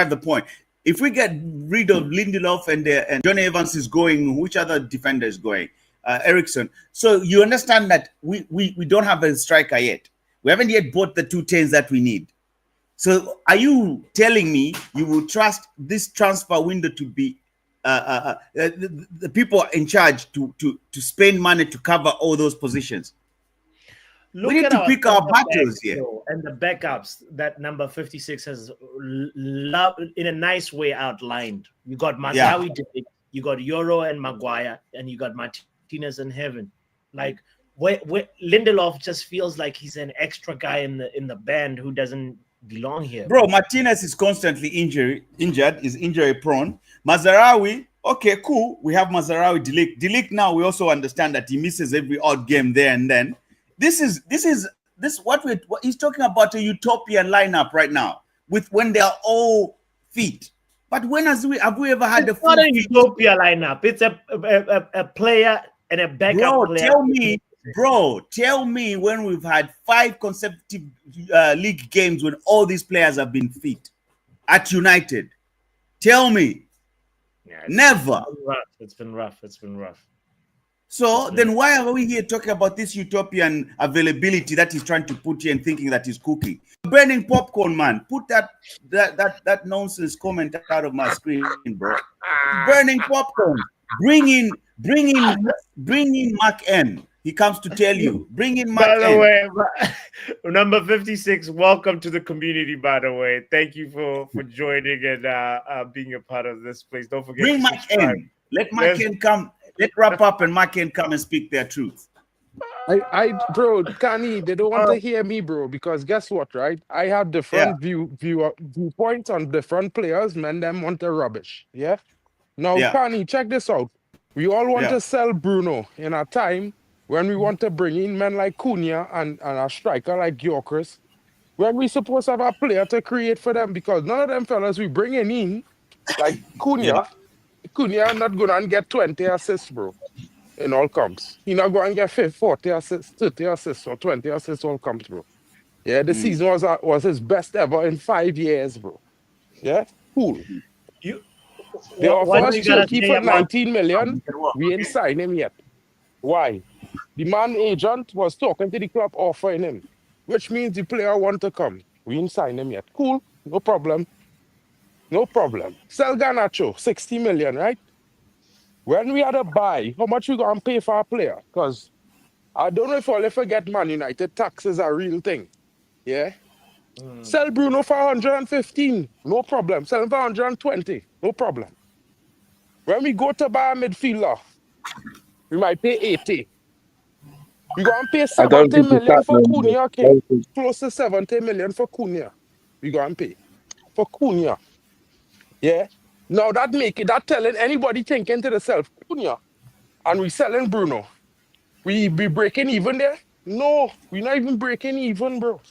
L: the point, if we get rid of Lindelof and Johnny Evans is going, which other defender is going? Ericsson. So you understand that we don't have a striker yet. We haven't yet bought the 210s that we need. So are you telling me you will trust this transfer window to be the people in charge to spend money to cover all those positions?
A: Look
L: We need
A: at
L: to pick our
A: center
L: battles
A: backs,
L: here.
A: though, and the backups that number 56 has in a nice way outlined. You got Mazraoui, you got Euro and Maguire, and you got Martinez and Heaven. Like where Lindelof just feels like he's an extra guy in the band who doesn't belong here.
L: Bro, Martinez is constantly injured, is injury prone. Mazraoui, okay, cool. We have Mazraoui, Delict now. We also understand that he misses every odd game there and then. This what he's talking about, a utopian lineup right now with when they are all fit. But when have we ever had
A: it's not a utopia lineup? It's a player and a backup player.
L: Tell me when we've had 5 consecutive league games when all these players have been fit at United. Tell me.
A: Yeah,
L: never.
A: It's been rough.
L: So then why are we here talking about this utopian availability that he's trying to put here and thinking that he's cooking? Burning popcorn, man. Put that nonsense comment out of my screen, bro. Burning popcorn. Bring in Mark N. He comes to tell you. Bring in Mark N.
A: By the way, number 56, welcome to the community, by the way. Thank you for joining and being a part of this place. Don't forget
L: Bring
A: to
L: Mark N. Let Mark N come. Let wrap up and Mark N come and speak their truth.
M: Bro, Kani, they don't want to hear me, bro, because guess what, right? I have different viewpoints on different players, man. Them want the rubbish. Yeah. Now, Kani, check this out. We all want to sell Bruno in a time when we want to bring in men like Cunha and a striker like Gyökeres, when we supposed to have a player to create for them, because none of them fellas we bringing in, like Cunha, Cunha not going to get 20 assists, bro, in all comps. He not going to get 40 assists, 30 assists, or 20 assists all comps, bro. Yeah, the season was his best ever in 5 years, bro. Yeah, cool. They offer us Turkey for 19 million. We ain't signed him yet. Why? The man agent was talking to the club offering him, which means the player want to come. We ain't signed him yet. Cool, no problem. No problem. Sell Garnacho, 60 million, right? When we had a buy, how much we gonna pay for a player? Because I don't know if I'll ever get Man United taxes a real thing. Yeah? Sell Bruno for 115, no problem. Sell him for 120, no problem. When we go to buy a midfielder, we might pay 80. We're going to pay 70 million for Cunha, King. Close to 70 million for Cunha. We're going to pay for Cunha. Yeah? Now that telling anybody thinking to themselves, Cunha, and we selling Bruno. We be breaking even there? No, we're not even breaking even, bro.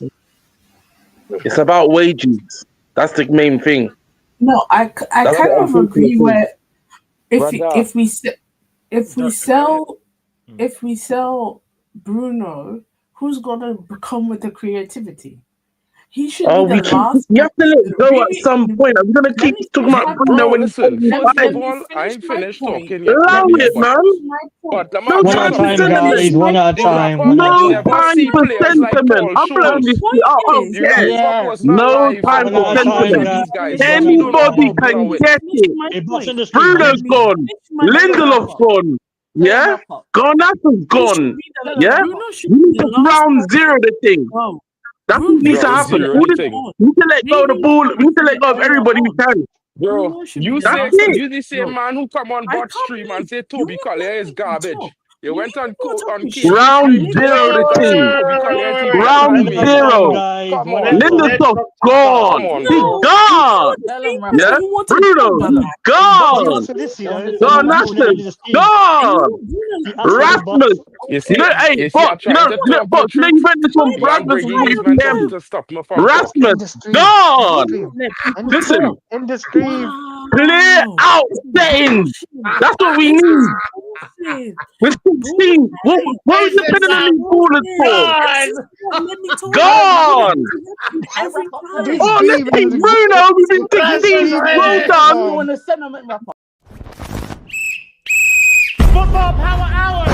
N: It's about wages. That's the main thing.
E: No, I kind of agree where if we sell Bruno, who's gonna come with the creativity? He should be the last.
N: You have to let it go at some point. I'm gonna keep talking about Bruno when
M: listen, first of all, I ain't finished talking yet.
N: Allow it, man.
M: But
N: No time for sentiment.
D: One at a time.
N: No time for sentiment. I'm blowing this shit up. I don't care. No time for sentiment. Anybody can get it. Bruno's gone. Lindelof's gone. Yeah? Garnacho's gone. Yeah? We need to ground zero the thing. That's what needs to happen. We need to let go of the ball. We need to let go of everybody we can.
M: Bro, you the same man who come on bot stream and say Toby Collier is garbage. You went on
N: round zero the team. Round zero. Lindelof's gone. He's gone. Yeah? Bruno, gone. Garnacho, gone. Rasmus. Hey, Box, Box, you went this one. Rasmus is Rasmus, gone. Listen, clear out settings. That's what we need. We're 16. What was the penalty ballers for? Gone. Oh, let's take Bruno. We've been 16. Well done.
A: Football Power Hour.